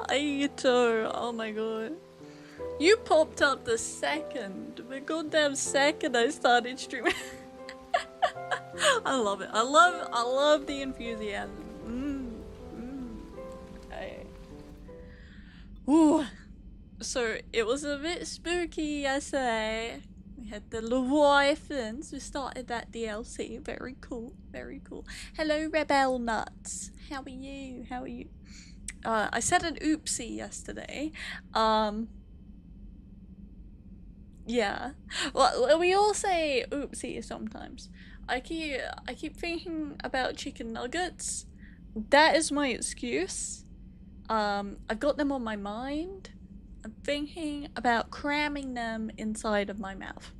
Aito, oh my god. You popped up the goddamn second I started streaming. I love it. I love the enthusiasm. Hey. Ooh. So it was a bit spooky yesterday. We had the Leviathans. We started that DLC. Very cool. Very cool. Hello, Rebel Nuts. How are you? How are you? I said an oopsie yesterday. Yeah. Well, we all say oopsie sometimes. I keep thinking about chicken nuggets. That is my excuse. I've got them on my mind. I'm thinking about cramming them inside of my mouth.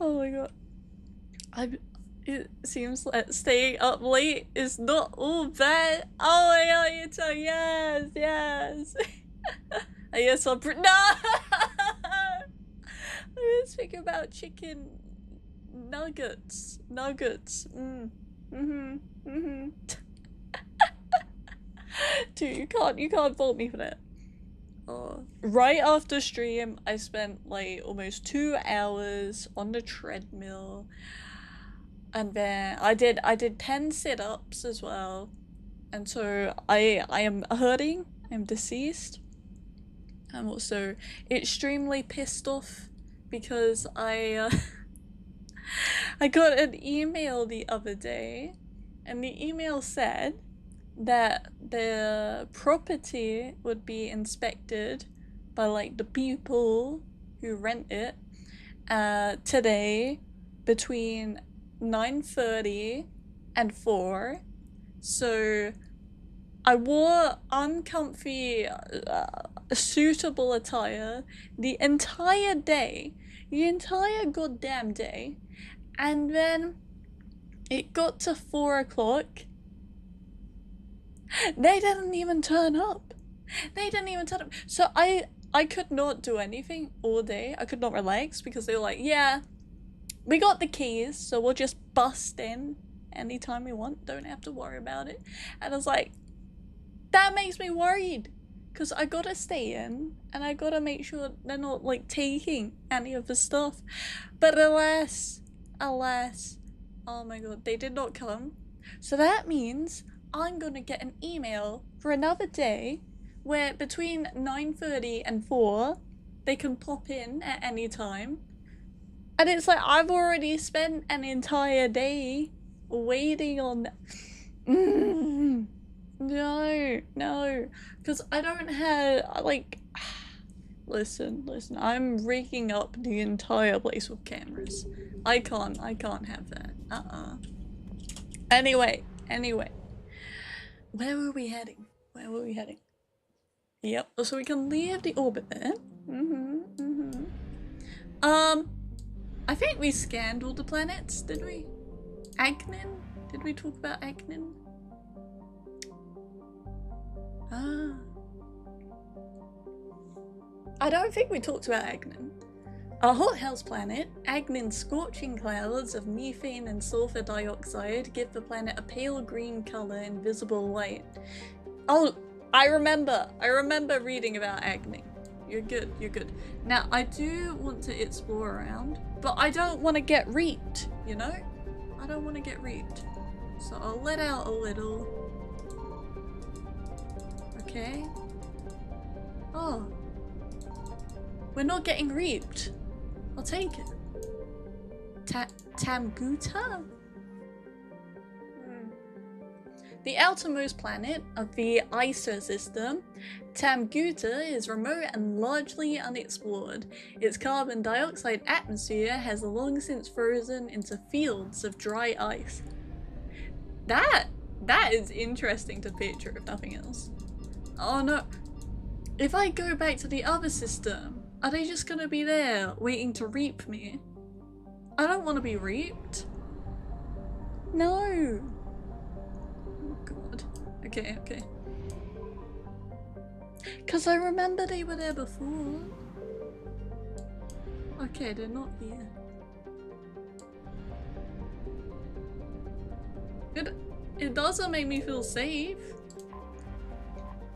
Oh my god. It seems like staying up late is not all bad. Oh my god, Yuto, yes. I guess I'll no! I was thinking about chicken nuggets. Dude, you can't fault me for that. Oh. Right after stream, I spent like almost 2 hours on the treadmill. And then I did 10 sit-ups as well. And so I am hurting. I'm deceased. I'm also extremely pissed off because I got an email the other day, and the email said that the property would be inspected by like the people who rent it today between 9:30 and 4. So I wore uncomfy suitable attire the entire day, the entire goddamn day, and then it got to 4 o'clock. They didn't even turn up. So I could not do anything all day. I could not relax because they were like, yeah, we got the keys, so we'll just bust in anytime we want. Don't have to worry about it. And I was like, that makes me worried. Because I gotta stay in, and I gotta make sure they're not, like, taking any of the stuff. But alas, oh my god, they did not come. So that means I'm gonna get an email for another day where between 9:30 and 4, they can pop in at any time. And it's like, I've already spent an entire day waiting on... No, because I don't have, like... Listen, I'm rigging up the entire place with cameras. I can't have that. Anyway. Where were we heading? Yep, so we can leave the orbit there. I think we scanned all the planets, did we? Agnin? Did we talk about Agnin? I don't think we talked about Agnin. A hothouse planet, Agnin's scorching clouds of methane and sulfur dioxide give the planet a pale green color in visible light. Oh, I remember reading about Agnin. You're good. Now, I do want to explore around, but I don't want to get reaped, you know? I don't want to get reaped. So I'll let out a little. Okay. Oh. We're not getting reaped. I'll take it. Tamguta? The outermost planet of the ISO system, Tamguta is remote and largely unexplored. Its carbon dioxide atmosphere has long since frozen into fields of dry ice. That is interesting to picture, if nothing else. Oh no. If I go back to the other system, are they just gonna be there waiting to reap me? I don't want to be reaped. No. Oh god. Okay. Because I remember they were there before. Okay, they're not here. It doesn't make me feel safe.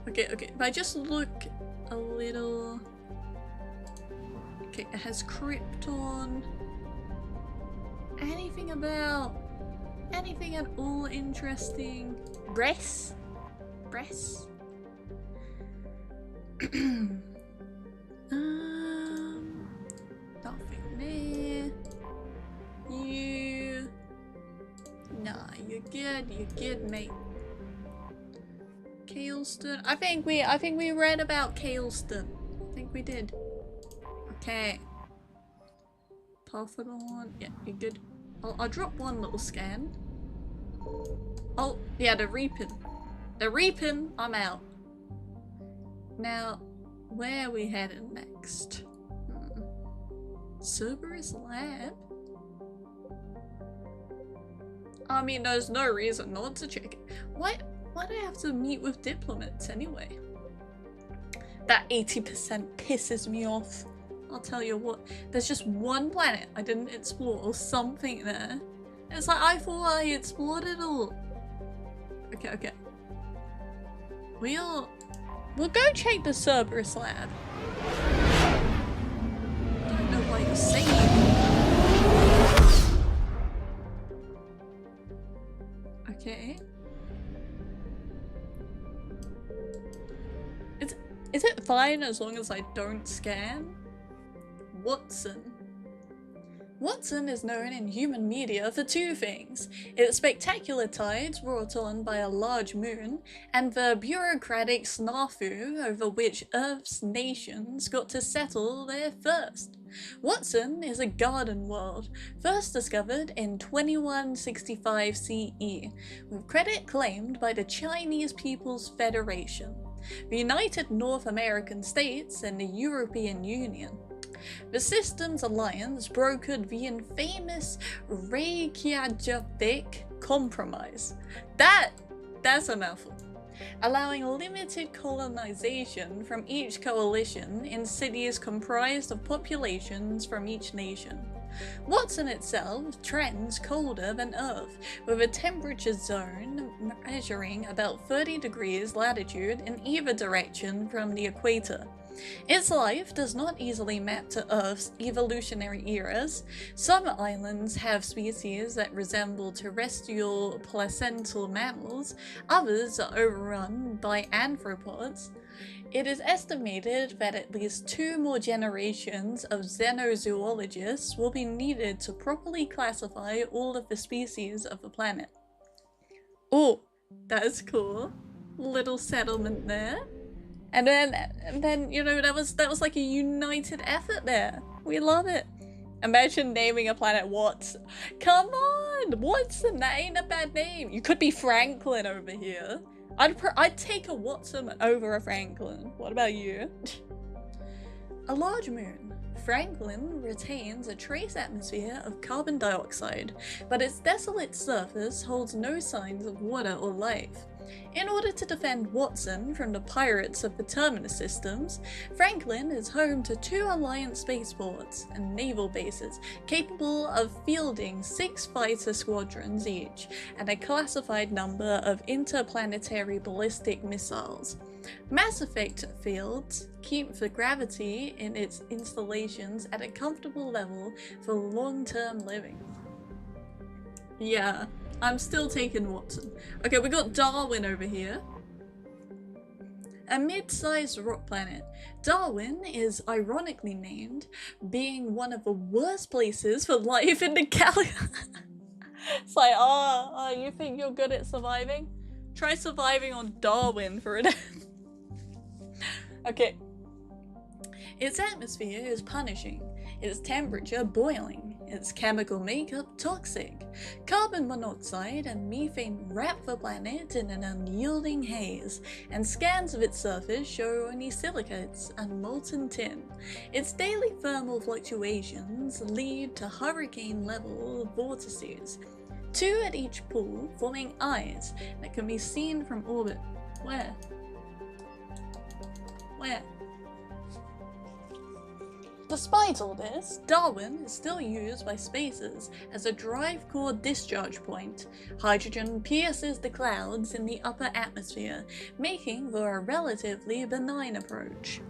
Okay, if I just look a little... Okay, it has Krypton. Anything at all interesting? Breasts? Nothing there. You... Nah, you're good, mate. Kaleston. I think we read about Kaleston. I think we did. Okay. Parthenon. Yeah, you're good. I'll drop one little scan. Oh, yeah, the Reaping. I'm out. Now, where are we headed next? Cerberus Lab? I mean, there's no reason not to check it. Why do I have to meet with diplomats anyway? That 80% pisses me off. I'll tell you what, there's just one planet I didn't explore or something there. It's like, I thought I explored it all. Okay. We'll go check the Cerberus Lab. I don't know why you're saying it. Okay. Is it fine as long as I don't scan? Watson is known in human media for two things: its spectacular tides brought on by a large moon, and the bureaucratic snafu over which Earth's nations got to settle there first. Watson is a garden world, first discovered in 2165 CE, with credit claimed by the Chinese People's Federation, the United North American States, and the European Union. The Systems Alliance brokered the infamous Reykjavik Compromise. That's a mouthful. Allowing limited colonization from each coalition in cities comprised of populations from each nation. Watson itself trends colder than Earth, with a temperature zone measuring about 30 degrees latitude in either direction from the equator. Its life does not easily map to Earth's evolutionary eras. Some islands have species that resemble terrestrial placental mammals, others are overrun by arthropods. It is estimated that at least 2 more generations of xenozoologists will be needed to properly classify all of the species of the planet. Oh, that's cool. Little settlement there. And then, you know, that was like a united effort there. We love it. Imagine naming a planet Watson. Come on, Watson, that ain't a bad name. You could be Franklin over here. I'd take a Watson over a Franklin. What about you? A large moon. Franklin retains a trace atmosphere of carbon dioxide, but its desolate surface holds no signs of water or life. In order to defend Watson from the pirates of the Terminus systems, Franklin is home to 2 Alliance spaceports and naval bases capable of fielding 6 fighter squadrons each, and a classified number of interplanetary ballistic missiles. Mass effect fields keep the gravity in its installations at a comfortable level for long-term living. Yeah. I'm still taking Watson. Okay, we got Darwin over here. A mid-sized rock planet. Darwin is ironically named, being one of the worst places for life in the galaxy. It's like, you think you're good at surviving? Try surviving on Darwin for a day. Okay. Its atmosphere is punishing, its temperature boiling, its chemical makeup toxic. Carbon monoxide and methane wrap the planet in an unyielding haze, and scans of its surface show only silicates and molten tin. Its daily thermal fluctuations lead to hurricane-level vortices, 2 at each pole forming eyes that can be seen from orbit. Where? Despite all this, Darwin is still used by spacers as a drive core discharge point. Hydrogen pierces the clouds in the upper atmosphere, making for a relatively benign approach.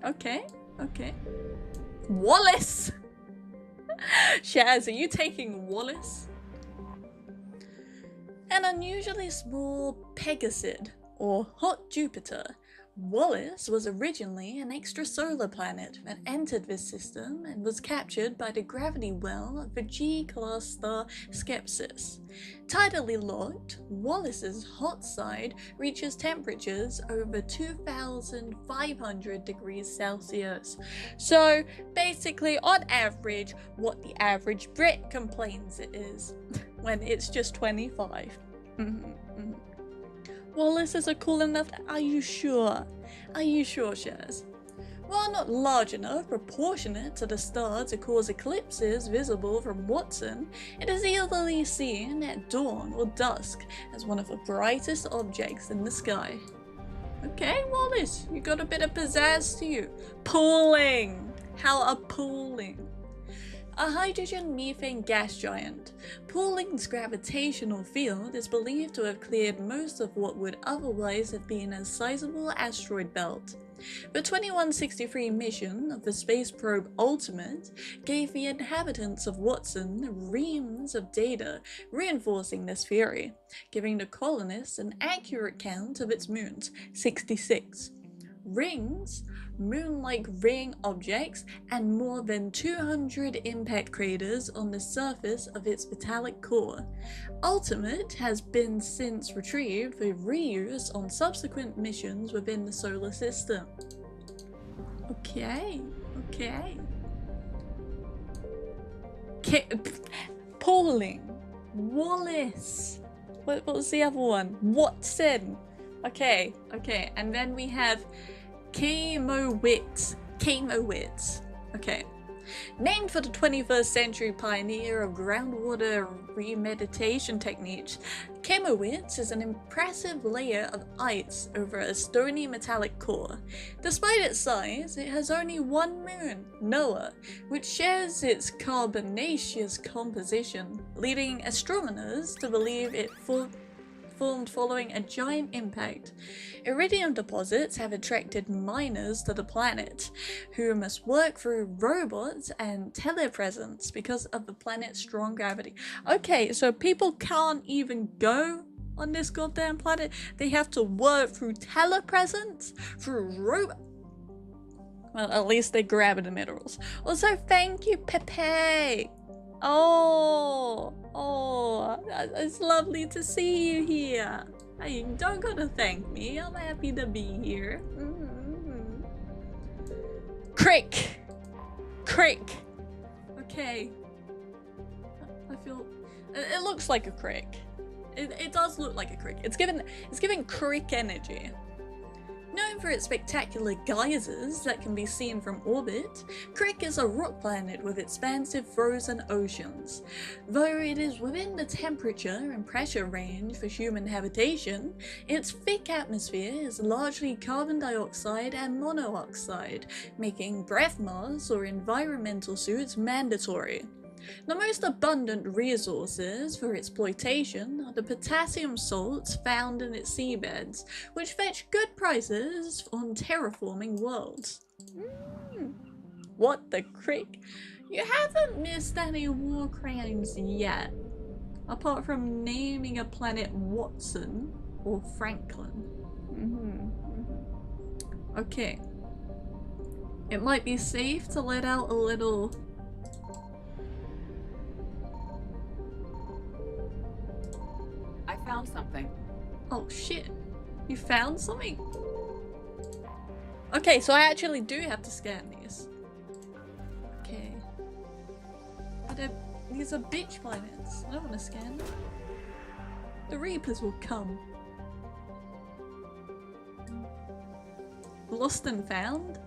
Okay, okay. Wallace! Shaz, are you taking Wallace? An unusually small Pegasid, or hot Jupiter, Wallace was originally an extrasolar planet that entered this system and was captured by the gravity well of the G-class star Skepsis. Tidally locked, Wallace's hot side reaches temperatures over 2,500 degrees Celsius. So basically, on average, what the average Brit complains it is, when it's just 25. Wallace is a cool enough. Are you sure? Are you sure, Shaz? While not large enough proportionate to the star to cause eclipses visible from Watson, it is easily seen at dawn or dusk as one of the brightest objects in the sky. Okay, Wallace, you got a bit of pizzazz to you. Pooling! How appalling! A hydrogen-methane gas giant, Pooling's gravitational field is believed to have cleared most of what would otherwise have been a sizable asteroid belt. The 2163 mission of the space probe Ultimate gave the inhabitants of Watson reams of data reinforcing this theory, giving the colonists an accurate count of its moons, 66. Rings, moon-like ring objects, and more than 200 impact craters on the surface of its metallic core. Ultimate has been since retrieved for reuse on subsequent missions within the solar system. Okay. Pauling. Wallace. What was the other one? Watson. Okay, and then we have Chemowitz. Okay. Named for the 21st century pioneer of groundwater remediation techniques, Chemowitz is an impressive layer of ice over a stony metallic core. Despite its size, it has only one moon, Noah, which shares its carbonaceous composition, leading astronomers to believe it formed following a giant impact. Iridium deposits have attracted miners to the planet, who must work through robots and telepresence because of the planet's strong gravity. Okay, so people can't even go on this goddamn planet. They have to work through telepresence, through robot. Well, at least they grab the minerals. Also, thank you, Pepe. Oh, it's lovely to see you here. You don't gotta thank me. I'm happy to be here. Crick. Okay. I feel it looks like a crick. It does look like a crick. It's giving crick energy. Known for its spectacular geysers that can be seen from orbit, Crick is a rock planet with expansive frozen oceans. Though it is within the temperature and pressure range for human habitation, its thick atmosphere is largely carbon dioxide and monoxide, making breath masks or environmental suits mandatory. The most abundant resources for exploitation are the potassium salts found in its seabeds, which fetch good prices on terraforming worlds. What the crick? You haven't missed any war crimes yet, apart from naming a planet Watson or Franklin. Okay. It might be safe to let out a little... I found something. Oh shit. You found something? Okay, so I actually do have to scan these. Okay. These are bitch planets. I don't want to scan them. The Reapers will come. Lost and found?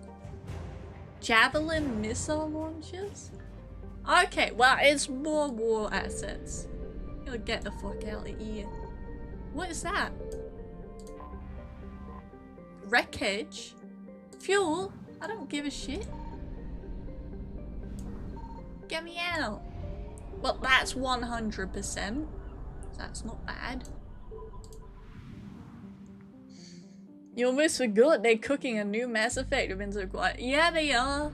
Javelin missile launchers? Okay, well, it's more war assets. You'll get the fuck out of here. What is that? Wreckage? Fuel? I don't give a shit. Get me out. Well, that's 100%. That's not bad. You almost forgot they're cooking a new Mass Effect of Into Quiet. Yeah, they are.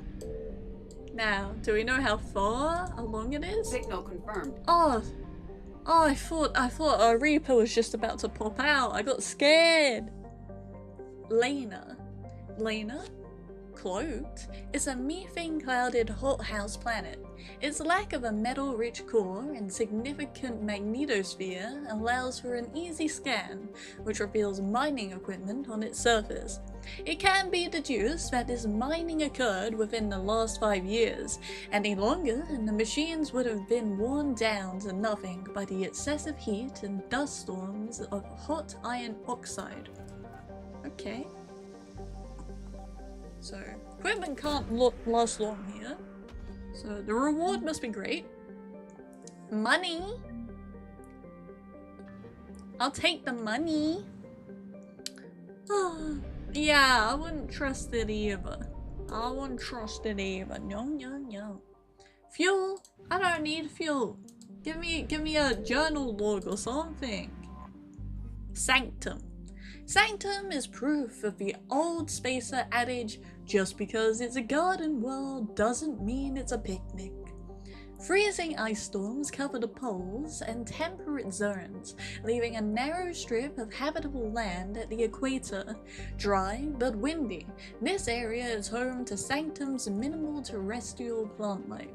Now, do we know how far along it is? Signal confirmed. Oh, I thought a Reaper was just about to pop out. I got scared. Lena, cloaked, is a methane-clouded hothouse planet. Its lack of a metal-rich core and significant magnetosphere allows for an easy scan, which reveals mining equipment on its surface. It can be deduced that this mining occurred within the last 5 years. Any longer, and the machines would have been worn down to nothing by the excessive heat and dust storms of hot iron oxide. Okay. So, equipment can't last long here. So, the reward must be great. Money! I'll take the money. Yeah, I wouldn't trust it either. No. Fuel? I don't need fuel. Give me a journal log or something. Sanctum. Sanctum is proof of the old spacer adage, just because it's a garden world doesn't mean it's a picnic. Freezing ice storms cover the poles and temperate zones, leaving a narrow strip of habitable land at the equator. Dry but windy, this area is home to Sanctum's minimal terrestrial plant life.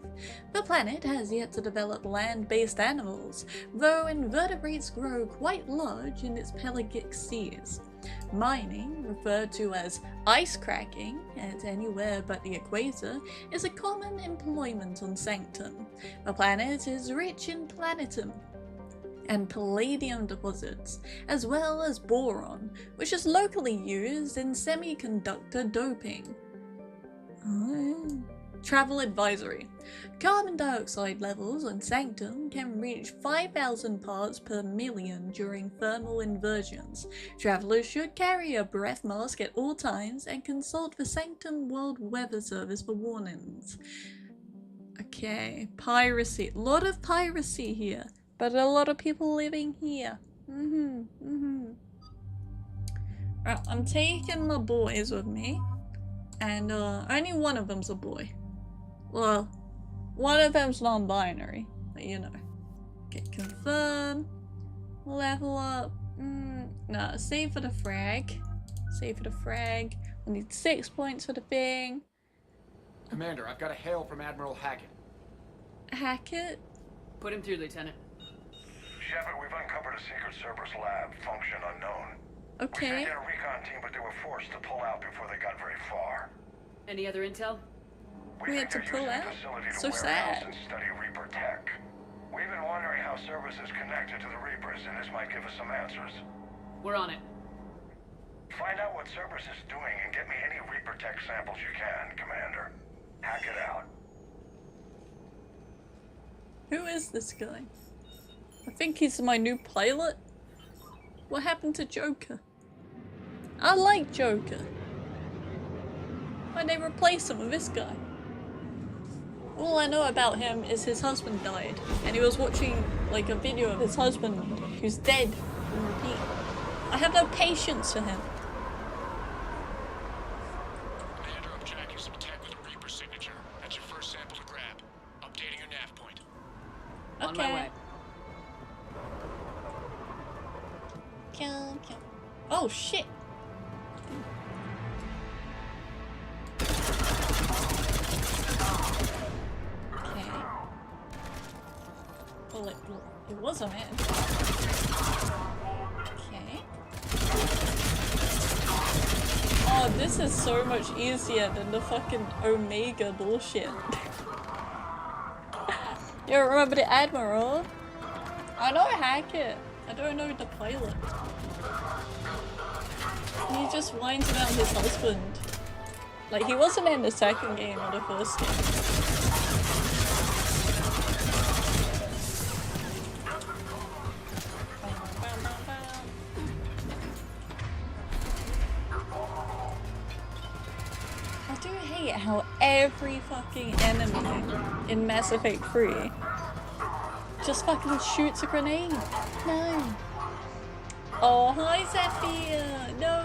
The planet has yet to develop land-based animals, though invertebrates grow quite large in its pelagic seas. Mining, referred to as ice cracking at anywhere but the equator, is a common employment on Sanctum. The planet is rich in platinum and palladium deposits, as well as boron, which is locally used in semiconductor doping. Travel advisory. Carbon dioxide levels on Sanctum can reach 5,000 parts per million during thermal inversions. Travelers should carry a breath mask at all times and consult the Sanctum World Weather Service for warnings. Okay, piracy. A lot of piracy here, but a lot of people living here. Right, I'm taking my boys with me, and only one of them's a boy. Well, one of them's non-binary, but you know. Okay, confirm. Level up. No, save for the frag. Save for the frag. We need 6 points for the thing. Commander, I've got a hail from Admiral Hackett. Hackett? Put him through, Lieutenant. Shepard, we've uncovered a secret Cerberus lab, function unknown. Okay. We sent in a recon team, but they were forced to pull out before they got very far. Any other intel? We had to think pull they're out? using the facility to So warehouse sad. and study Reaper tech. We've been wondering how Cerberus is connected to the Reapers, and this might give us some answers. We're on it. Find out what Cerberus is doing and get me any Reaper tech samples you can, Commander. Hack it out. Who is this guy? I think he's my new pilot. What happened to Joker? I like Joker. Why'd they replace him with this guy? All I know about him is his husband died, and he was watching like a video of his husband who's dead on repeat. I have no patience for him. Commander, I'm tracking some tech with a Reaper signature. That's your first sample to grab. Updating your nav point. Okay. On my way. Kill. Oh shit! Okay. Well, it was a man. Okay. Oh, this is so much easier than the fucking Omega bullshit. You remember the Admiral? I know Hackett. I don't know the pilot. He just whines about his husband. Like, he wasn't in the second game or the first game. I do hate how every fucking enemy in Mass Effect 3 just fucking shoots a grenade. No. Oh, hi Zephyr! No!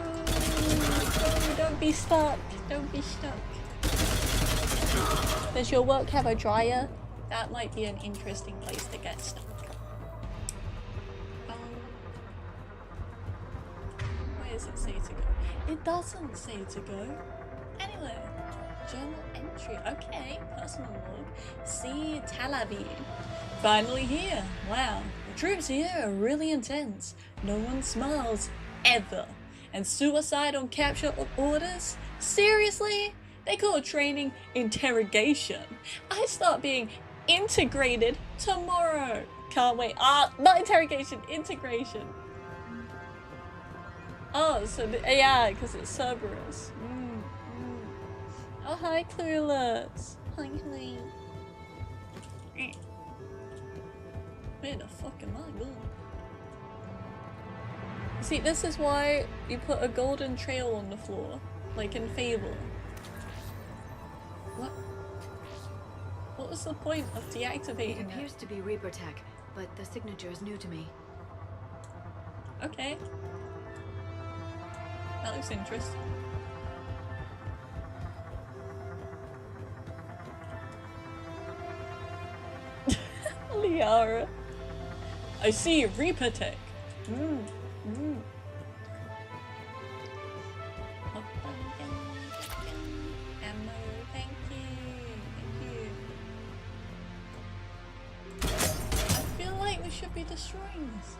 No, don't be stuck. Don't be stuck. Does your work have a dryer? That might be an interesting place to get stuck. Where does it say to go? It doesn't say to go. Anyway, journal entry. Okay, personal log. See Tel Aviv. Finally here. Wow, the troops here are really intense. No one smiles ever. And suicide on capture orders? Seriously? They call training interrogation. I start being integrated tomorrow. Can't wait. Ah, not interrogation, integration. Oh, so yeah, because it's Cerberus. Oh, hi, Clueless. Hi, hi. Where the fuck am I going? See, this is why you put a golden trail on the floor, like in Fable. What? What was the point of deactivating It appears to be Reaper tech, but the signature is new to me. Okay. That looks interesting. Liara. I see Reaper tech. Ammo, thank you. I feel like we should be destroying this.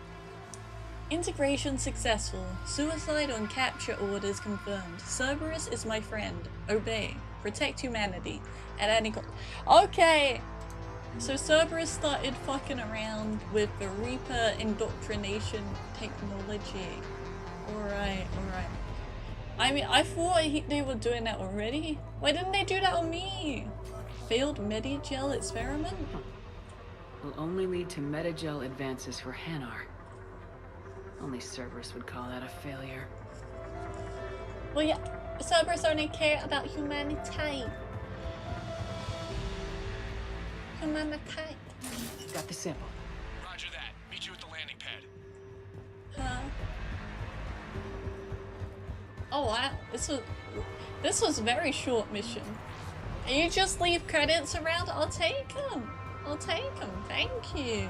Integration successful. Suicide on capture orders confirmed. Cerberus is my friend. Obey. Protect humanity. At any cost. Okay! So Cerberus started fucking around with the Reaper indoctrination technology. Alright, alright. I mean, I thought they were doing that already. Why didn't they do that on me? Failed Medigel experiment? Will only lead to Medigel advances for Hanar. Only Cerberus would call that a failure. Well, yeah, Cerberus only care about humanity. Humanity. Got the sample. Roger that. Meet you at the landing pad. Huh? Oh wow, this was a very short mission. And you just leave credits around? I'll take them. I'll take them. Thank you.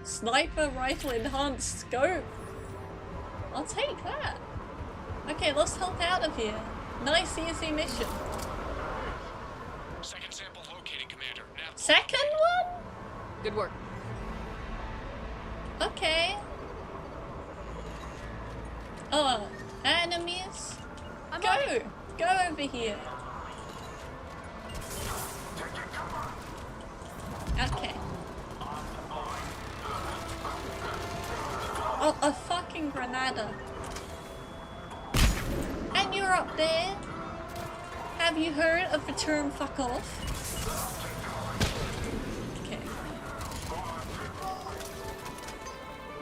Sniper rifle enhanced scope. I'll take that. Okay, let's help out of here. Nice easy mission. Second sample located, Commander. Now. Second one? Good work. Okay. Oh, enemies. Go over here. Okay. Oh, a fucking Granada. And you're up there? Have you heard of the term fuck off? Okay.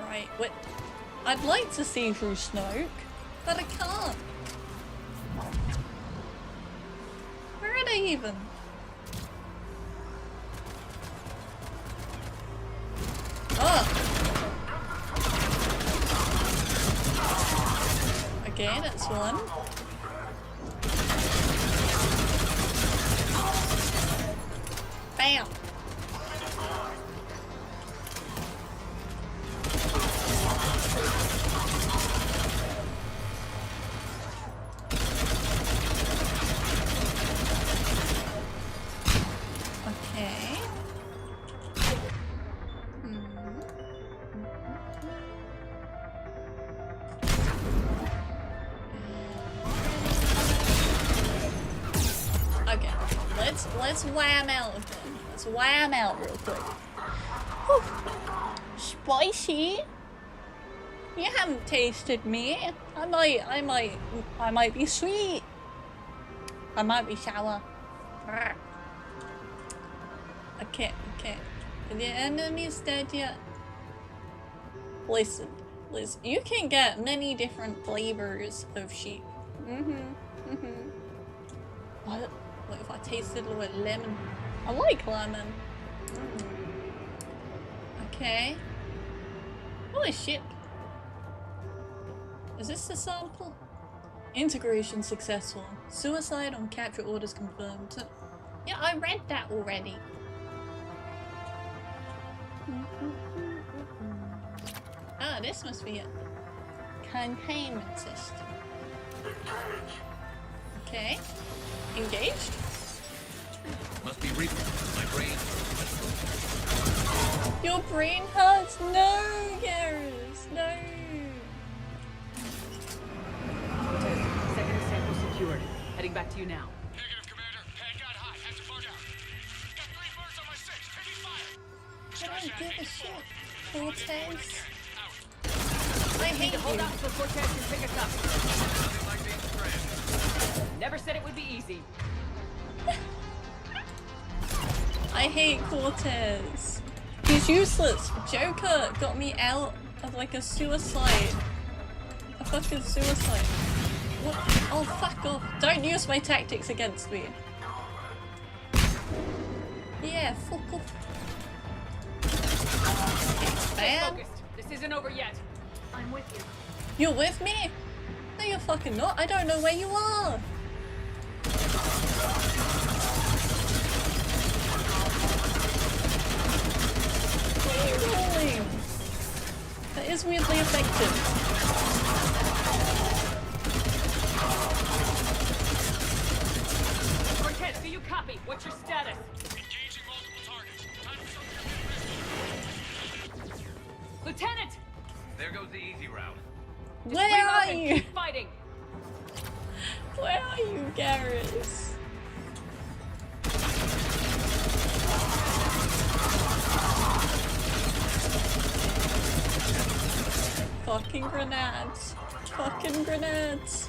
Right, what? I'd like to see through Snoke, but I can't. Where are they even? Oh! Okay, that's one. Bam! Okay. Okay, let's wham out of them. Let's wham out real quick. Whew. Spicy. You haven't tasted me. I might be sweet. I might be sour. Okay. Are the enemies dead yet? Listen. You can get many different flavors of sheep. What if I tasted a little lemon? I like lemon. Okay. Holy shit. Is this the sample? Integration successful. Suicide on capture orders confirmed. So, yeah, I read that already. Ah, this must be it. Containment system. Okay. Engaged? Must be Reaper. My brain. Your brain hurts? No, Garrus, no. Second sample secured. Heading back to you now. Negative, Commander. Pad got hot. Had to bug out. Got 3 birds on my 6. Taking fire. I don't give a shit. Cortez. Out. I hate Hold you. out so Cortez can pick us up. Nothing like being stranded. Never said it would be easy. I hate Cortez. He's useless. Joker got me out of like a suicide. A fucking suicide. What? Oh, fuck off. Don't use my tactics against me. Yeah, fuck off. Stay Bam. focused. This isn't over yet. I'm with you. You're with me? No, you're fucking not. I don't know where you are. What are you rolling? That is weirdly effective. Cortez, do you copy? What's your status? Engaging multiple targets. Time for something. Lieutenant! There goes the easy route. Where are Reloading. you? Keep fighting. Where are you, Garrus? Fucking grenades. Fucking grenades.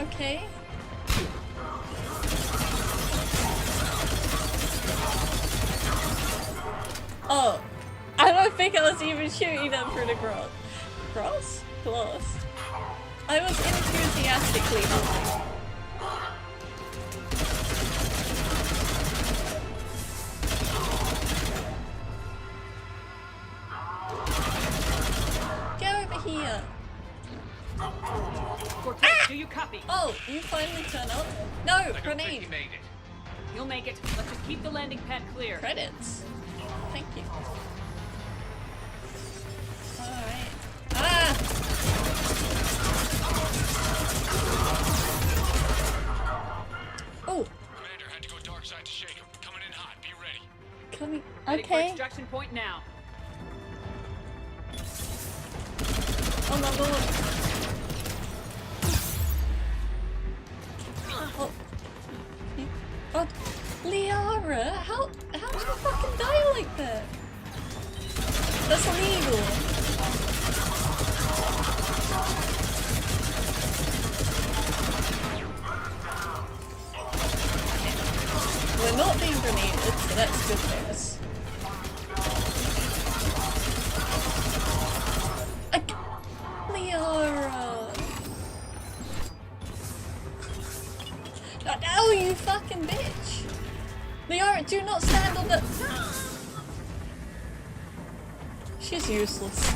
Okay. Oh, I don't think I was even shooting them through the grass. Grass? Glass. I was enthusiastically helping. Get over here. Cortez, do you copy? Oh, you finally turn up? No, I don't think grenade. he made it. You'll make it. Let's just keep the landing pad clear. Credits. Thank you. Alright. Ah! Oh, Commander had to go dark side to shake him. Coming in hot. Be ready. coming. Heading for Okay. extraction point now. Oh my lord. Oh. Oh. Liara, how did you fucking die like that? That's illegal. We're not being grenaded, so that's good news. Liara! Oh, you fucking bitch! Liara, do not stand on the... She's useless.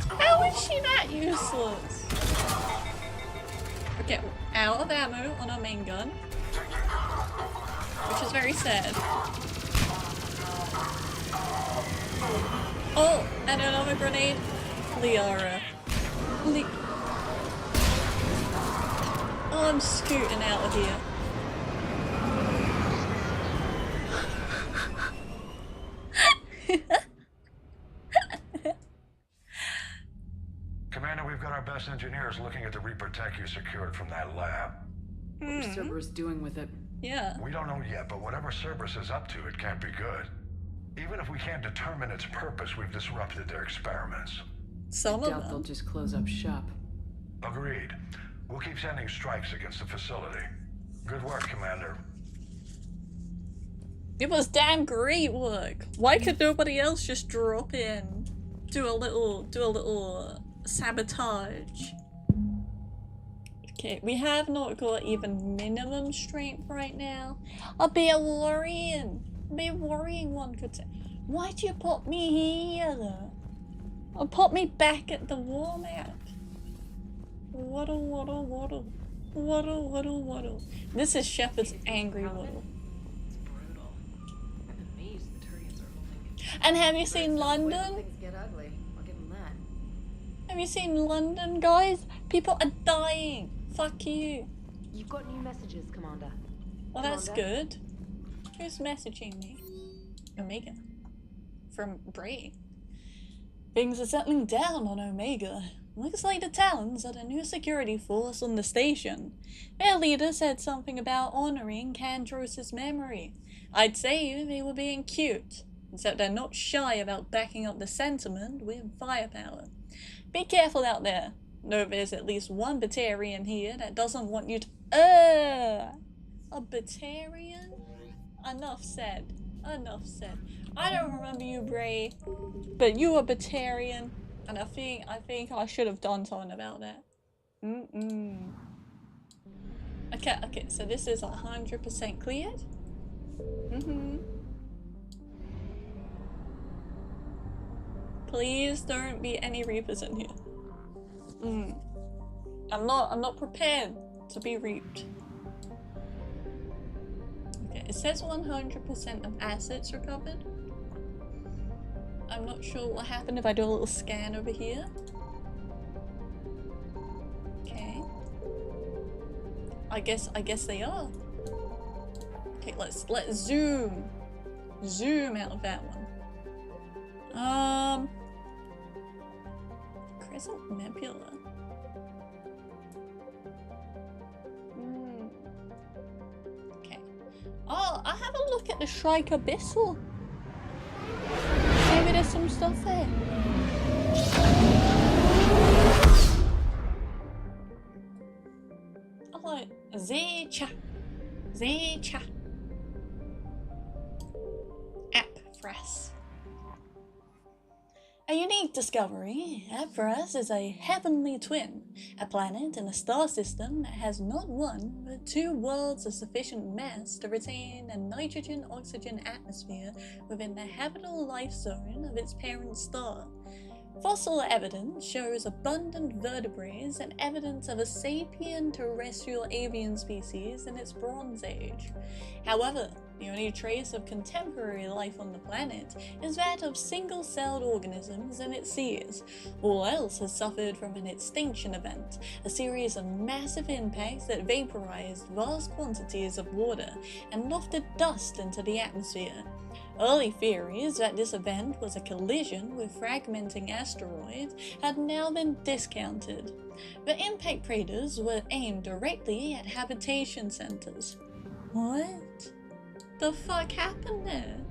How is she that useless? Okay, out of ammo on our main gun. Which is very sad. Oh, and another grenade. Liara. Oh, I'm scooting out of here. Commander, we've got our best engineers looking at the Reaper tech you secured from that lab. What are Cerberus doing with it? Yeah. We don't know yet, but whatever Cerberus is up to, it can't be good. Even if we can't determine its purpose, we've disrupted their experiments. Some Doubt of they'll them. just close up shop. Agreed. We'll keep sending strikes against the facility. Good work, Commander. It was damn great work. Why could nobody else just drop in, do a little sabotage? Okay, we have not got even minimum strength right now. A bit worrying. A bit worrying, one could say. Why'd you put me here? Or put me back at the war map? Waddle, waddle, waddle. Waddle, waddle, waddle. This is Shepard's angry waddle. Brutal. I'm amazed the Turians are holding. And have you seen London? Things get ugly. I'll give them that. Have you seen London, guys? People are dying. Fuck you. You've got new messages, Commander. Well, that's Commander? good. Who's messaging me? Omega. From Bray. Things are settling down on Omega. Looks like the Talons are the new security force on the station. Their leader said something about honoring Kandros' memory. I'd say they were being cute, except they're not shy about backing up the sentiment with firepower. Be careful out there. Know there's at least one Batarian here that doesn't want you to— a Batarian? Enough said. Enough said. I don't remember you, Bray, but you a Batarian, and I think I should have done something about that. Okay, so this is 100% cleared. Please don't be any Reapers in here. I'm not prepared to be reaped. Okay, it says 100% of assets recovered. I'm not sure what will happen if I do a little scan over here. Okay. I guess they are. Okay, let's zoom out of that one. Crescent Nebula. Okay. Oh, I'll have a look at the Shrike Abyssal. Maybe there's some stuff there. Oh, like Zecha. Apphras. A unique discovery. Apphras is a heavenly twin, a planet in a star system that has not one but two worlds of sufficient mass to retain a nitrogen-oxygen atmosphere within the habitable life zone of its parent star. Fossil evidence shows abundant vertebrates and evidence of a sapient terrestrial avian species in its Bronze Age. However, the only trace of contemporary life on the planet is that of single-celled organisms in its seas. All else has suffered from an extinction event, a series of massive impacts that vaporized vast quantities of water and lofted dust into the atmosphere. Early theories that this event was a collision with fragmenting asteroids had now been discounted. The impact craters were aimed directly at habitation centers. What the fuck happened there?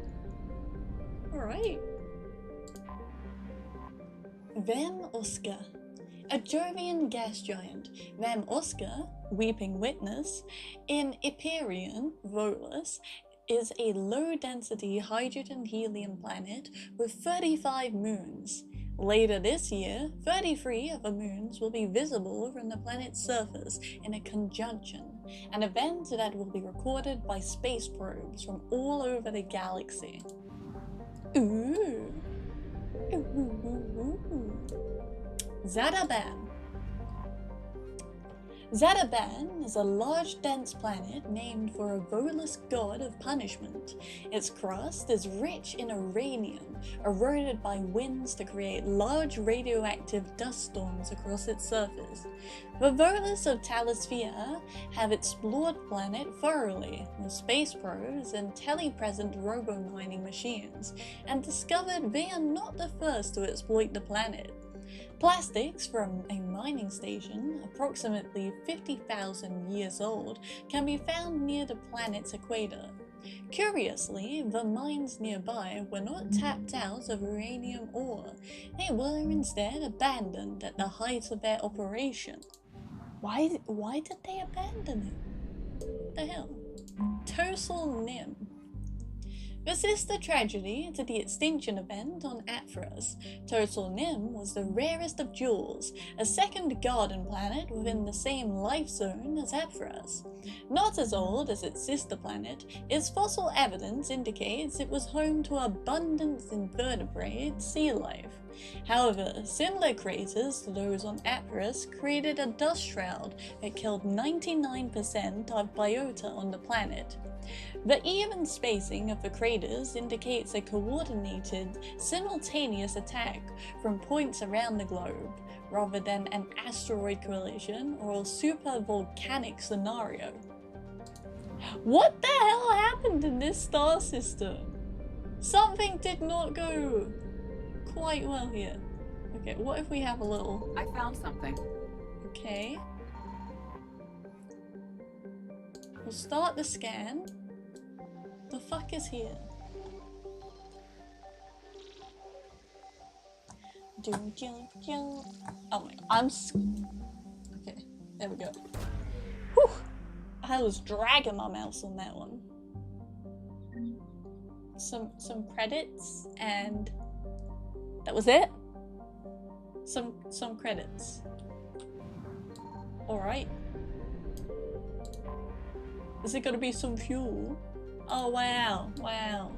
Alright. Vam Oscar. A Jovian gas giant, Vam Oscar, Weeping Witness, in Hyperion, Volus, is a low-density hydrogen-helium planet with 35 moons. Later this year, 33 of the moons will be visible from the planet's surface in a conjunction, an event that will be recorded by space probes from all over the galaxy. Ooh. Zadaban. Zadaban is a large, dense planet named for a Volus god of punishment. Its crust is rich in uranium, eroded by winds to create large radioactive dust storms across its surface. The Volus of Talisphere have explored the planet thoroughly with space probes and telepresent robo-mining machines, and discovered they are not the first to exploit the planet. Plastics from a mining station, approximately 50,000 years old, can be found near the planet's equator. Curiously, the mines nearby were not tapped out of uranium ore. They were instead abandoned at the height of their operation. Why did they abandon it? What the hell? Total Nim. Was this the tragedy to the extinction event on Aphros? Total Nim was the rarest of jewels, a second garden planet within the same life zone as Aphros. Not as old as its sister planet, its fossil evidence indicates it was home to abundant invertebrate sea life. However, similar craters to those on Aphros created a dust shroud that killed 99% of biota on the planet. The even spacing of the craters indicates a coordinated, simultaneous attack from points around the globe, rather than an asteroid collision or a super volcanic scenario. What the hell happened in this star system? Something did not go quite well here. Okay, what if we have a little... I found something. Okay. We'll start the scan. The fuck is here? Oh my, okay, there we go. Whew! I was dragging my mouse on that one. Some credits, and that was it? Some credits. Alright. Is it gonna be some fuel? Oh wow, wow.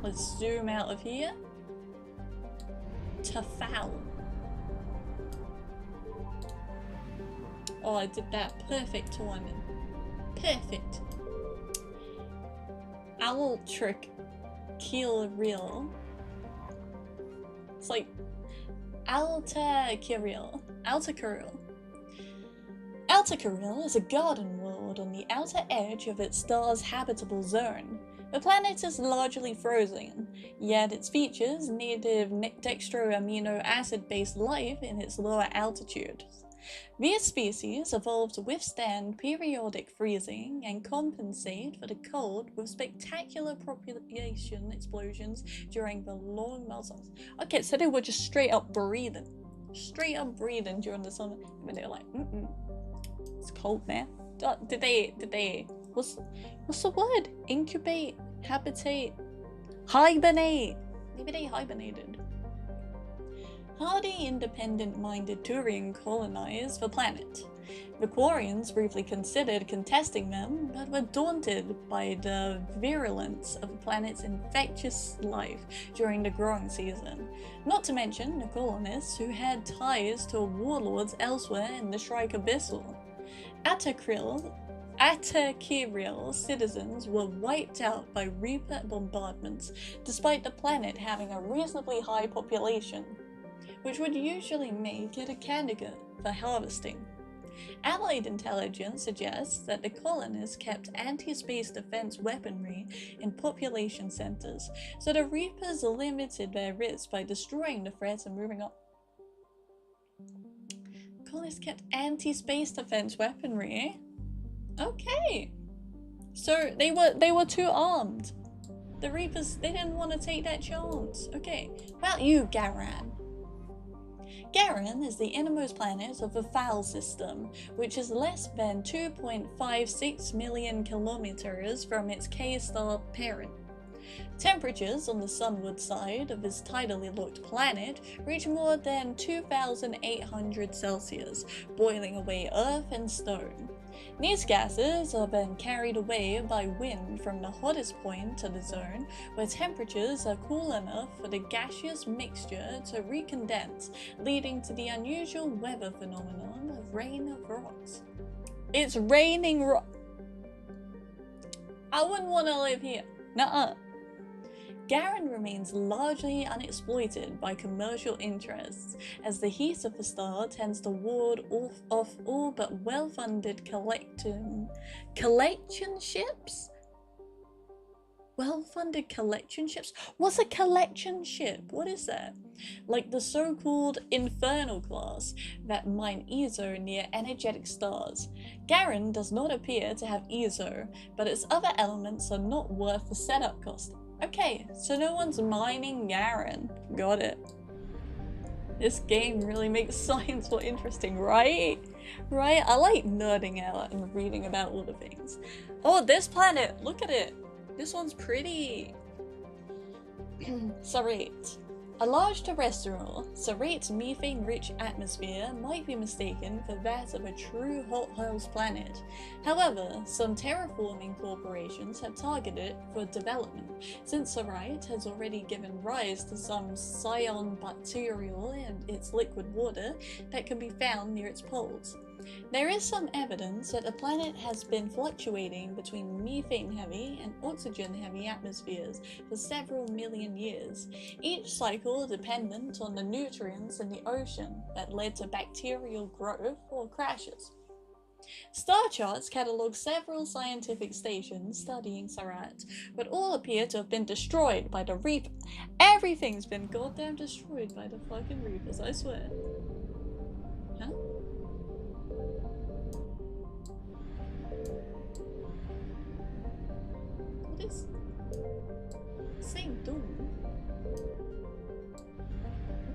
Let's zoom out of here. Tafal. Oh, I did that. Perfect timing. Perfect. Owl trick. Kill real. It's like Alta Kirill. Alta Kirill. Alta Kirill is a garden world on the outer edge of its star's habitable zone. The planet is largely frozen, yet it features native dextroamino acid-based life in its lower altitudes. These species evolved to withstand periodic freezing and compensate for the cold with spectacular population explosions during the long meltdowns. Okay, so they were just straight up breathing during the summer, but they were like, it's cold now. Did they? What's the word? Incubate, habitate, hibernate. Maybe they hibernated. Hardy, independent-minded Turian colonized the planet. The Quarians briefly considered contesting them, but were daunted by the virulence of the planet's infectious life during the growing season. Not to mention the colonists who had ties to warlords elsewhere in the Shrike Abyssal. Atakiriel citizens were wiped out by Reaper bombardments, despite the planet having a reasonably high population, which would usually make it a candidate for harvesting. Allied intelligence suggests that the colonists kept anti-space defense weaponry in population centers, so the Reapers limited their risk by destroying the threats and moving on. Colonists kept anti-space defense weaponry, eh? Okay. So they were too armed. The Reapers, they didn't want to take that chance. Okay. About you, Garan. Garan is the innermost planet of the Fowl system, which is less than 2.56 million kilometers from its K-star parent. Temperatures on the sunward side of this tidally locked planet reach more than 2,800 Celsius, boiling away earth and stone. These gases are then carried away by wind from the hottest point of the zone, where temperatures are cool enough for the gaseous mixture to recondense, leading to the unusual weather phenomenon of rain of rocks. It's raining rock. I wouldn't want to live here. Nuh-uh. Garan remains largely unexploited by commercial interests, as the heat of the star tends to ward off all but well-funded collection ships? Well-funded collection ships? What's a collection ship? What is that? Like the so-called Infernal class that mine Ezo near energetic stars. Garan does not appear to have Ezo, but its other elements are not worth the setup cost. Okay, so no one's mining Garan. Got it. This game really makes science more interesting, right? Right? I like nerding out and reading about all the things. Oh, this planet! Look at it! This one's pretty! Serrate. A large terrestrial, Serrate's methane-rich atmosphere might be mistaken for that of a true hothouse planet. However, some terraforming corporations have targeted it for development, since Serrate has already given rise to some cyanobacterial and its liquid water that can be found near its poles. There is some evidence that the planet has been fluctuating between methane-heavy and oxygen-heavy atmospheres for several million years, each cycle dependent on the nutrients in the ocean that led to bacterial growth or crashes. Star charts catalogue several scientific stations studying Serrate, but all appear to have been destroyed by the Reaper. Everything's been goddamn destroyed by the fucking Reapers, I swear. Huh? What is... Same door?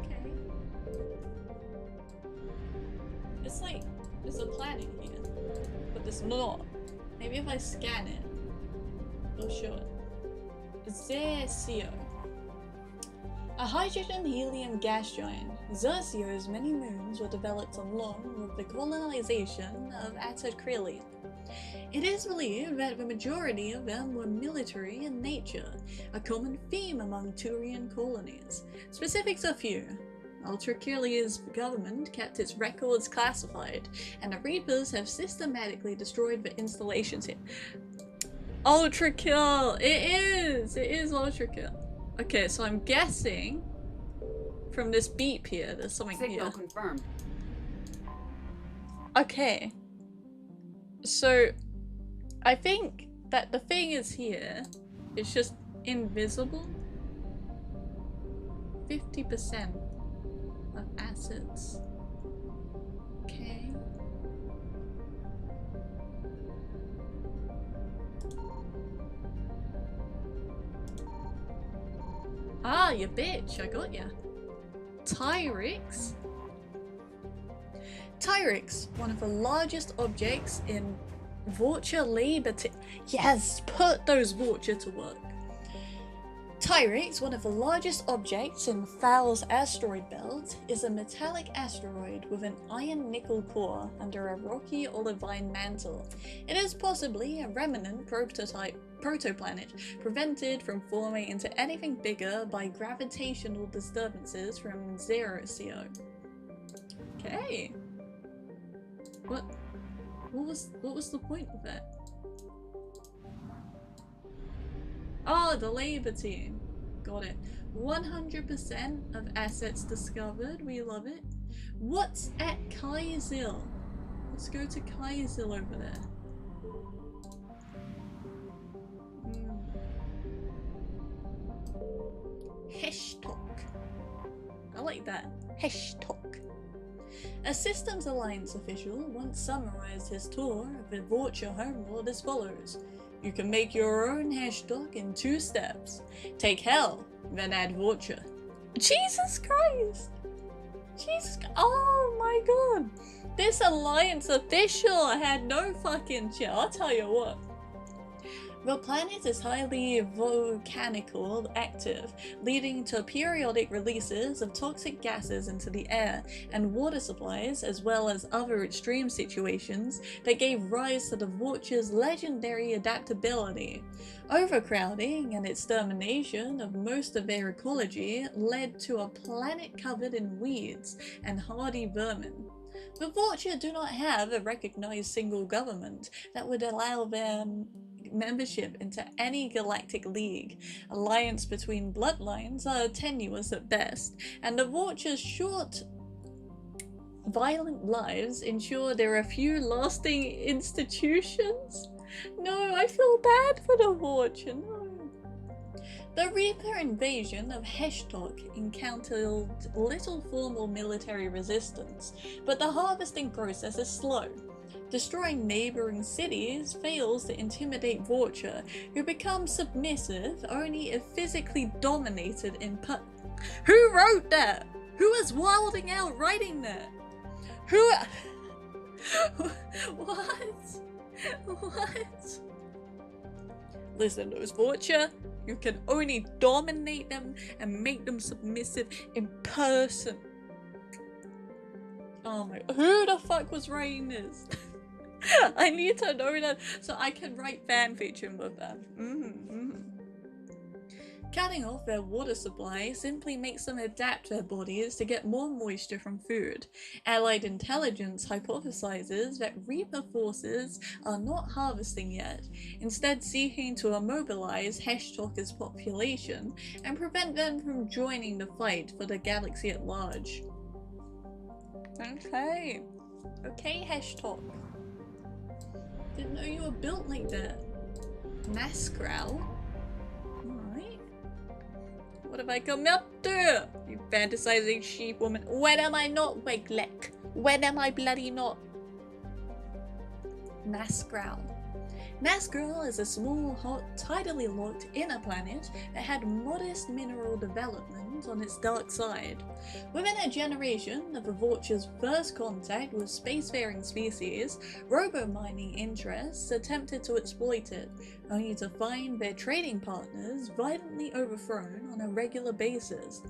Okay. It's like, there's a planet here, but there's not. Maybe if I scan it, it'll show it. Xerxio. A hydrogen-helium gas giant, Xerxio's many moons were developed along with the colonization of Atacrylia. It is believed that the majority of them were military in nature, a common theme among Turian colonies. Specifics are few. Ultracylia's government kept its records classified, and the Reapers have systematically destroyed the installations here. Ultrakill! It is Ultrakill. Okay, so I'm guessing from this beep here, there's something Signal here. confirmed. Okay. So, I think that the thing is here, it's just invisible. 50% of assets. Okay. Ah, you bitch, I got ya. Tyrix? Tyrix, one of the largest objects in Vulture Liberty. Yes, put those Vulture to work. Tyrix, one of the largest objects in Fowl's asteroid belt, is a metallic asteroid with an iron-nickel core under a rocky olivine mantle. It is possibly a remnant protoplanet, prevented from forming into anything bigger by gravitational disturbances from Xerxio. Okay. What was the point of that? Oh, the labor team. Got it. 100% of assets discovered. We love it. What's at Kaizil? Let's go to Kaizil over there. Heshtok. I like that. Heshtok. A Systems Alliance official once summarized his tour of the Vulture homeworld as follows. You can make your own Heshtok in 2 steps. Take Hell, then add Vulture. Jesus Christ! Oh my god! This Alliance official had no fucking chill, I'll tell you what. The planet is highly volcanical active, leading to periodic releases of toxic gases into the air and water supplies, as well as other extreme situations that gave rise to the Vulture's legendary adaptability. Overcrowding and extermination of most of their ecology led to a planet covered in weeds and hardy vermin. The Vulture do not have a recognized single government that would allow them membership into any galactic league. Alliance between bloodlines are tenuous at best, and the Vulture's short, violent lives ensure there are few lasting institutions. No, I feel bad for the Vulture, no. The Reaper invasion of Heshtok encountered little formal military resistance, but the harvesting process is slow. Destroying neighboring cities fails to intimidate Vulture, who becomes submissive only if physically dominated in Who wrote that? Who is wilding out writing that? Who? What? What? Listen, those Vulture, you can only dominate them and make them submissive in person. Oh my, who the fuck was writing this? I need to know that so I can write fanfiction with them. Cutting off their water supply simply makes them adapt their bodies to get more moisture from food. Allied Intelligence hypothesizes that Reaper forces are not harvesting yet, instead seeking to immobilize Heshtalker's population and prevent them from joining the fight for the galaxy at large. Okay. Okay, Heshtalk. Didn't know you were built like that. Nascrow. Alright. What have I come up to? You fantasizing sheep woman. When am I not, Wiglek? When am I bloody not? Nascrow. Nascrow is a small, hot, tidally locked inner planet that had modest mineral development on its dark side. Within a generation of the Vulture's first contact with spacefaring species, robo-mining interests attempted to exploit it, only to find their trading partners violently overthrown on a regular basis.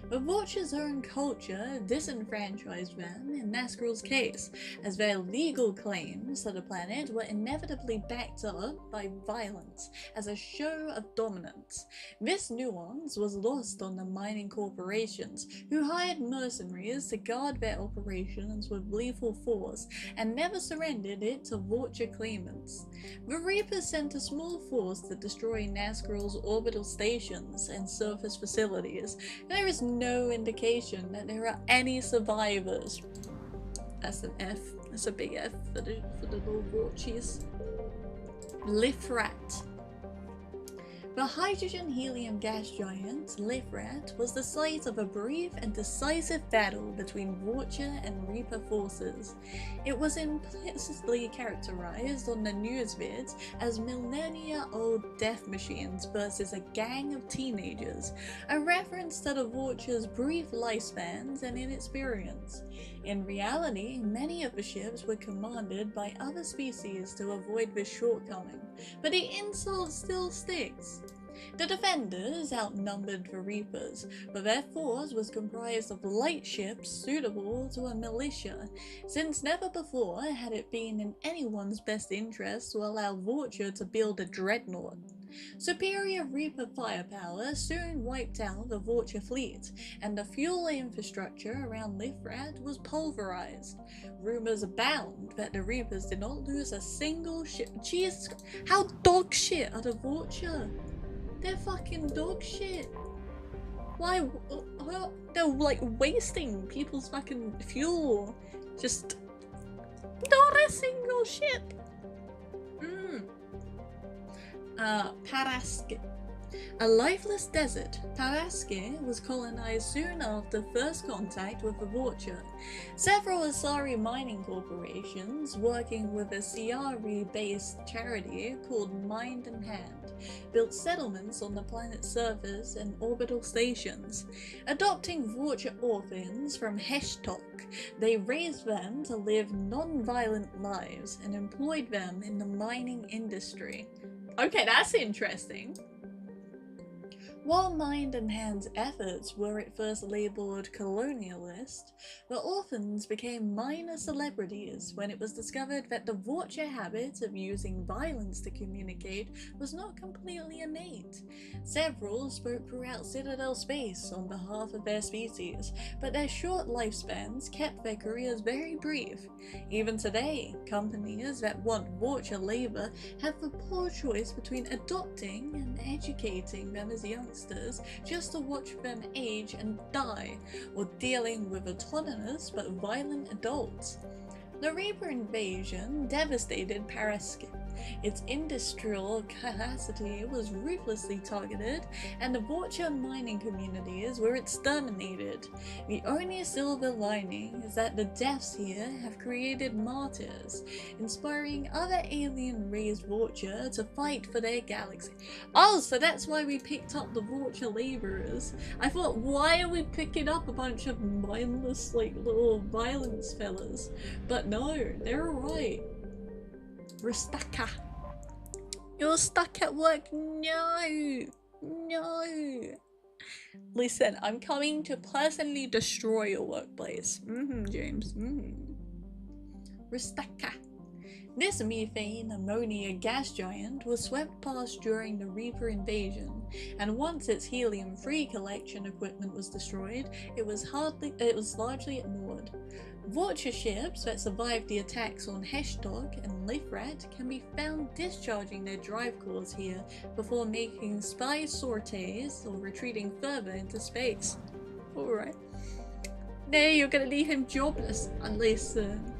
The Vulture's own culture disenfranchised them in Nascrow's case, as their legal claims to the planet were inevitably backed up by violence as a show of dominance. This nuance was lost on the mining corporations, who hired mercenaries to guard their operations with lethal force and never surrendered it to Vulture claimants. The Reapers sent a small force to destroy Nascrow's orbital stations and surface facilities. There is no indication that there are any survivors. That's an F. That's a big F for the little Vultures. Lithrat. The hydrogen-helium gas giant, Lithrat, was the site of a brief and decisive battle between Vulture and Reaper forces. It was implicitly characterized on the newsvids as millennia-old death machines versus a gang of teenagers, a reference to the Vulture's brief lifespans and inexperience. In reality, many of the ships were commanded by other species to avoid this shortcoming, but the insult still sticks. The defenders outnumbered the Reapers, but their force was comprised of light ships suitable to a militia, since never before had it been in anyone's best interest to allow Vulture to build a dreadnought. Superior Reaper firepower soon wiped out the Vulture fleet, and the fuel infrastructure around Lithrat was pulverized. Rumors abound that the Reapers did not lose a single ship. Jesus, how dog shit are the Vulture? They're fucking dog shit. Why? They're like wasting people's fucking fuel. Just not a single ship. Paraske. A lifeless desert, Paraske was colonized soon after first contact with the Vulture. Several Asari mining corporations, working with a Siari-based charity called Mind and Hand, built settlements on the planet's surface and orbital stations. Adopting Vulture orphans from Heshtalk, they raised them to live non-violent lives and employed them in the mining industry. Okay, that's interesting. While Mind and Hand's efforts were at first labelled colonialist, the orphans became minor celebrities when it was discovered that the Vulture habit of using violence to communicate was not completely innate. Several spoke throughout Citadel space on behalf of their species, but their short lifespans kept their careers very brief. Even today, companies that want Vulture labour have the poor choice between adopting and educating them as youngsters just to watch them age and die, or dealing with autonomous but violent adults. The Reaper invasion devastated Paraske, Its industrial capacity was ruthlessly targeted, and the Vorcha mining communities were exterminated. The only silver lining is that the deaths here have created martyrs, inspiring other alien-raised Vorcha to fight for their galaxy. Oh, so that's why we picked up the Vorcha laborers. I thought, why are we picking up a bunch of mindless, like, little violence fellas? But no, they're alright. We're stuck. You're stuck at work? No! No! Listen, I'm coming to personally destroy your workplace. James. We're stuck. This methane ammonia gas giant was swept past during the Reaper invasion, and once its helium-free collection equipment was destroyed, it was largely ignored. Vorcha ships that survived the attacks on Heshtok and Lifrat can be found discharging their drive cores here before making spy sorties or retreating further into space. Alright. No, you're gonna leave him jobless. Listen.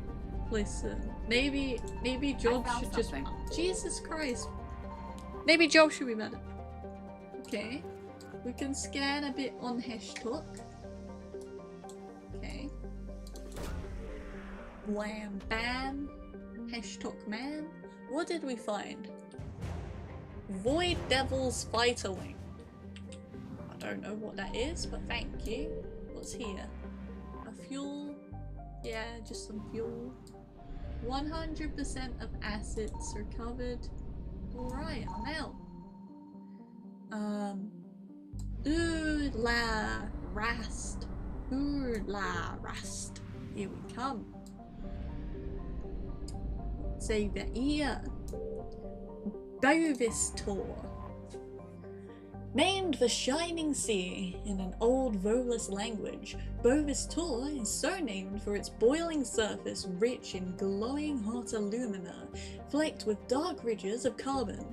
Maybe jobs should just... Jesus Christ. Maybe jobs should be better. Okay. We can scan a bit on Heshtok. Okay. Wham bam. Heshtok man. What did we find? Void Devil's Fighter Wing. I don't know what that is, but thank you. What's here? A fuel? Yeah, just some fuel. 100% of assets are covered. Alright, I'm out. Ood la rast. Ood la rast. Here we come. Say the ear. Bovistor. Named the Shining Sea in an old Volus language, Bovistor is so named for its boiling surface rich in glowing hot alumina, flecked with dark ridges of carbon.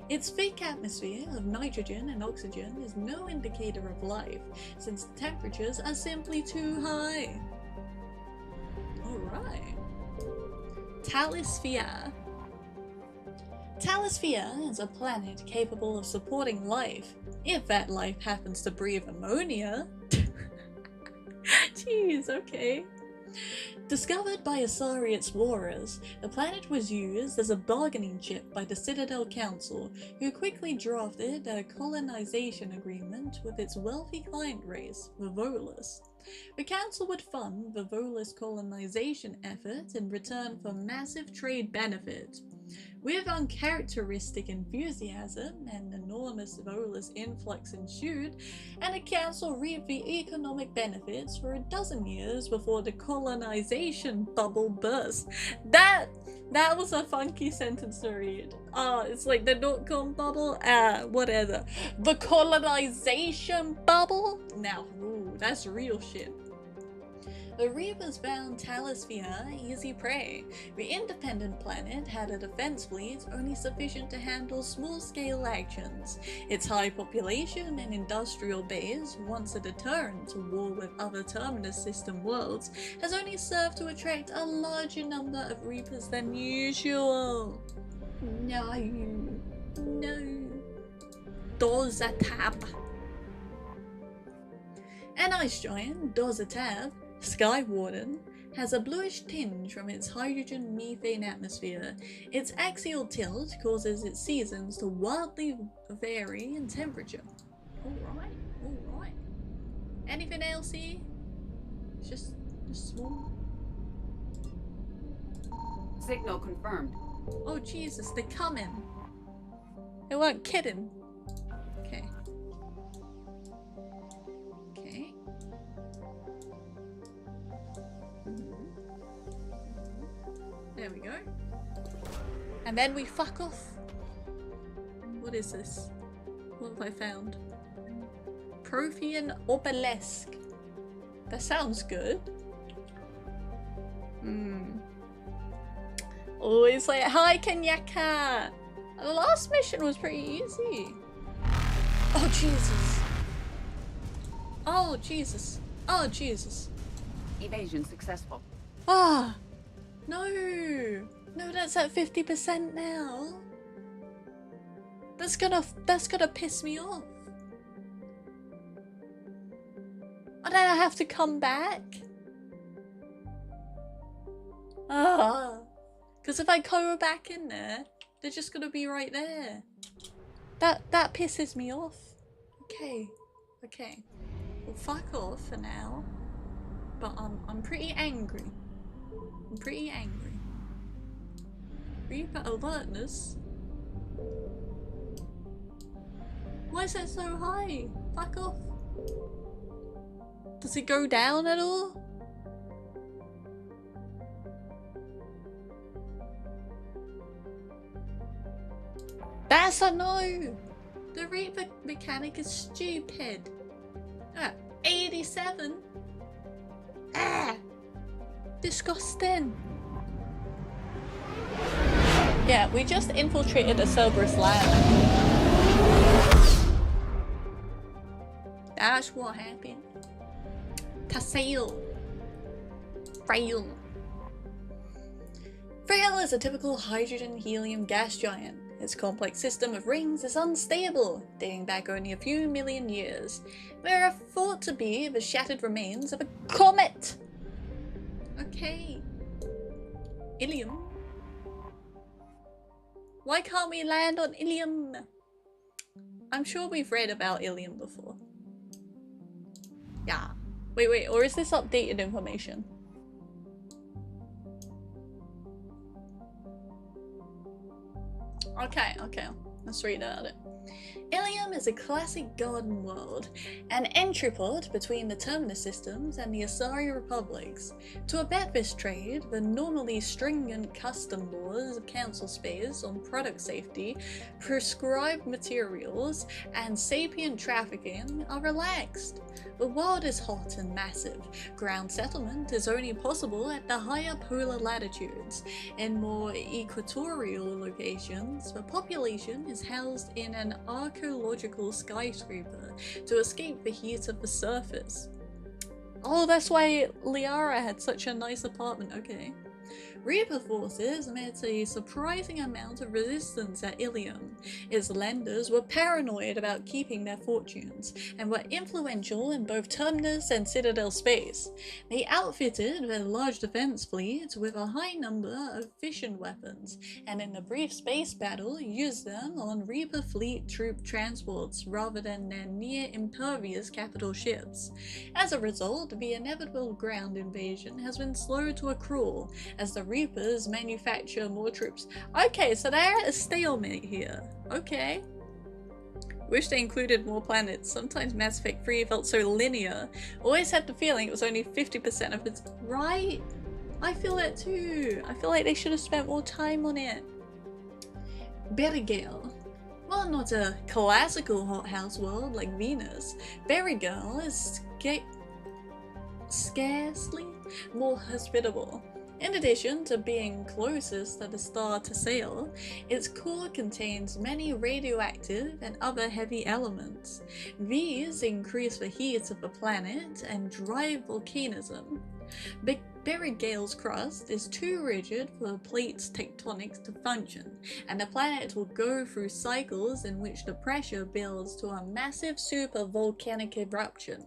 Its thick atmosphere of nitrogen and oxygen is no indicator of life, since the temperatures are simply too high. Alright. Talisphere. Talisphere is a planet capable of supporting life, if that life happens to breathe ammonia. Jeez, okay. Discovered by Asari explorers, the planet was used as a bargaining chip by the Citadel Council, who quickly drafted a colonization agreement with its wealthy client race, the Volus. The Council would fund the Volus colonization effort in return for massive trade benefits. With uncharacteristic enthusiasm, an enormous Volus influx ensued, and the council reaped the economic benefits for a dozen years before the colonization bubble burst. That was a funky sentence to read. It's like the dot-com bubble, whatever. The colonization bubble? Now, ooh, that's real shit. The Reapers found Talisphere easy prey. The independent planet had a defense fleet only sufficient to handle small-scale actions. Its high population and industrial base, once a deterrent to war with other Terminus system worlds, has only served to attract a larger number of Reapers than usual. No. Dozatab. An ice giant, Dozatab, Sky Warden, has a bluish tinge from its hydrogen-methane atmosphere. Its axial tilt causes its seasons to wildly vary in temperature. Alright. Anything else here? Just small. Signal confirmed. Oh Jesus, they're coming. They weren't kidding. Okay. There we go. And then we fuck off. What is this? What have I found? Prothean Obelisk. That sounds good. Oh, it's like, hi Kenyaka! The last mission was pretty easy. Oh Jesus. Oh Jesus. Oh Jesus. Evasion successful. Ah! No! No, that's at 50% now. That's gonna piss me off. And then I have to come back. Ah, because if I go back in there, they're just gonna be right there. That pisses me off. Okay, okay. Well, fuck off for now. But I'm pretty angry. I'm pretty angry. Reaper alertness. Why is that so high? Fuck off. Does it go down at all? That's a no! The Reaper mechanic is stupid. 87? Ah! Disgusting. Yeah, we just infiltrated a Cerberus lab. That's what happened. Tassail. Frail. Frail is a typical hydrogen-helium gas giant. Its complex system of rings is unstable, dating back only a few million years. They are thought to be the shattered remains of a comet. Okay. Ilium. Why can't we land on Ilium? I'm sure we've read about Ilium before. Yeah. Wait, or is this updated information? Okay, let's read about it. Ilium is a classic garden world, an entropod between the Terminus systems and the Asari republics. To abet this trade, the normally stringent custom laws of council space on product safety, prescribed materials, and sapient trafficking are relaxed. The world is hot and massive. Ground settlement is only possible at the higher polar latitudes. In more equatorial locations, the population is housed in an archaeological skyscraper to escape the heat of the surface. Oh, that's why Liara had such a nice apartment, okay. Reaper forces met a surprising amount of resistance at Ilium. Its lenders were paranoid about keeping their fortunes, and were influential in both Terminus and Citadel space. They outfitted their large defense fleet with a high number of fission weapons, and in the brief space battle used them on Reaper fleet troop transports rather than their near-impervious capital ships. As a result, the inevitable ground invasion has been slowed to a crawl, as the Reapers manufacture more troops. Okay, so they're at a stalemate here. Okay. Wish they included more planets. Sometimes Mass Effect 3 felt so linear. Always had the feeling it was only 50% of its... Right? I feel that too. I feel like they should have spent more time on it. Berigale. While not a classical hothouse world like Venus, Berigale is scarcely more hospitable. In addition to being closest to the star Tassail, its core contains many radioactive and other heavy elements. These increase the heat of the planet and drive volcanism. Berigale's crust is too rigid for the plate's tectonics to function, and the planet will go through cycles in which the pressure builds to a massive supervolcanic eruption.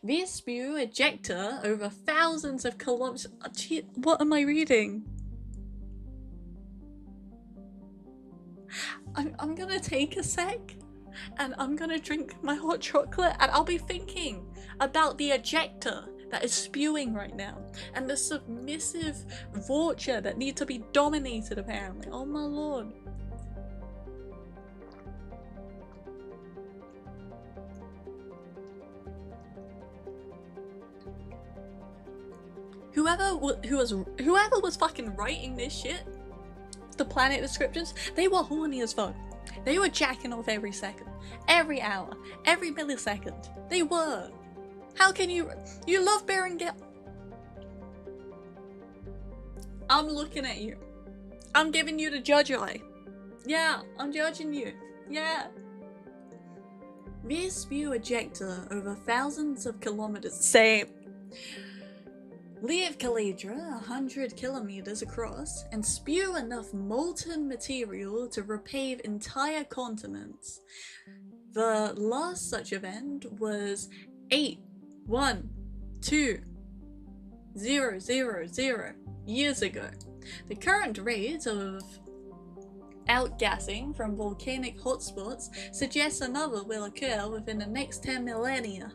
These spew ejecta over thousands of kilometers. What am I reading? I'm gonna take a sec and I'm gonna drink my hot chocolate and I'll be thinking about the ejecta that is spewing right now and the submissive vulture that need to be dominated apparently. Oh my lord. Whoever was fucking writing this shit, the planet descriptions, they were horny as fuck. They were jacking off every second, every hour, every millisecond. They were. How can you love Berengale? I'm looking at you. I'm giving you the judge eye. Yeah, I'm judging you. Yeah. These spew ejecta over thousands of kilometers. Same. leave Caladra 100 kilometers across and spew enough molten material to repave entire continents. The last such event was 812,000 years ago. The current rate of outgassing from volcanic hotspots suggests another will occur within the next 10 millennia.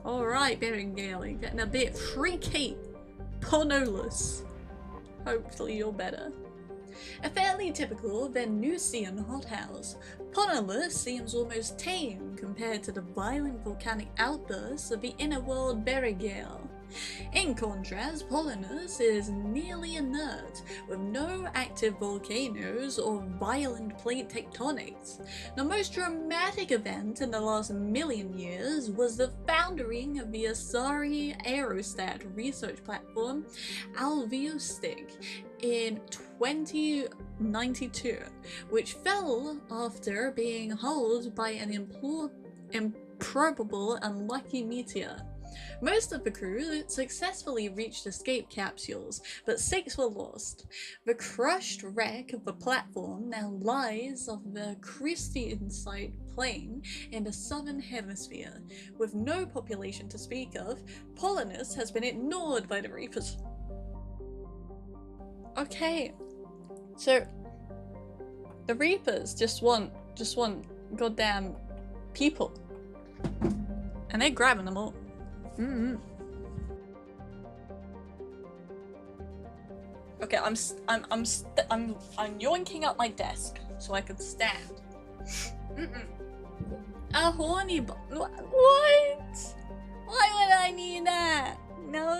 Alright, Berengail, you're getting a bit freaky. Ponolus. Hopefully you're better. A fairly typical Venusian hothouse, Ponolus seems almost tame compared to the violent volcanic outbursts of the inner world Berengail. In contrast, Ponolus is nearly inert, with no active volcanoes or violent plate tectonics. The most dramatic event in the last million years was the foundering of the Asari aerostat research platform Alveostig in 2092, which fell after being hulled by an improbable unlucky meteor. Most of the crew successfully reached escape capsules, but 6 were lost. The crushed wreck of the platform now lies off the Christianside Plain in the southern hemisphere. With no population to speak of, Polonus has been ignored by the Reapers. Okay, so the Reapers just want goddamn people, and they're grabbing them all. Okay, I'm yoinking up my desk so I can stand. A horny what? Why would I need that? No.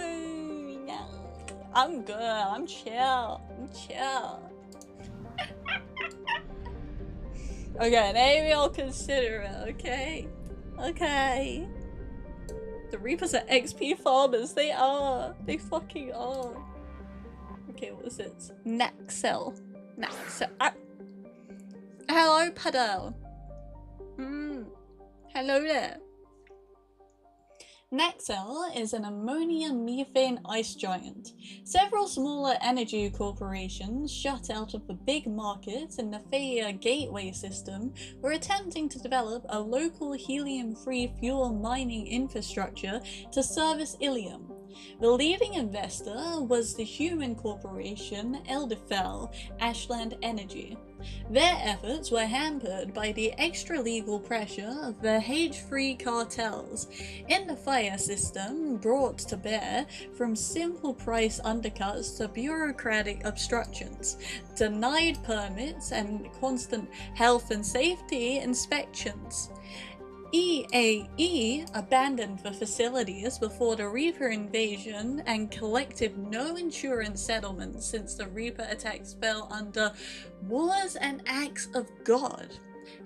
I'm good. I'm chill. Okay, maybe I'll consider it. Okay. The Reapers are XP farmers. They are. They fucking are. Okay, what is it? Naxel. Hello, Padel. Hello there. Naxel is an ammonia-methane ice giant. Several smaller energy corporations shut out of the big market in the Theia Gateway system were attempting to develop a local helium-free fuel mining infrastructure to service Ilium. The leading investor was the human corporation Elderfell Ashland Energy. Their efforts were hampered by the extra-legal pressure of the H3 cartels in the fire system brought to bear from simple price undercuts to bureaucratic obstructions, denied permits and constant health and safety inspections. EAE abandoned the facilities before the Reaper invasion and collected no insurance settlements since the Reaper attacks fell under wars and acts of God.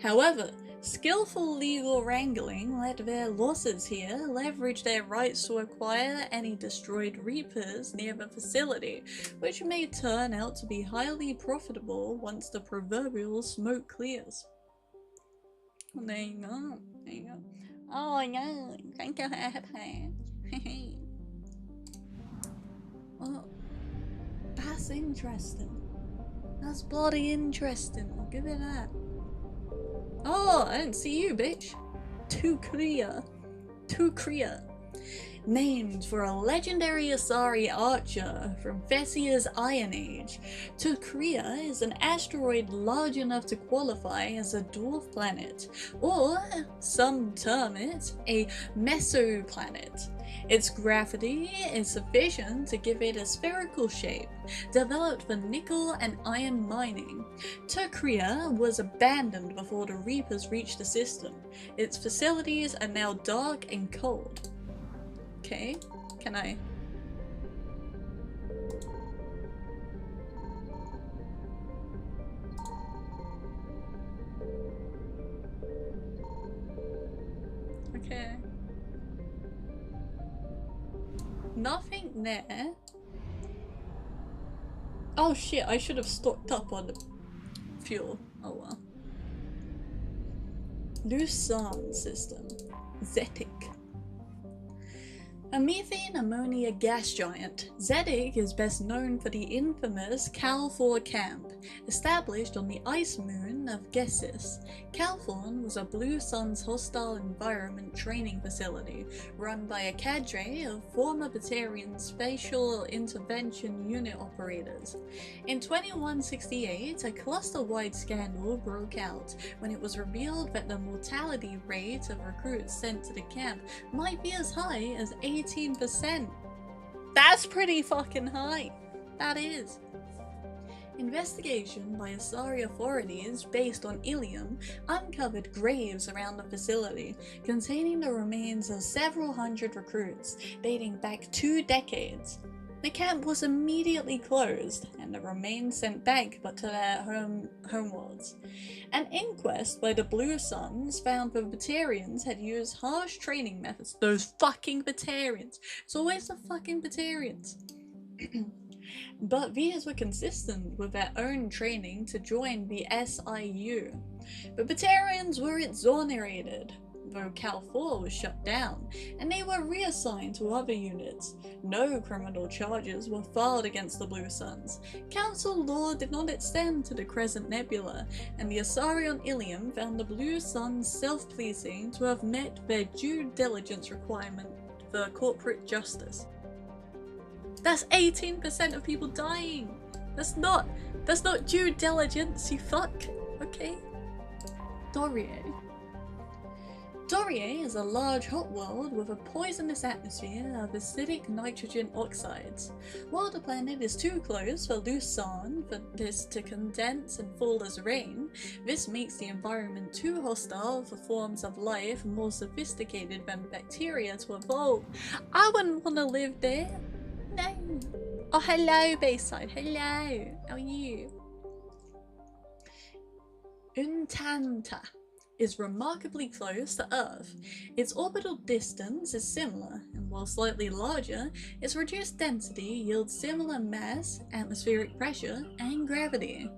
However, skillful legal wrangling let their losses here leverage their rights to acquire any destroyed Reapers near the facility, which may turn out to be highly profitable once the proverbial smoke clears. There you go. Oh no, thank you. Oh, that's interesting. That's bloody interesting. I'll give it that. Oh, I didn't see you, bitch. Too clear. Named for a legendary Asari archer from Thessia's Iron Age, Tukria is an asteroid large enough to qualify as a dwarf planet, or some term it a mesoplanet. Its gravity is sufficient to give it a spherical shape, developed for nickel and iron mining. Tukria was abandoned before the Reapers reached the system. Its facilities are now dark and cold. Okay, can I? Okay. Nothing there. Oh shit, I should have stocked up on the fuel. Oh well. Lucerne system. Zetic. A methane ammonia gas giant, Zedek is best known for the infamous Cal-4 camp, established on the ice moon of Gessis. Cal-4 was a Blue Sun's hostile environment training facility, run by a cadre of former Batarian Spatial Intervention Unit operators. In 2168, a cluster-wide scandal broke out when it was revealed that the mortality rate of recruits sent to the camp might be as high as 18%. That's pretty fucking high. That is. Investigation by Asari authorities based on Ilium uncovered graves around the facility containing the remains of several hundred recruits dating back 2 decades. The camp was immediately closed and the remains sent back but to their homeworlds. An inquest by the Blue Suns found the Batarians had used harsh training methods. Those fucking Batarians. It's always the fucking Batarians. But these were consistent with their own training to join the SIU. The Batarians were exonerated, though Cal-4 was shut down, and they were reassigned to other units. No criminal charges were filed against the Blue Suns. Council law did not extend to the Crescent Nebula, and the Asari on Ilium found the Blue Suns self-policing to have met their due diligence requirement for corporate justice. That's 18% of people dying! That's not due diligence, you fuck! Okay? Dorier. Dorier is a large hot world with a poisonous atmosphere of acidic nitrogen oxides. While the planet is too close for Lucerne for this to condense and fall as rain, this makes the environment too hostile for forms of life more sophisticated than bacteria to evolve. I wouldn't want to live there. No. Oh, hello, Bayside. Hello. How are you? Untanta is remarkably close to Earth. Its orbital distance is similar, and while slightly larger, its reduced density yields similar mass, atmospheric pressure, and gravity.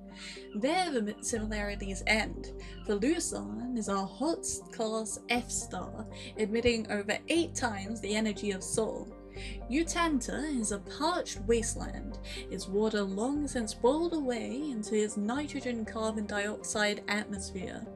There the similarities end, for Lucerne is a hot class F star, emitting over 8 times the energy of Sol. Utanta is a parched wasteland, its water long since boiled away into its nitrogen carbon dioxide atmosphere.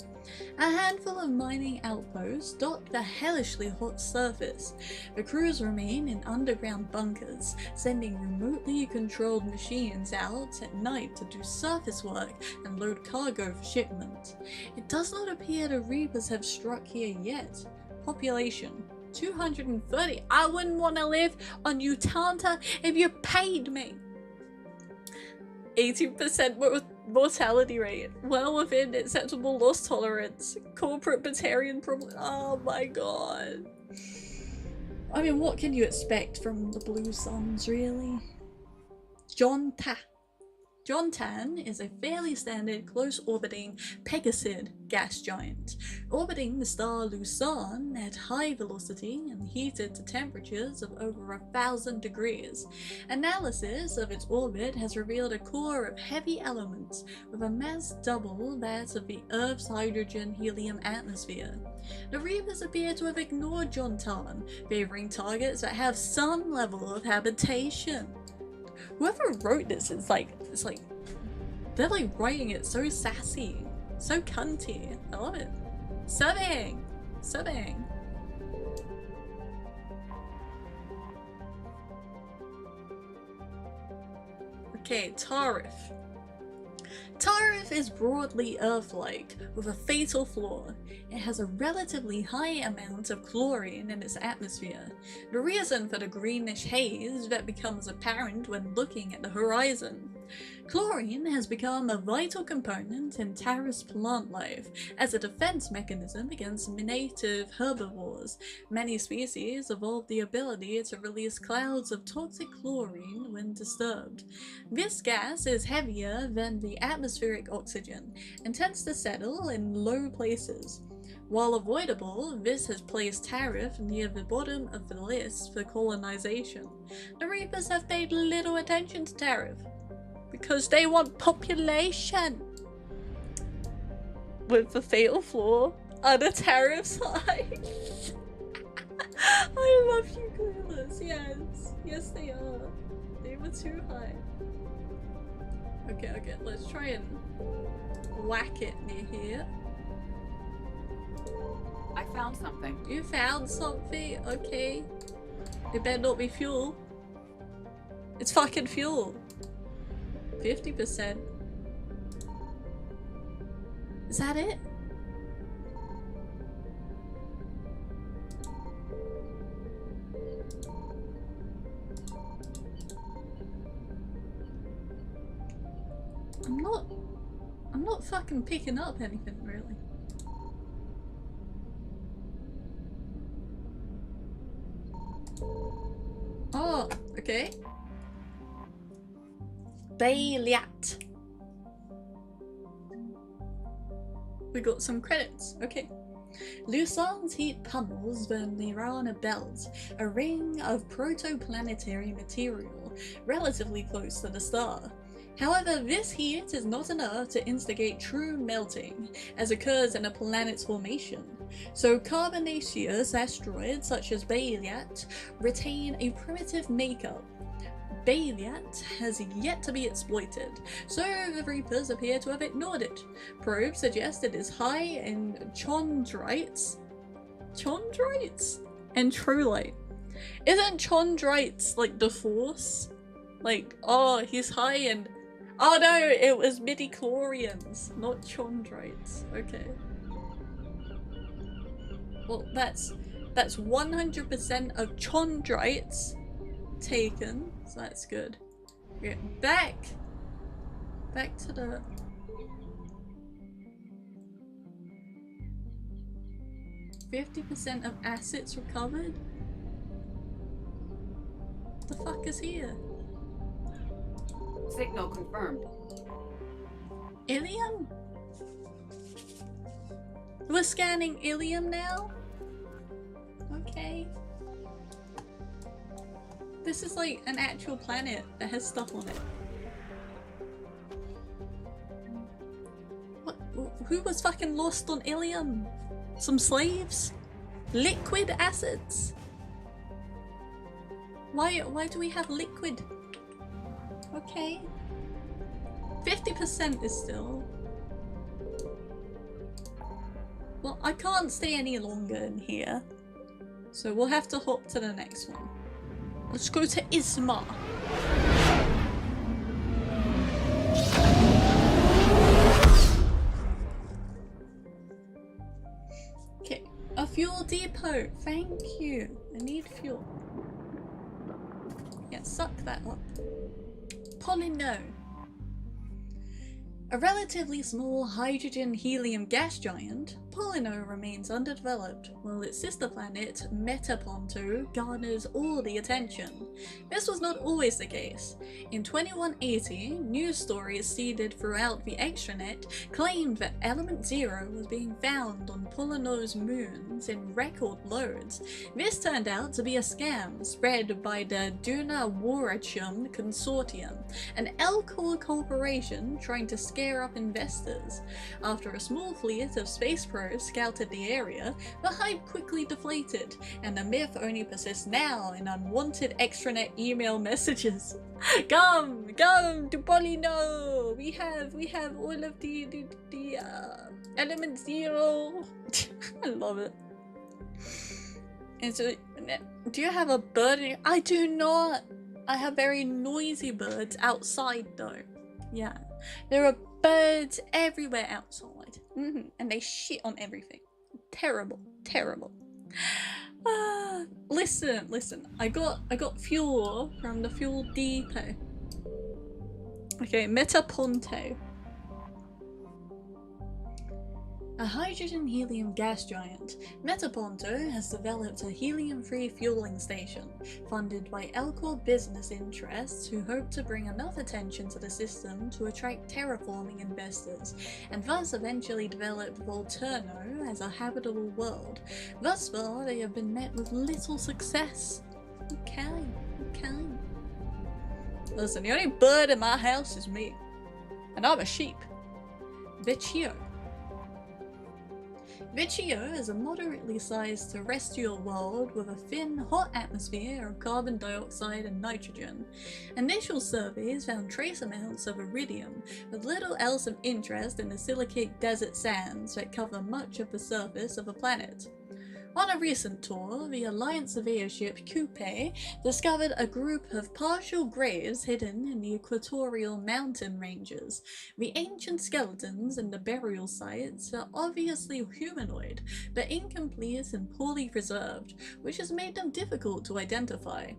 A handful of mining outposts dot the hellishly hot surface. The crews remain in underground bunkers, sending remotely controlled machines out at night to do surface work and load cargo for shipment. It does not appear the Reapers have struck here yet. Population 230. I wouldn't want to live on Utanta if you paid me. 18% mortality rate, well within acceptable loss tolerance. Corporate Batarian problem. Oh my god. I mean, what can you expect from the Blue Suns, really? John Tan is a fairly standard close-orbiting Pegasid gas giant, orbiting the star Lucerne at high velocity and heated to temperatures of over 1,000 degrees. Analysis of its orbit has revealed a core of heavy elements with a mass double that of the Earth's hydrogen-helium atmosphere. The Reapers appear to have ignored John Tan, favoring targets that have some level of habitation. Whoever wrote this is they're like writing it so sassy, so cunty. I love it. Subbing. Okay, Tarif. Tarif is broadly Earth-like, with a fatal flaw. It has a relatively high amount of chlorine in its atmosphere, the reason for the greenish haze that becomes apparent when looking at the horizon. Chlorine has become a vital component in Tarif's plant life as a defense mechanism against native herbivores. Many species evolved the ability to release clouds of toxic chlorine when disturbed. This gas is heavier than the atmospheric oxygen and tends to settle in low places. While avoidable, this has placed Tarif near the bottom of the list for colonization. The Reapers have paid little attention to Tarif because they want population. With the fatal flaw, are the Tarifs high? I love you, clueless. Yes. Yes, they are. They were too high. Okay, okay. Let's try and whack it near here. I found something. You found something? Okay. It better not be fuel. It's fucking fuel. 50%. Is that it? I'm not fucking picking up anything really. Oh, okay. Bayliat. We got some credits, okay. Lusan's heat pummels the Nirana belt, a ring of protoplanetary material relatively close to the star. However, this heat is not enough to instigate true melting, as occurs in a planet's formation. So carbonaceous asteroids such as Bayliat retain a primitive makeup. Bayliat has yet to be exploited, so the Reapers appear to have ignored it. Probes suggest it is high in chondrites and trolite. Isn't chondrites like the Force? Like, oh, he's high in... Oh no, it was midichlorians, not chondrites. Okay. Well, that's 100% of chondrites taken, so that's good. Okay, back to the... "50% of assets recovered? What the fuck is here? Signal confirmed. Ilium? We're scanning Ilium now? Okay. This is like an actual planet that has stuff on it. What? Who was fucking lost on Ilium? Some slaves? Liquid assets? Why do we have liquid? Okay. 50% is still... Well, I can't stay any longer in here. So we'll have to hop to the next one. Let's go to Isma. Okay, a fuel depot. Thank you. I need fuel. Yeah, suck that up. Polyno. A relatively small hydrogen-helium gas giant, Polyno remains underdeveloped, while its sister planet, Metaponto, garners all the attention. This was not always the case. In 2180, news stories seeded throughout the extranet claimed that Element Zero was being found on Polyno's moons in record loads. This turned out to be a scam spread by the Duna Warachum Consortium, an Elcor corporation trying to scare up investors. After a small fleet of space probes scouted the area, the hype quickly deflated, and the myth only persists now in unwanted extranet email messages. Come to Polyno! We have all of the Element Zero. I love it. And so, do you have a bird? I do not. I have very noisy birds outside though. Yeah, there are birds everywhere outside. And they shit on everything. Terrible, terrible. Listen. I got fuel from the fuel depot. Okay, Metaponto. A hydrogen-helium gas giant, Metaponto has developed a helium-free fueling station, funded by Elcor business interests who hope to bring enough attention to the system to attract terraforming investors, and thus eventually develop Volturno as a habitable world. Thus far, they have been met with little success. Okay. Listen, the only bird in my house is me, and I'm a sheep. Vecchio. Vicio is a moderately sized terrestrial world with a thin, hot atmosphere of carbon dioxide and nitrogen. Initial surveys found trace amounts of iridium, with little else of interest in the silicate desert sands that cover much of the surface of the planet. On a recent tour, the Alliance surveyor ship Coupe discovered a group of partial graves hidden in the equatorial mountain ranges. The ancient skeletons in the burial sites are obviously humanoid, but incomplete and poorly preserved, which has made them difficult to identify.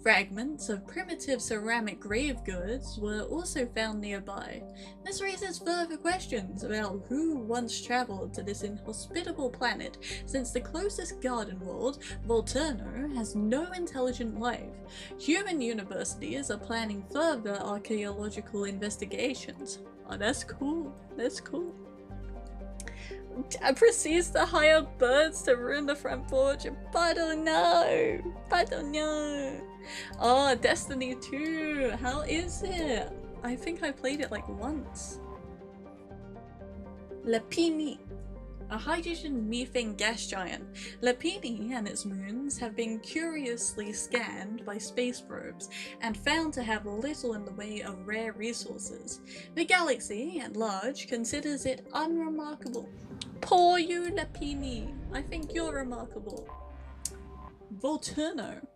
Fragments of primitive ceramic grave goods were also found nearby. This raises further questions about who once travelled to this inhospitable planet, since the closest garden world, Volturno, has no intelligent life. Human universities are planning further archaeological investigations. Oh, that's cool. That's cool. Proceeds to hire birds to ruin the front porch. I don't know. I don't know. Oh, Destiny 2. How is it? I think I played it like once. Lapini. A hydrogen methane gas giant. Lapini and its moons have been curiously scanned by space probes and found to have little in the way of rare resources. The galaxy, at large, considers it unremarkable. Poor you, Lapini. I think you're remarkable. Volturno.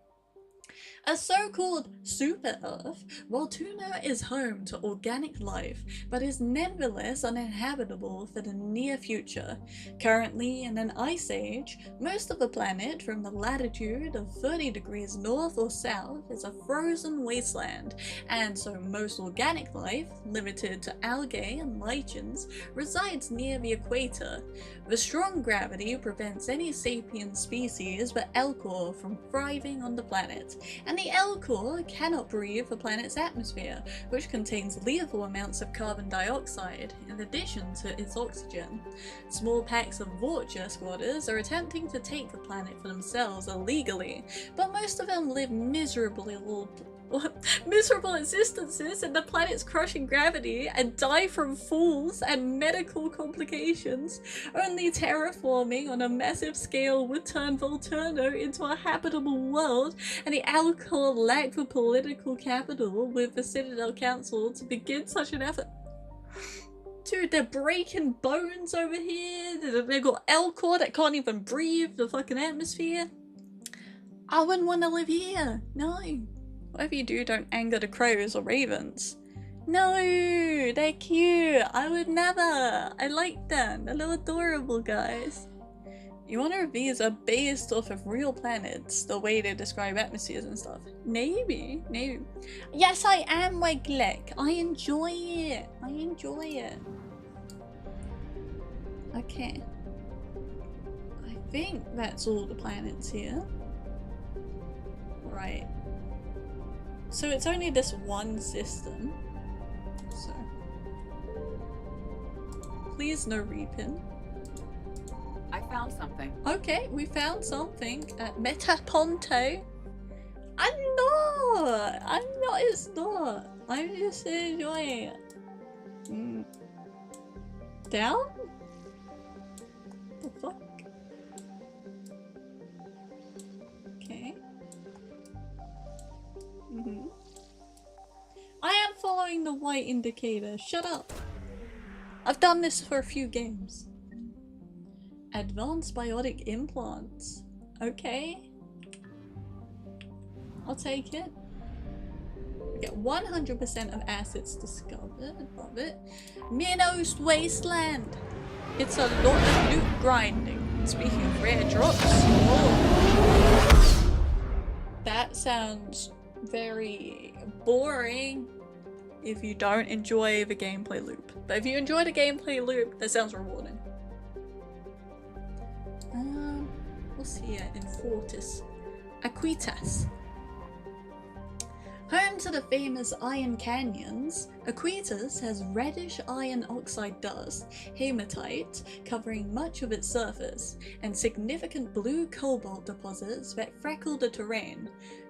A so-called super-Earth, Volturno is home to organic life, but is nevertheless uninhabitable for the near future. Currently in an ice age, most of the planet from the latitude of 30 degrees north or south is a frozen wasteland, and so most organic life, limited to algae and lichens, resides near the equator. The strong gravity prevents any sapient species but Elcor from thriving on the planet, and the Elcor cannot breathe the planet's atmosphere, which contains lethal amounts of carbon dioxide in addition to its oxygen. Small packs of Vulture squatters are attempting to take the planet for themselves illegally, but most of them live miserable existences in the planet's crushing gravity and die from falls and medical complications. Only terraforming on a massive scale would turn Volturno into a habitable world, and the Alcor lack the political capital with the Citadel Council to begin such an effort. Dude, they're breaking bones over here. They've got Elcor that can't even breathe the fucking atmosphere. I wouldn't want to live here. No. Whatever you do, don't anger the crows or ravens. No, they're cute. I would never. I like them. They're little adorable guys. You wonder if these are based off of real planets, the way they describe atmospheres and stuff. Maybe, maybe. Yes, I am, Weglek. I enjoy it. I enjoy it. Okay. I think that's all the planets here. Right. So it's only this one system. So. Please no repin. I found something. Okay, we found something at Metaponto. I'm not, it's not. I'm just enjoying it. Down? The fuck? Okay. I am following the white indicator. Shut up. I've done this for a few games. Advanced biotic implants. Okay. I'll take it. We get 100% of assets discovered. Love it. Minos Wasteland. It's a lot of loot grinding. Speaking of rare drops. Oh. That sounds very boring if you don't enjoy the gameplay loop. But if you enjoy the gameplay loop, that sounds rewarding. What's here in Fortis? Aquitas. Home to the famous Iron Canyons, Aquitas has reddish iron oxide dust, hematite, covering much of its surface, and significant blue cobalt deposits that freckle the terrain.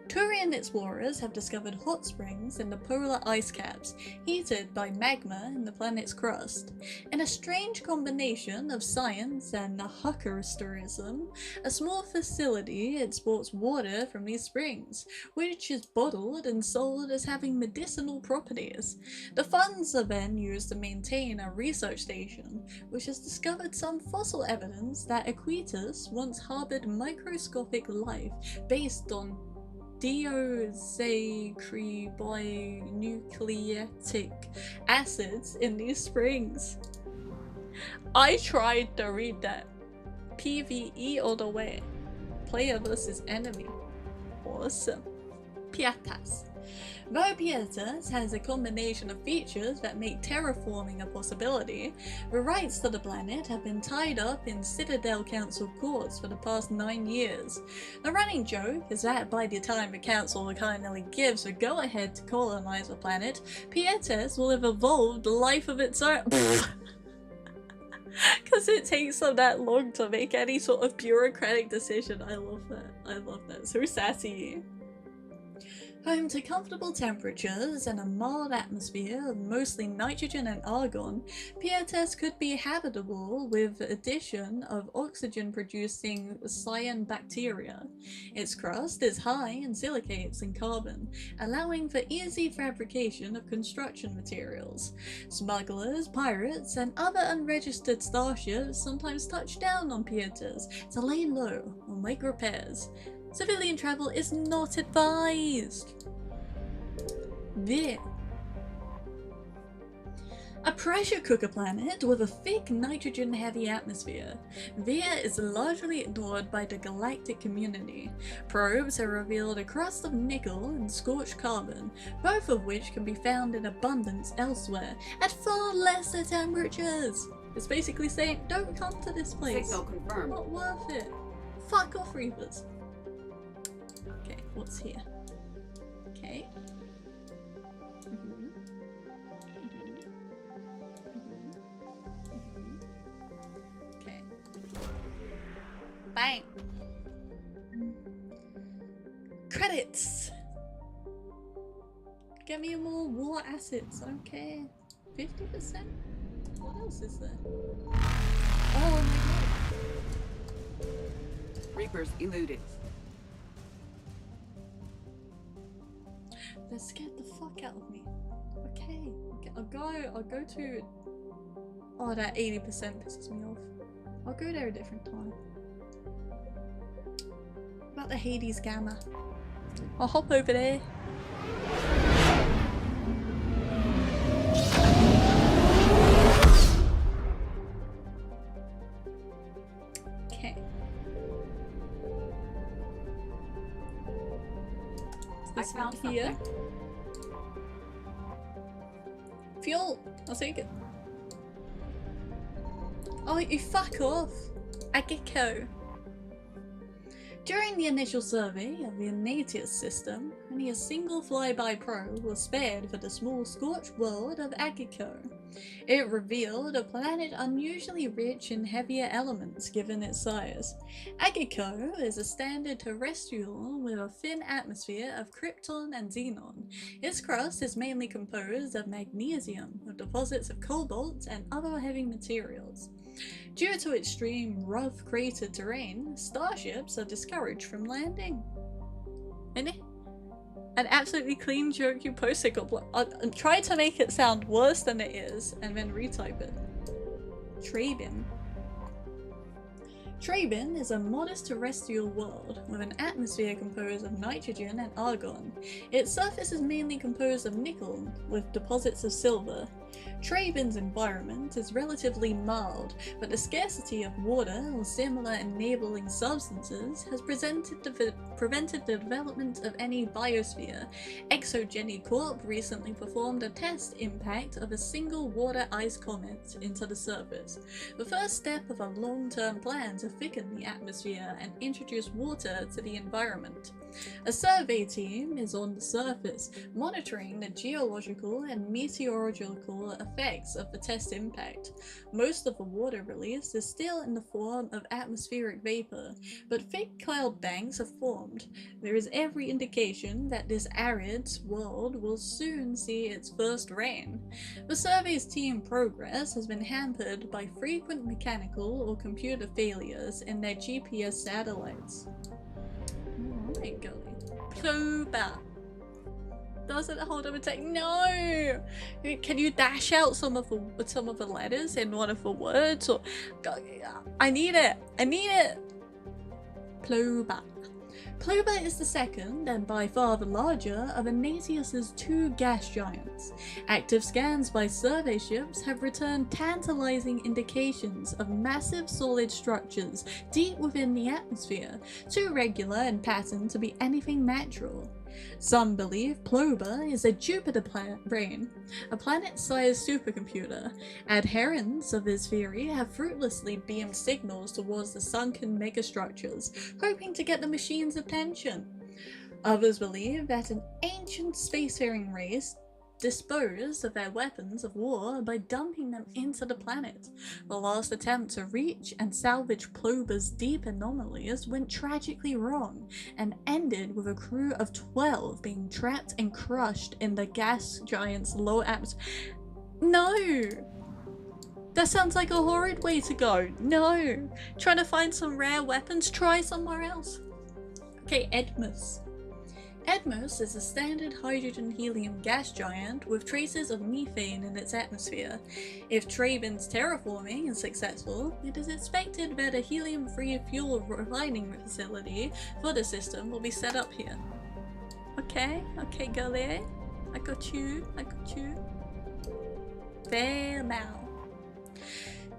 Turian explorers have discovered hot springs in the polar ice caps, heated by magma in the planet's crust. In a strange combination of science and hucksterism, a small facility exports water from these springs, which is bottled and sold as having medicinal properties. The funds are then used to maintain a research station, which has discovered some fossil evidence that Aquitas once harbored microscopic life based on deoxyribonucleic acids in these springs. I tried to read that. PvE all the way. Player versus enemy. Awesome. Pietas. Though Pietas has a combination of features that make terraforming a possibility, the rights to the planet have been tied up in Citadel Council courts for the past 9 years. The running joke is that by the time the Council kindly gives a go-ahead to colonize the planet, Pietas will have evolved a life of its own. Because it takes them that long to make any sort of bureaucratic decision. I love that. I love that. So sassy. Home to comfortable temperatures and a mild atmosphere of mostly nitrogen and argon, Pietas could be habitable with addition of oxygen-producing cyanobacteria. Its crust is high in silicates and carbon, allowing for easy fabrication of construction materials. Smugglers, pirates, and other unregistered starships sometimes touch down on Pietas to lay low or make repairs. Civilian travel is not advised. There. A pressure cooker planet with a thick nitrogen-heavy atmosphere. Via is largely ignored by the galactic community. Probes have revealed a crust of nickel and scorched carbon, both of which can be found in abundance elsewhere, at far lesser temperatures. It's basically saying, don't come to this place. Signal confirmed. Not worth it. Fuck off, Reapers. Okay, what's here? Okay. Okay. Bang. Credits. Get me more war assets. I don't care. 50%? What else is there? Oh my god. Reapers eluded. That scared the fuck out of me. Okay, I'll go to... Oh, that 80% pisses me off. I'll go there a different time. What about the Hades Gamma? I'll hop over there. Okay. This one here. Fuel! I'll take it. Oh, you fuck off! Agiko. During the initial survey of the Ignatius system, only a single flyby probe was spared for the small scorched world of Agiko. It revealed a planet unusually rich in heavier elements given its size. Agiko is a standard terrestrial with a thin atmosphere of krypton and xenon. Its crust is mainly composed of magnesium, with deposits of cobalt and other heavy materials. Due to extreme rough cratered terrain, starships are discouraged from landing. An absolutely clean joke you posted. Try to make it sound worse than it is and then retype it. Trabin. Trabin is a modest terrestrial world with an atmosphere composed of nitrogen and argon. Its surface is mainly composed of nickel with deposits of silver. Trabin's environment is relatively mild, but the scarcity of water or similar enabling substances has prevented the development of any biosphere. Exogeny Corp recently performed a test impact of a single water ice comet into the surface, the first step of a long-term plan to thicken the atmosphere and introduce water to the environment. A survey team is on the surface, monitoring the geological and meteorological mechanical effects of the test impact. Most of the water released is still in the form of atmospheric vapor, but thick cloud banks have formed. There is every indication that this arid world will soon see its first rain. The survey's team progress has been hampered by frequent mechanical or computer failures in their GPS satellites. Alright, Gully. Ploba. Doesn't hold up a tech. No! Can you dash out some of the letters in one of the words? Or I need it. I need it. Ploba. Ploba is the second, and by far the larger, of Ignatius's two gas giants. Active scans by survey ships have returned tantalizing indications of massive solid structures deep within the atmosphere, too regular and patterned to be anything natural. Some believe Ploba is a Jupiter brain, a planet-sized supercomputer. Adherents of this theory have fruitlessly beamed signals towards the sunken megastructures, hoping to get the machine's attention. Others believe that an ancient spacefaring race disposed of their weapons of war by dumping them into the planet. The last attempt to reach and salvage Ploba's deep anomalies went tragically wrong and ended with a crew of 12 being trapped and crushed in the gas giant's low atmosphere. No! That sounds like a horrid way to go. No! Trying to find some rare weapons? Try somewhere else. Okay, Edmus. Edmus is a standard hydrogen-helium gas giant with traces of methane in its atmosphere. If Traven's terraforming is successful, it is expected that a helium-free fuel refining facility for the system will be set up here. Okay, okay, girlie. I got you, I got you. Vamal.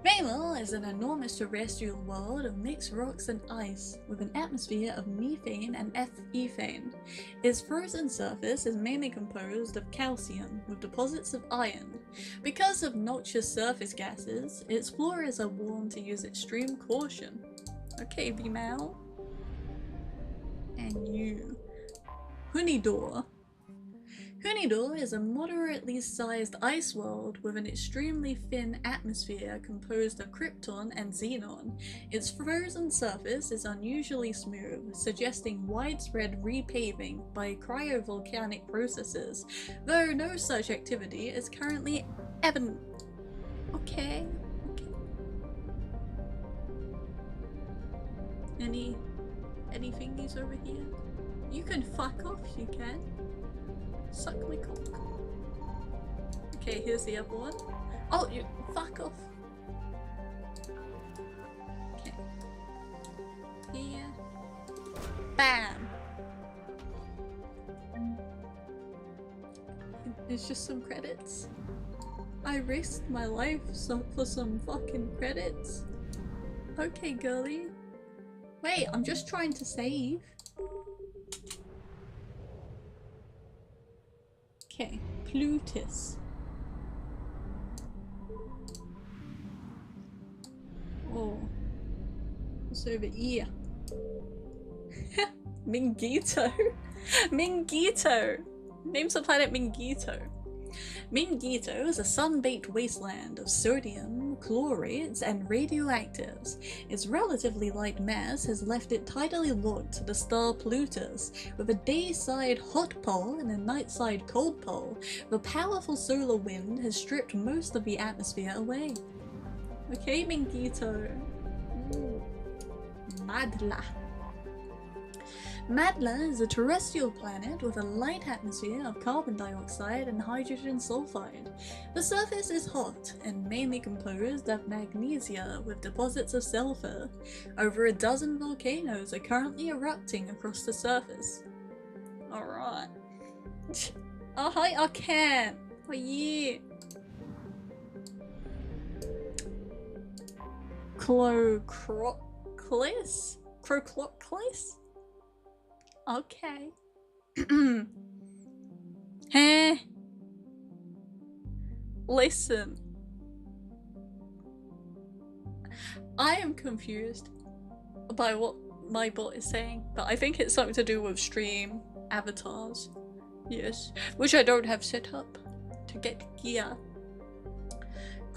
Vamal is an enormous terrestrial world of mixed rocks and ice, with an atmosphere of methane and ethane. Its frozen surface is mainly composed of calcium, with deposits of iron. Because of noxious surface gases, its explorers are warned to use extreme caution. Okay, Vamal. And you. Hunidor. Hunidor is a moderately sized ice world with an extremely thin atmosphere composed of krypton and xenon. Its frozen surface is unusually smooth, suggesting widespread repaving by cryovolcanic processes, though no such activity is currently evident. Okay. Any thingies over here? You can fuck off, you can. Suck my cock. Okay, here's the other one. Oh, you fuck off. Okay. Here. Bam. It's just some credits. I risked my life for some fucking credits. Okay, girlie. Wait, I'm just trying to save. Okay, Plutus. Oh, what's over here? Mingito. Mingito. Name's the planet Mingito. Mingito is a sun-baked wasteland of sodium, chlorates, and radioactives. Its relatively light mass has left it tidally locked to the star Plutus. With a day-side hot pole and a night-side cold pole, the powerful solar wind has stripped most of the atmosphere away. Okay, Mingito. Madla. Madla is a terrestrial planet with a light atmosphere of carbon dioxide and hydrogen sulfide. The surface is hot and mainly composed of magnesia with deposits of sulfur. Over a dozen volcanoes are currently erupting across the surface. Alright. Oh hi, I can't. Oh yeah. Croclis? Croclis? Okay. Hey. Listen. I am confused by what my bot is saying, but I think it's something to do with stream avatars. Yes. Which I don't have set up to get gear.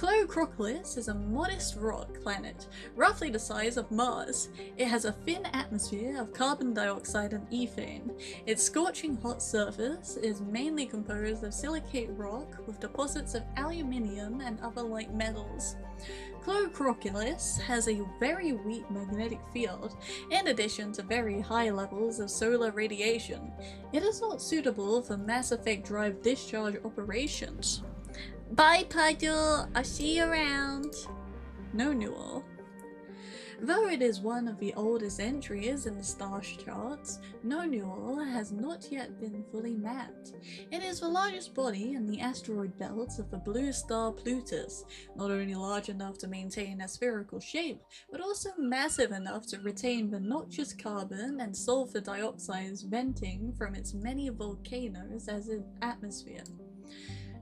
Clocrocolis is a modest rock planet, roughly the size of Mars. It has a thin atmosphere of carbon dioxide and ethane. Its scorching hot surface is mainly composed of silicate rock with deposits of aluminium and other light metals. Clocrocolis has a very weak magnetic field, in addition to very high levels of solar radiation. It is not suitable for Mass Effect drive discharge operations. Bye, Puddle! I'll see you around! No Newell. Though it is one of the oldest entries in the star charts, No Newell has not yet been fully mapped. It is the largest body in the asteroid belt of the blue star Plutus, not only large enough to maintain a spherical shape, but also massive enough to retain the noxious carbon and sulfur dioxides venting from its many volcanoes as an atmosphere.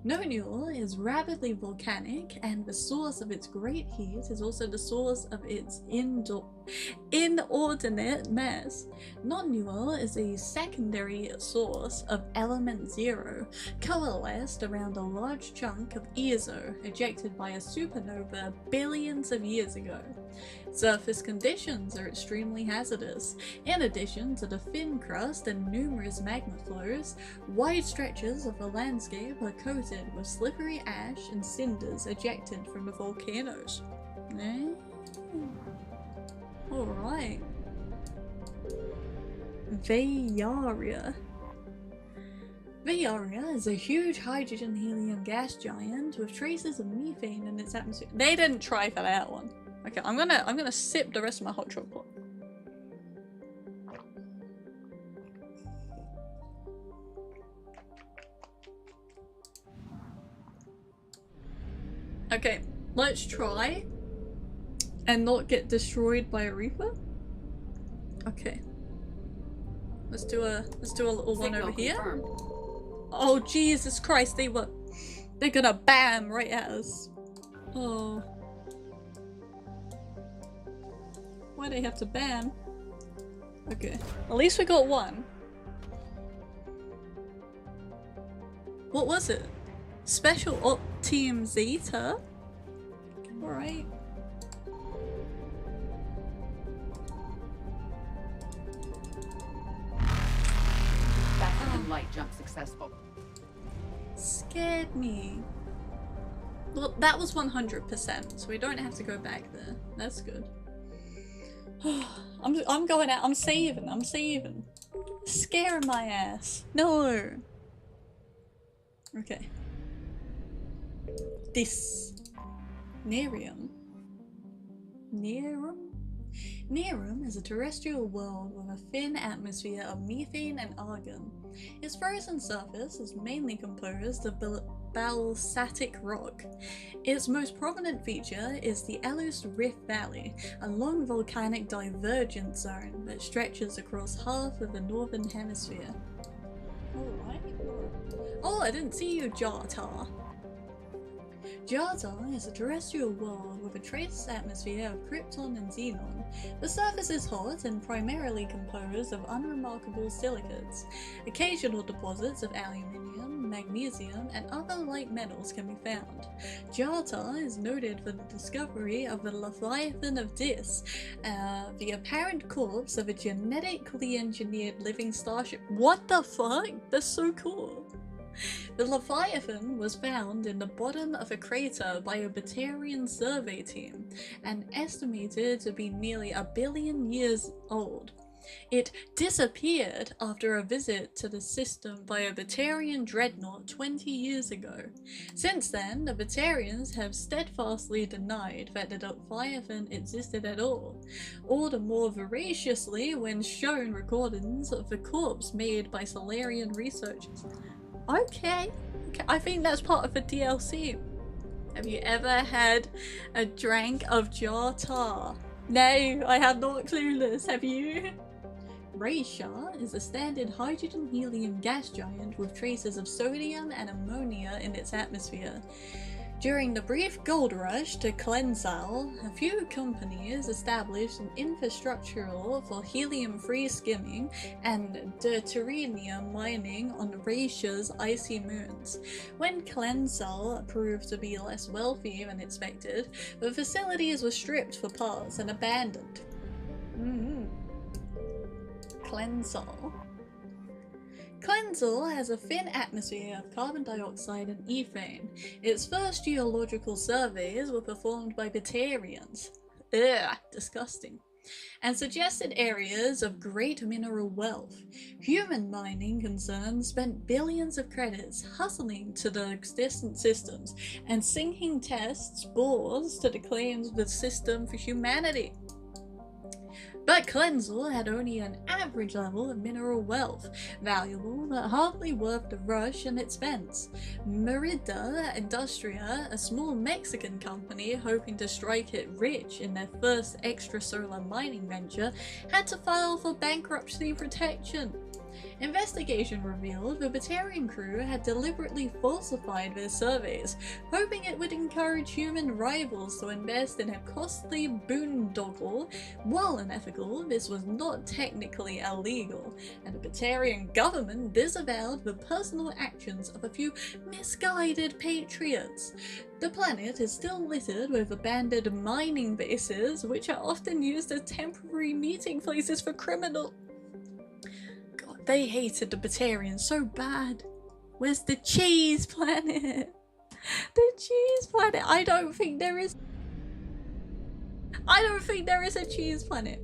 No Newell is rapidly volcanic, and the source of its great heat is also the source of its inordinate mass. Non Newell is a secondary source of element 0, coalesced around a large chunk of Eozo ejected by a supernova billions of years ago. Surface conditions are extremely hazardous. In addition to the thin crust and numerous magma flows, wide stretches of the landscape are coated with slippery ash and cinders ejected from the volcanoes. Alright. Vayaria. Vayaria is a huge hydrogen-helium gas giant with traces of methane in its atmosphere. They didn't try for that one. Okay, I'm gonna sip the rest of my hot chocolate. Okay, let's try and not get destroyed by a Reaper. Okay. Let's do a little one over here. Confirmed. Oh Jesus Christ, they're gonna bam right at us. Oh. Why do they have to bam? Okay. At least we got one. What was it? Special Op Team Zeta? Alright. That's a light jump successful. Scared me. Well, that was 100%, so we don't have to go back there. That's good. I'm going out. I'm saving. Scaring my ass. No. Okay. This. Nerium. Nerum is a terrestrial world with a thin atmosphere of methane and argon. Its frozen surface is mainly composed of basaltic rock. Its most prominent feature is the Elus Rift Valley, a long volcanic divergence zone that stretches across half of the northern hemisphere. Alright. Oh, I didn't see you, Jartar. Jartar is a terrestrial world with a trace atmosphere of krypton and xenon. The surface is hot and primarily composed of unremarkable silicates. Occasional deposits of aluminium, magnesium, and other light metals can be found. Jartar is noted for the discovery of the Leviathan of Dis, the apparent corpse of a genetically engineered living starship. What the fuck? That's so cool. The Leviathan was found in the bottom of a crater by a Batarian survey team and estimated to be nearly 1 billion years old. It disappeared after a visit to the system by a Batarian dreadnought 20 years ago. Since then, the Batarians have steadfastly denied that the Leviathan existed at all the more voraciously when shown recordings of the corpse made by Solarian researchers. Okay, I think that's part of the DLC. Have you ever had a drink of Jartar? No, I have not. Clueless. Have you? Raysha is a standard hydrogen-helium gas giant with traces of sodium and ammonia in its atmosphere. During the brief gold rush to Clensal, a few companies established an infrastructure for helium-free skimming and deuterium mining on Raisha's icy moons. When Clensal proved to be less wealthy than expected, the facilities were stripped for parts and abandoned. Clensal. Clensal has a thin atmosphere of carbon dioxide and ethane. Its first geological surveys were performed by Batarians. Ugh, disgusting. And suggested areas of great mineral wealth. Human mining concerns spent billions of credits hustling to the distant systems and sinking test spores to the claims of the system for humanity. But Clensal had only an average level of mineral wealth, valuable but hardly worth the rush and expense. Merida Industria, a small Mexican company hoping to strike it rich in their first extrasolar mining venture, had to file for bankruptcy protection. Investigation revealed the Batarian crew had deliberately falsified their surveys, hoping it would encourage human rivals to invest in a costly boondoggle. While unethical, this was not technically illegal, and the Batarian government disavowed the personal actions of a few misguided patriots. The planet is still littered with abandoned mining bases, which are often used as temporary meeting places for criminals. They hated the Batarians so bad. Where's the cheese planet? The cheese planet. I don't think there is a cheese planet.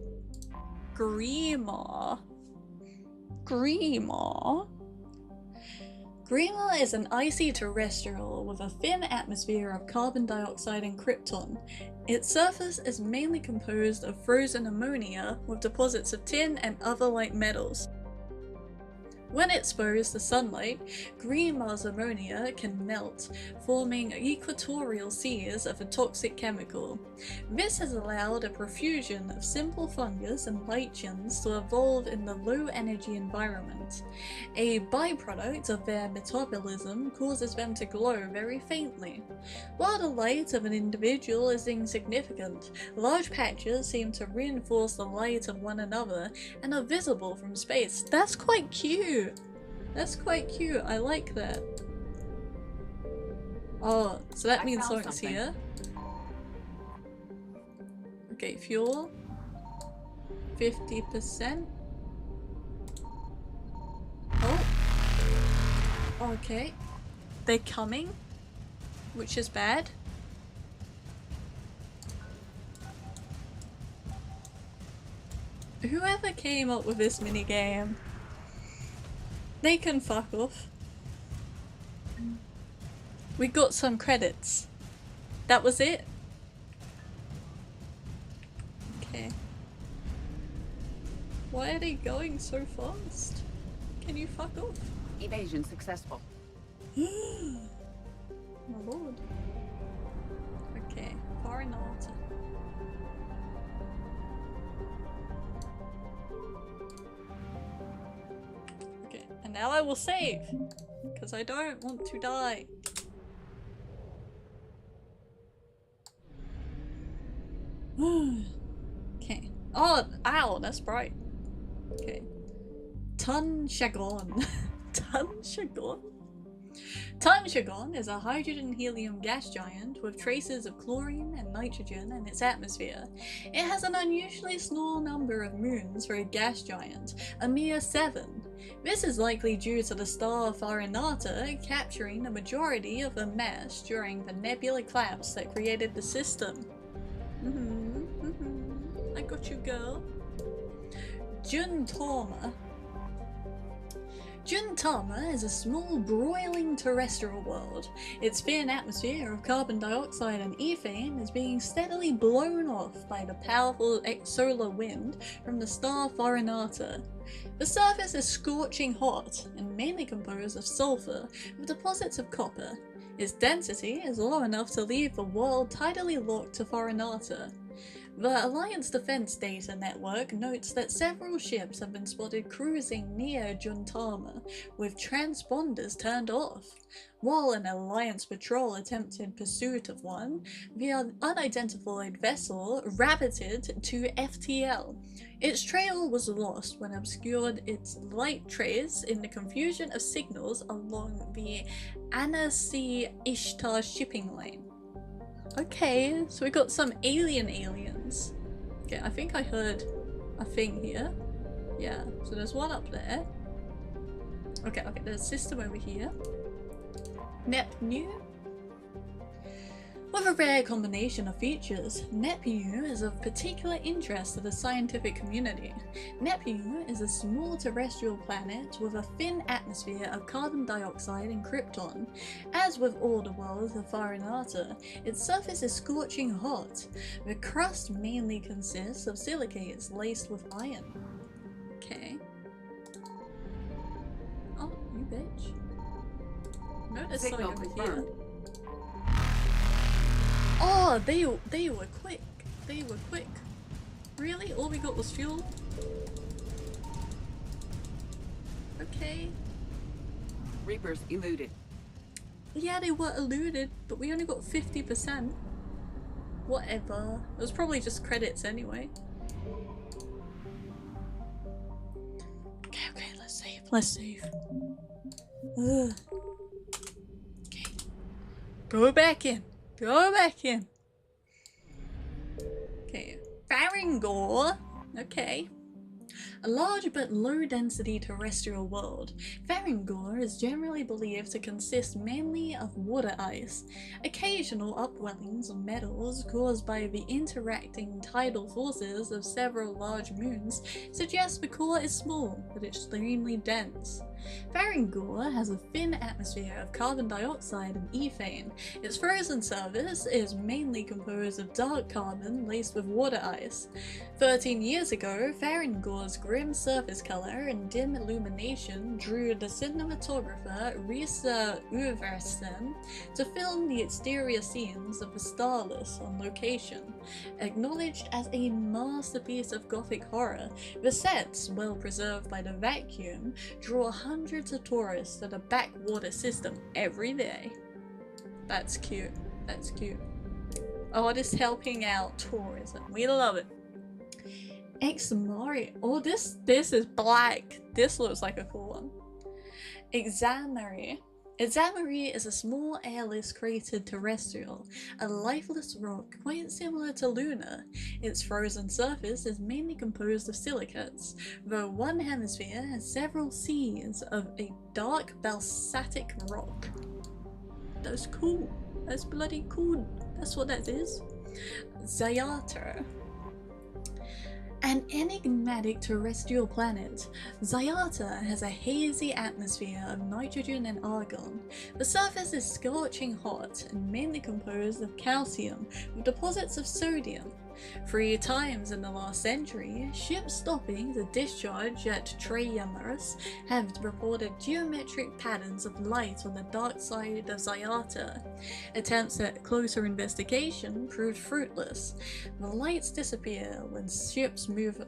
Grima. Grima is an icy terrestrial with a thin atmosphere of carbon dioxide and krypton. Its surface is mainly composed of frozen ammonia with deposits of tin and other light metals. When exposed to sunlight, Grima's ammonia can melt, forming equatorial seas of a toxic chemical. This has allowed a profusion of simple fungus and lichens to evolve in the low-energy environment. A byproduct of their metabolism causes them to glow very faintly. While the light of an individual is insignificant, large patches seem to reinforce the light of one another and are visible from space. That's quite cute. That's quite cute. I like that. Oh, so that means something's here. Okay, fuel. 50%. Oh. Okay. They're coming, which is bad. Whoever came up with this minigame, they can fuck off. We got some credits. That was it? Okay. Why are they going so fast? Can you fuck off? Evasion successful. My lord. Okay, foreign altar. And now I will save, because I don't want to die. Okay. Oh, ow, that's bright. Okay. Tun-Shagon. Tun-Shagon? Tun-Shagon is a hydrogen-helium gas giant with traces of chlorine and nitrogen in its atmosphere. It has an unusually small number of moons for a gas giant, a mere 7. This is likely due to the star Farinata capturing the majority of the mass during the nebula collapse that created the system. I got you, girl. Juntama. Juntama is a small, broiling terrestrial world. Its thin atmosphere of carbon dioxide and ethane is being steadily blown off by the powerful solar wind from the star Farinata. The surface is scorching hot and mainly composed of sulfur with deposits of copper. Its density is low enough to leave the world tidally locked to Farinata. The Alliance Defense Data Network notes that several ships have been spotted cruising near Juntama with transponders turned off. While an Alliance patrol attempted pursuit of one, the unidentified vessel rabbited to FTL. Its trail was lost when obscured its light trace in the confusion of signals along the Anasi Ishtar shipping lane. Okay, so we got some aliens. Okay, I think I heard a thing here. Yeah, so there's one up there. Okay, there's a system over here. Neptune. With a rare combination of features, Neptune is of particular interest to the scientific community. Neptune is a small terrestrial planet with a thin atmosphere of carbon dioxide and krypton. As with all the worlds of Farinata, its surface is scorching hot. The crust mainly consists of silicates laced with iron. Okay. Oh, you bitch. No, there's something over here. Oh, they were quick. They were quick. Really? All we got was fuel? Okay. Reapers eluded. Yeah, they were eluded, but we only got 50%. Whatever. It was probably just credits anyway. Okay, let's save. Let's save. Ugh. Okay. Go back in. Go back in. Okay, Farangor. Okay. A large but low-density terrestrial world, Farangor is generally believed to consist mainly of water ice. Occasional upwellings of metals caused by the interacting tidal forces of several large moons suggest the core is small but extremely dense. Farangor has a thin atmosphere of carbon dioxide and ethane. Its frozen surface is mainly composed of dark carbon laced with water ice. 13 years ago, Farangor's grim surface color and dim illumination drew the cinematographer Risa Uversen to film the exterior scenes of the Starless on location. Acknowledged as a masterpiece of gothic horror, the sets, well preserved by the vacuum, draw hundreds of tourists to the backwater system every day. That's cute. That's cute. Artists helping out tourism. We love it. Examari. Oh, this is black. This looks like a cool one. Examari. Examari is a small airless cratered terrestrial, a lifeless rock quite similar to Luna. Its frozen surface is mainly composed of silicates, though one hemisphere has several seas of a dark basaltic rock. That's cool. That's bloody cool. That's what that is. Zayata. An enigmatic terrestrial planet, Zayata has a hazy atmosphere of nitrogen and argon. The surface is scorching hot and mainly composed of calcium with deposits of sodium. 3 times in the last century, ships stopping to discharge at Treyamurus have reported geometric patterns of light on the dark side of Zayata. Attempts at closer investigation proved fruitless. The lights disappear when ships move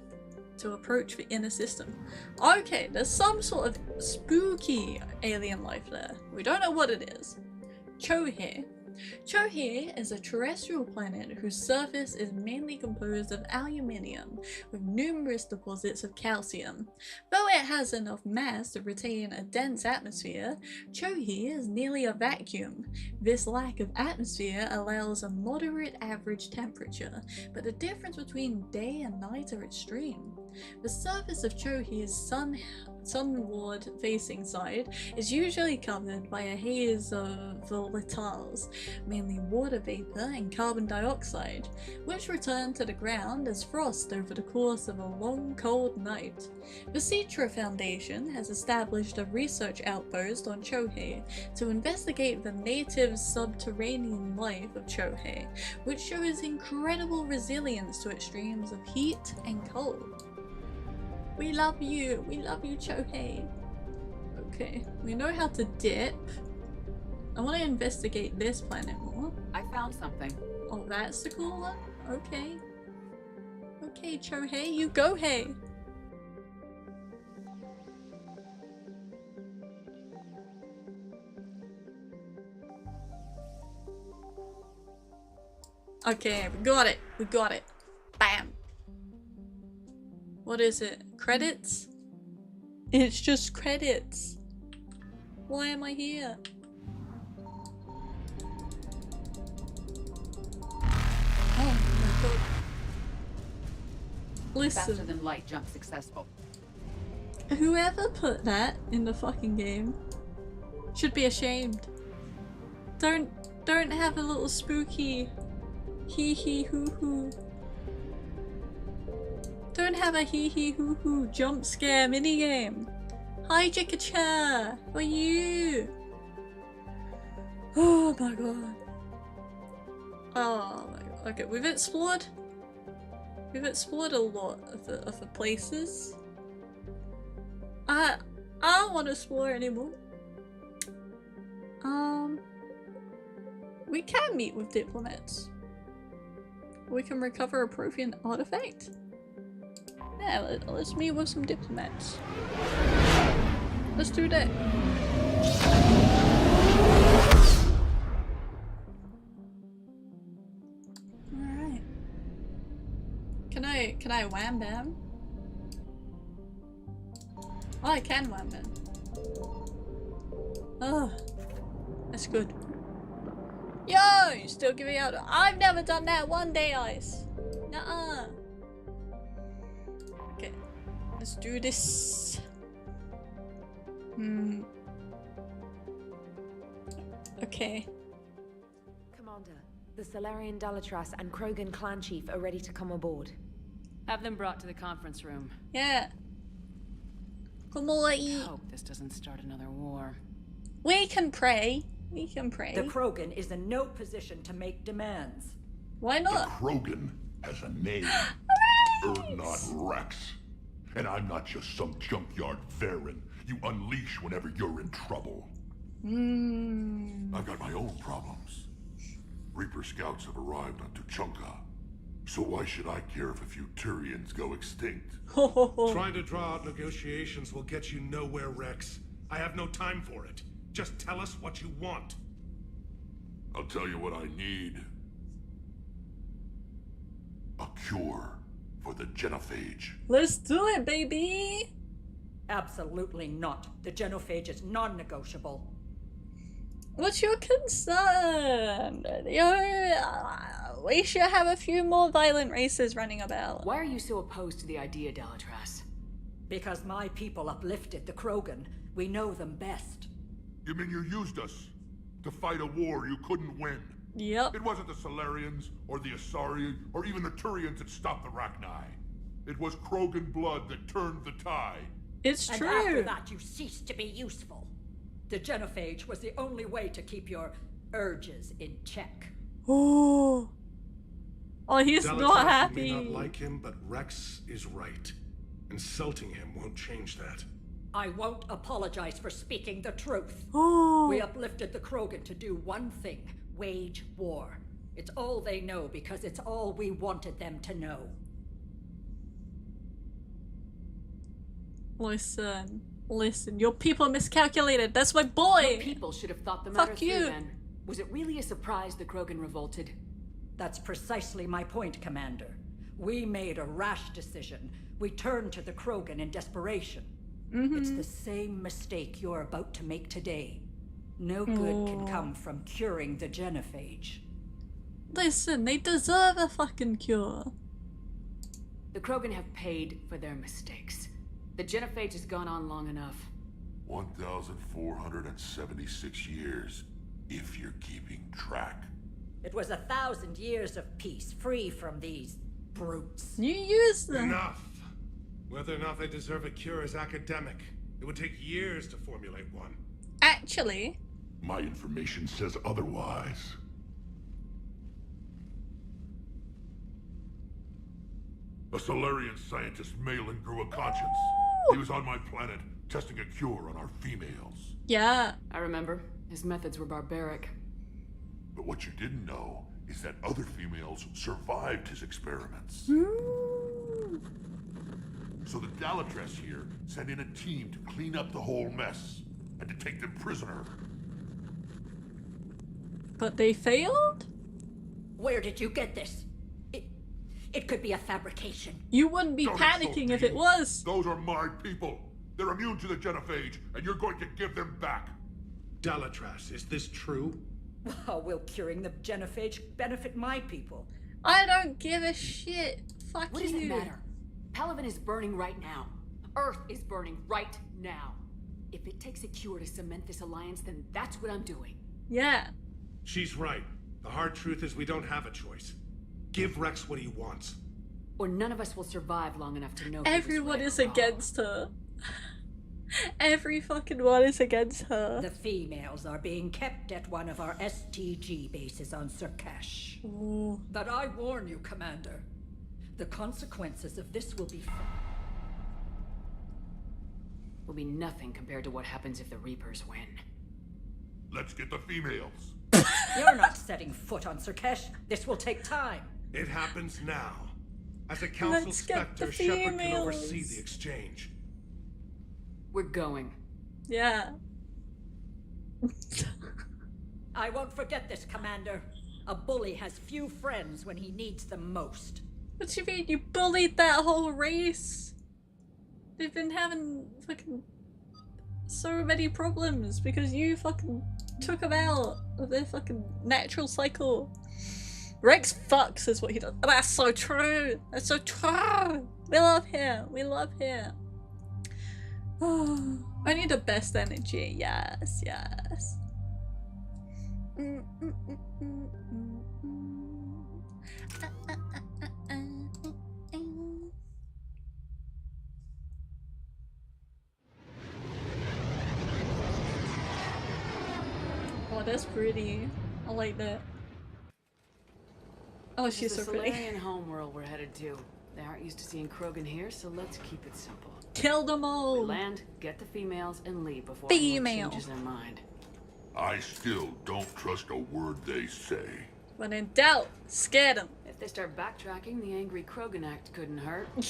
to approach the inner system. Okay, there's some sort of spooky alien life there. We don't know what it is. Chohe. Chohe is a terrestrial planet whose surface is mainly composed of aluminium with numerous deposits of calcium. Though it has enough mass to retain a dense atmosphere, Chohe is nearly a vacuum. This lack of atmosphere allows a moderate average temperature, but the difference between day and night are extreme. The surface of Chohe's sunward facing side is usually covered by a haze of volatiles, mainly water vapor and carbon dioxide, which return to the ground as frost over the course of a long cold night. The Citra Foundation has established a research outpost on Chohe to investigate the native subterranean life of Chohe, which shows incredible resilience to extremes of heat and cold. We love you Chohe. Okay, we know how to dip. I want to investigate this planet more. I found something. Oh, that's the cool one? Okay. Okay, Chohei, you go, hey. Okay, we got it. We got it. Bam. What is it? Credits? It's just credits. Why am I here? Oh my god. Faster Listen, than light jump successful. whoever put that in the fucking game should be ashamed. Don't have a little spooky hee hee hoo hoo. Don't have a hee hee hoo hoo jump scare minigame. Hi Jikacha! For you! Oh my god. Oh my god. Okay, we've explored a lot of the places. I don't want to explore anymore. We can meet with diplomats. We can recover a Prothean artifact. Yeah, let's meet with some diplomats. Let's do that. Alright. Can I wham bam? Oh, I can wham bam. Oh, that's good. Yo, you're still giving out. I've never done that. One day, Ice. Nuh-uh. Okay, let's do this. Okay. Commander, the Solarian Dalatras and Krogan clan chief are ready to come aboard. Have them brought to the conference room. Yeah. Come on. Hope this doesn't start another war. We can pray. We can pray. The Krogan is in no position to make demands. Why not? The Krogan has a name. Not Rex. And I'm not just some junkyard Varen you unleash whenever you're in trouble. I've got my own problems. Reaper scouts have arrived on Tuchanka. So why should I care if a few Turians go extinct? Trying to draw out negotiations will get you nowhere, Rex. I have no time for it. Just tell us what you want. I'll tell you what I need. A cure for the genophage. Let's do it, baby! Absolutely not. The genophage is non-negotiable. What's your concern? We should have a few more violent races running about. Why are you so opposed to the idea, Dalatras? Because my people uplifted the Krogan. We know them best. You mean you used us to fight a war you couldn't win? Yep. It wasn't the Solarians, or the Asari, or even the Turians that stopped the Rachni. It was Krogan blood that turned the tide. It's and true. After that, you ceased to be useful. The genophage was the only way to keep your urges in check. Oh, he's Dalatras not happy. may not like him, but Rex is right. Insulting him won't change that. I won't apologize for speaking the truth. Oh. We uplifted the Krogan to do one thing: wage war. It's all they know because it's all we wanted them to know. Listen, your people miscalculated. That's my boy. Your people should have thought the matter Fuck you. through then. Was it really a surprise the Krogan revolted? That's precisely my point, Commander. We made a rash decision. We turned to the Krogan in desperation. It's the same mistake you're about to make today. No good can come from curing the genophage. Listen, they deserve a fucking cure. The Krogan have paid for their mistakes. The genophage has gone on long enough. 1,476 years, if you're keeping track. It was 1,000 years of peace, free from these brutes. You use them. Enough! Whether or not they deserve a cure is academic. It would take years to formulate one. Actually, My information says otherwise. A Solarian scientist, Malin, grew a conscience. He was on my planet, testing a cure on our females. yeah. I remember. His methods were barbaric. But what you didn't know is that other females survived his experiments. So the Dalatress here sent in a team to clean up the whole mess and to take them prisoner. But they failed? Where did you get this? It could be a fabrication. You wouldn't be Don't panicking insult if me. it was. Those are my people. They're immune to the genophage, and you're going to give them back. Dalatras, is this true? How will curing the genophage benefit my people? I don't give a shit. Fuck What you. does it matter? Palaven is burning right now. Earth is burning right now. If it takes a cure to cement this alliance, then that's what I'm doing. Yeah. She's right. The hard truth is we don't have a choice. Give Rex what he wants. Or none of us will survive long enough to know Everyone is against her. Every fucking one is against her. The females are being kept at one of our STG bases on Surkash. Ooh. But I warn you, Commander, the consequences of this will be will be nothing compared to what happens if the Reapers win. Let's get the females. You're not setting foot on Surkash. This will take time. It happens now. As a council Let's get specter, the Shepard can females. oversee the exchange. We're going. Yeah. I won't forget this, Commander. A bully has few friends when he needs them most. What do you mean? You bullied that whole race. They've been having fucking so many problems because you fucking took them out of their fucking natural cycle. Rex fucks is what he does. That's so true. That's so true. We love him. We love him. I need the best energy. Yes, yes. Oh, that's pretty. I like that. Oh, This she's is so the pretty. Solarian homeworld we're headed to. They aren't used to seeing Krogan here, so let's keep it simple. Kill them all. We land, get the females, and leave before anyone changes their mind. I still don't trust a word they say. When in doubt, scare them. If they start backtracking, the angry Krogan act couldn't hurt. Who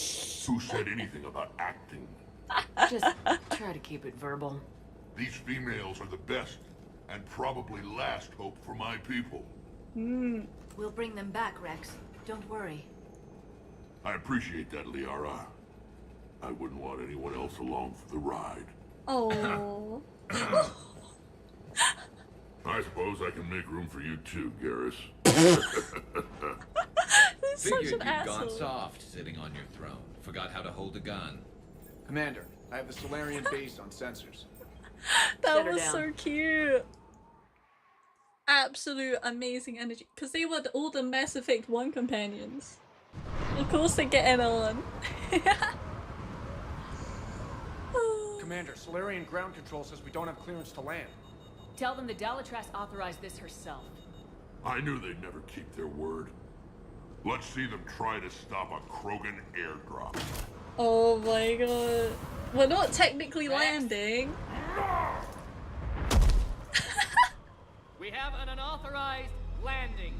said anything about acting? Just try to keep it verbal. These females are the best and probably last hope for my people. We'll bring them back, Rex. Don't worry. I appreciate that, Liara. I wouldn't want anyone else along for the ride. Oh. I suppose I can make room for you too, Garrus. Figured such you'd an asshole. gone soft sitting on your throne. Forgot how to hold a gun. Commander, I have the Solarian base on sensors. That Set her was down. so cute. Absolute amazing energy. Because they were all the Mass Effect 1 companions. Of course they're getting on. Commander, Solarian ground control says we don't have clearance to land. Tell them the Dalatras authorized this herself. I knew they'd never keep their word. Let's see them try to stop a Krogan airdrop. Oh my god. We're not technically landing. We have an unauthorized landing.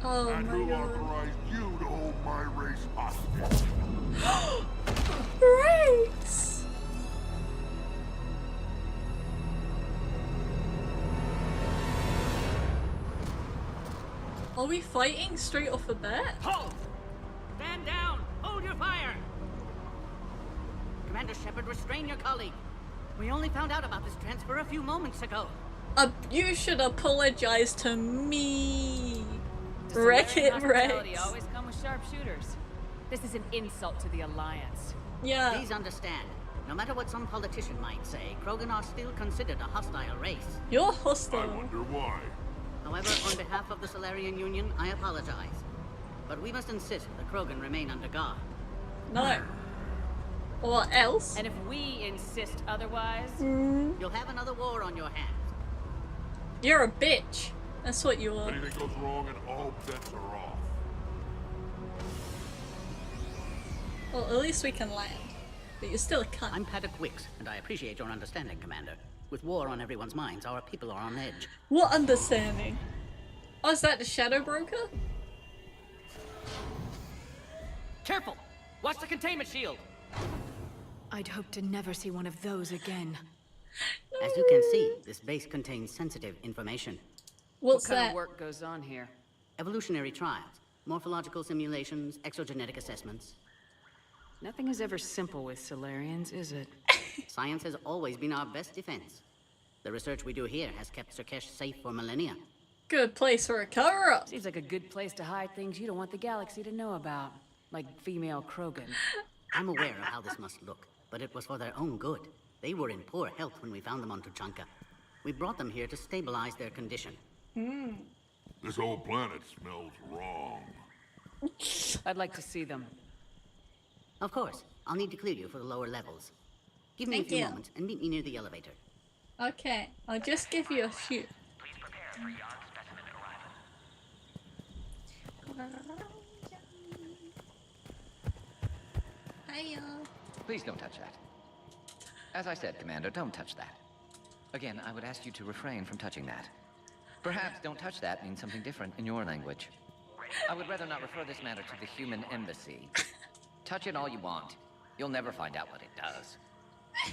Oh And my who god. authorized you to hold my race hostage? Rex! Are we fighting straight off the bat? Halt! Stand down! Hold your fire! Commander Shepard, restrain your colleague. We only found out about this transfer a few moments ago. You should apologize to me. Does Wreck Solarian it, hospitality Rex. always come with sharpshooters? This is an insult to the Alliance. Yeah. Please understand, no matter what some politician might say, Krogan are still considered a hostile race. You're I hostile. wonder why. However, on behalf of the Solarian Union, I apologize. But we must insist the Krogan remain under guard. No. Or else. And if we insist otherwise, You'll have another war on your hands. You're a bitch. That's what you are. Anything goes wrong and all bets are off. Well, at least we can land. But you're still a cunt. I'm Paddock Wicks, and I appreciate your understanding, Commander. With war on everyone's minds, our people are on edge. What understanding? Oh, is that the Shadow Broker? Careful! What's the containment shield? I'd hope to never see one of those again. As you can see, this base contains sensitive information. What's what kind that? of work goes on here? Evolutionary trials, morphological simulations, exogenetic assessments. Nothing is ever simple with Solarians, is it? Science has always been our best defense. The research we do here has kept Cherished safe for millennia. Good place for a cover-up. Seems like a good place to hide things you don't want the galaxy to know about. Like female Krogan. I'm aware of how this must look, but it was for their own good. They were in poor health when we found them on Tuchanka. We brought them here to stabilize their condition. This whole planet smells wrong. I'd like to see them. Of course, I'll need to clear you for the lower levels. Give me a few moments and meet me near the elevator. Okay, I'll just give you a few. Hiya. Please don't touch that. As I said, Commander, don't touch that. Again, I would ask you to refrain from touching that. Perhaps don't touch that means something different in your language. I would rather not refer this matter to the human embassy. Touch it all you want. You'll never find out what it does.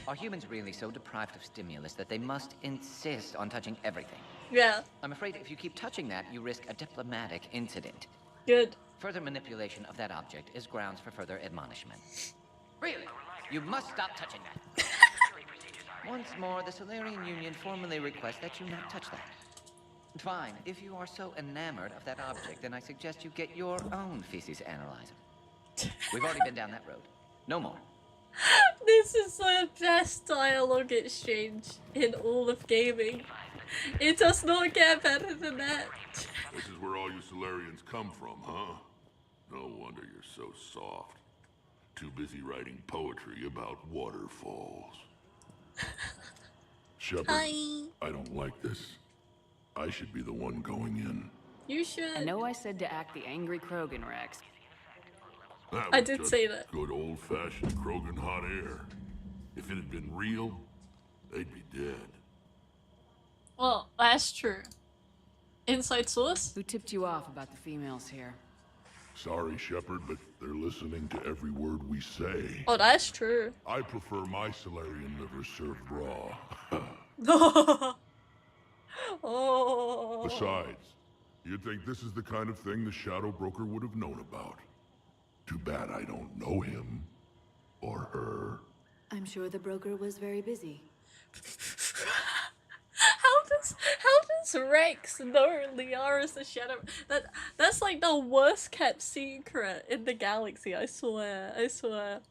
Are humans really so deprived of stimulus that they must insist on touching everything? Yeah. I'm afraid if you keep touching that, you risk a diplomatic incident. Good. Further manipulation of that object is grounds for further admonishment. Really? You must stop touching that. Once more, the Solarian Union formally requests that you not touch that. Fine. If you are so enamored of that object, then I suggest you get your own feces analyzer. We've already been down that road. No more. This is the best dialogue exchange in all of gaming. It does not get better than that. This is where all you Solarians come from, huh? No wonder you're so soft. Too busy writing poetry about waterfalls. Shepard, I don't like this. I should be the one going in. You should. I know I said to act the angry Krogan, Rex. That I was did just say that. Good old-fashioned Krogan hot air. If it had been real, they'd be dead. Well, that's true. Inside source? Who tipped you off about the females here? Sorry, Shepard, but they're listening to every word we say. Oh, that's true. I prefer my Solarian liver served raw. Oh. Besides, you'd think this is the kind of thing the Shadow Broker would have known about. Too bad I don't know him. Or her. I'm sure the broker was very busy. How does Rex know Liara's the Shadow? That's like the worst kept secret in the galaxy, I swear. I swear.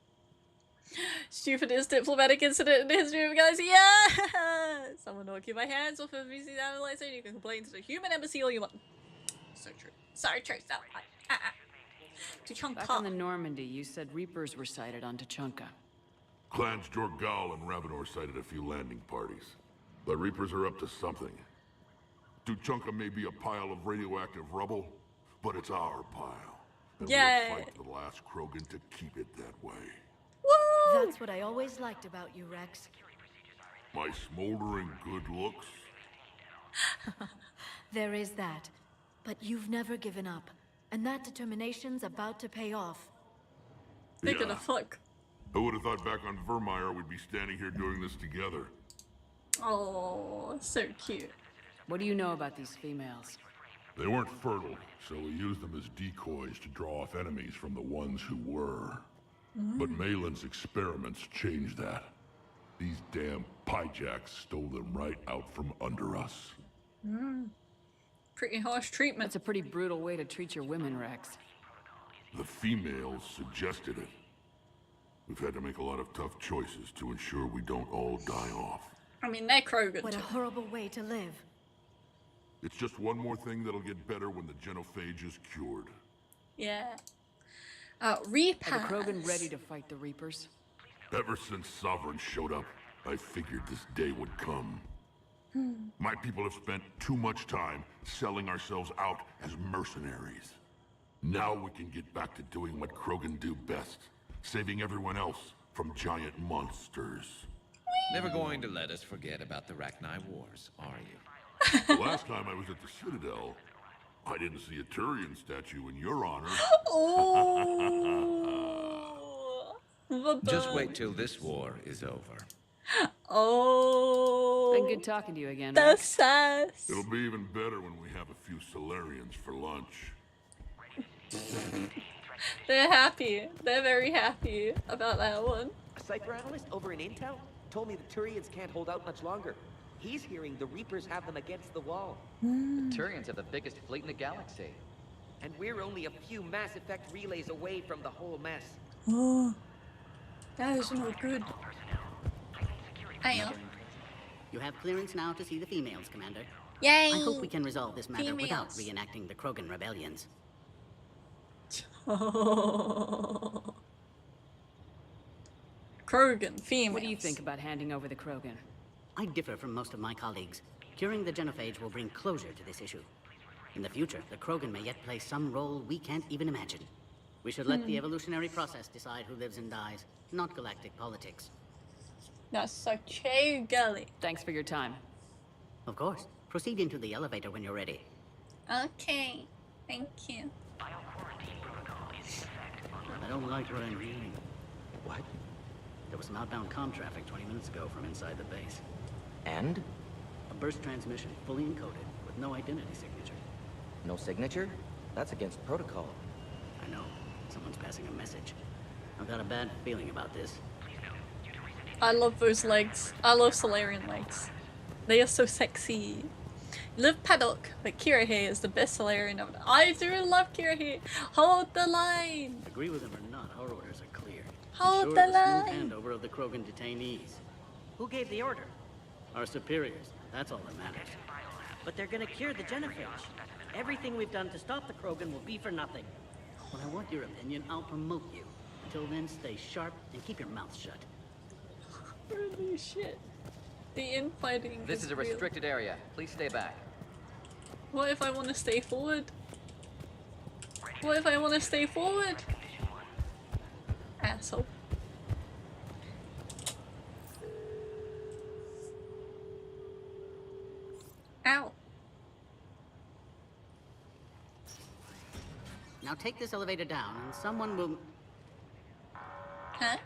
Stupidest diplomatic incident in the history of the galaxy. Yeah! Someone will keep my hands off of VC analyzer and you can complain to the human embassy all you want. So true. Sorry, true. So, Back on the Normandy, you said Reapers were sighted on Tuchanka. Clans Jorgal and Ravenor sighted a few landing parties. The Reapers are up to something. Tuchanka may be a pile of radioactive rubble, but it's our pile. And Yay! we'll fight to the last Krogan to keep it that way. Woo! That's what I always liked about you, Rex. My smoldering good looks? There is that. But you've never given up. And that determination's about to pay off. They're gonna fuck. Who would have thought back on Vermeer we'd be standing here doing this together? Oh, so cute. What do you know about these females? They weren't fertile, so we used them as decoys to draw off enemies from the ones who were. But Malin's experiments changed that. These damn pyjacks stole them right out from under us. Pretty harsh treatment. That's a pretty brutal way to treat your women, Rex. The females suggested it. We've had to make a lot of tough choices to ensure we don't all die off. I mean, they're Krogan. What a horrible way to live. It's just one more thing that'll get better when the genophage is cured. Yeah. Reapers. Are the Krogan ready to fight the Reapers? Ever since Sovereign showed up, I figured this day would come. My people have spent too much time selling ourselves out as mercenaries. Now we can get back to doing what Krogan do best, saving everyone else from giant monsters. Never going to let us forget about the Rachni Wars, are you? Last time I was at the Citadel, I didn't see a Turian statue in your honor. Oh. Just wait till this war is over. Oh. Been good talking to you again. That's Rex. sass. It'll be even better when we have a few Solarians for lunch. They're happy. They're very happy about that one. A cipher analyst over in Intel told me the Turians can't hold out much longer. He's hearing the Reapers have them against the wall. The Turians have the biggest fleet in the galaxy. And we're only a few Mass Effect relays away from the whole mess. Oh. That is not good. Hiya. You have clearance now to see the females, Commander. Yay! I hope we can resolve this matter without Females. reenacting the Krogan rebellions. Krogan, females. What do you think about handing over the Krogan? I differ from most of my colleagues. Curing the genophage will bring closure to this issue. In the future, the Krogan may yet play some role we can't even imagine. We should let the evolutionary process decide who lives and dies, not galactic politics. That's so true, girly. Thanks for your time. Of course. Proceed into the elevator when you're ready. Okay. Thank you. I don't like what I'm hearing. What? There was some outbound comm traffic 20 minutes ago from inside the base. And? A burst transmission, fully encoded, with no identity signature. No signature? That's against protocol. I know. Someone's passing a message. I've got a bad feeling about this. I love those legs. I love Solarian legs. They are so sexy. Live Paddock, but Kirahe is the best Solarian of it. I do love Kirahe. Hold the line. Agree with him or not, our orders are clear. Hold Ensure the smooth line. handover of the Krogan detainees. Who gave the order? Our superiors. That's all that matters. But they're gonna cure the genophage. Everything we've done to stop the Krogan will be for nothing. When I want your opinion, I'll promote you. Until then, stay sharp and keep your mouth shut. Holy shit. The infighting This is a real. restricted area. Please stay back. What if I want to stay forward? What if I want to stay forward? Asshole. Ow. Now take this elevator down and someone will... Huh?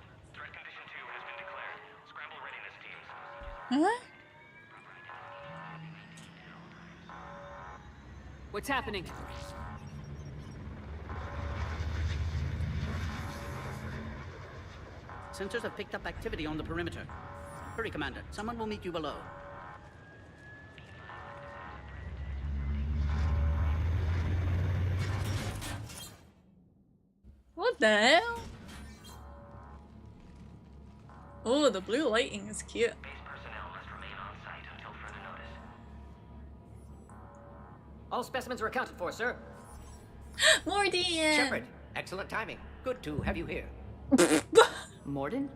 Huh? What's happening? Sensors have picked up activity on the perimeter. Hurry, Commander. Someone will meet you below. What the hell? Oh, the blue lighting is cute. All specimens are accounted for, sir. Morden! Shepard, excellent timing. Good to have you here. Morden?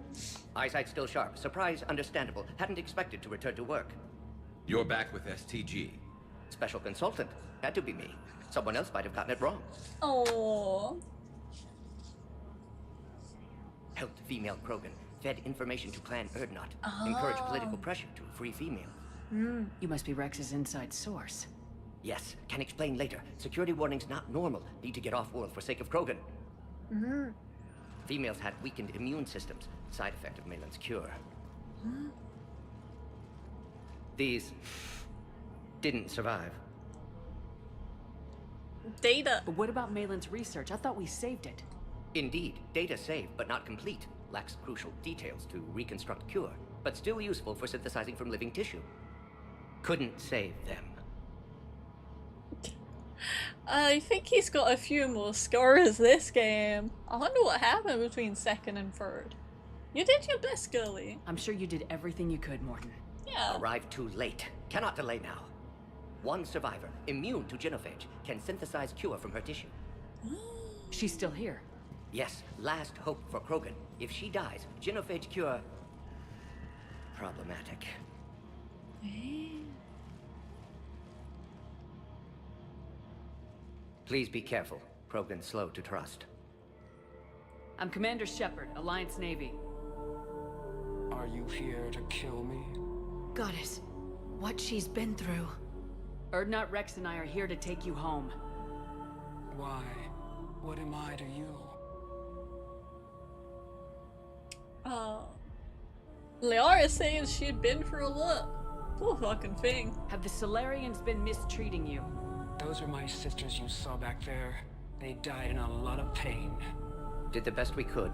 Eyesight still sharp. Surprise understandable. Hadn't expected to return to work. You're back with STG. Special consultant. Had to be me. Someone else might have gotten it wrong. Oh. Helped female Krogan. Fed information to Clan Erdnot. Encouraged political pressure to free females. You must be Rex's inside source. Yes, can explain later. Security warnings not normal. Need to get off-world for sake of Krogan. Females had weakened immune systems. Side effect of Malin's cure. These didn't survive. Data. But what about Malin's research? I thought we saved it. Indeed, data saved, but not complete. Lacks crucial details to reconstruct cure, but still useful for synthesizing from living tissue. Couldn't save them. I think he's got a few more scores this game. I wonder what happened between second and third. You did your best, girly. I'm sure you did everything you could, Morden. Yeah. Arrived too late. Cannot delay now. One survivor, immune to genophage, can synthesize cure from her tissue. She's still here. Yes, last hope for Krogan. If she dies, genophage cure... problematic. Please be careful. Krogan slow to trust. I'm Commander Shepard, Alliance Navy. Are you here to kill me? Goddess, what she's been through. Erdnot, Rex, and I are here to take you home. Why? What am I to you? Oh. Liara saying she'd been for a look. Poor fucking thing. Have the Solarians been mistreating you? Those are my sisters you saw back there. They died in a lot of pain. Did the best we could.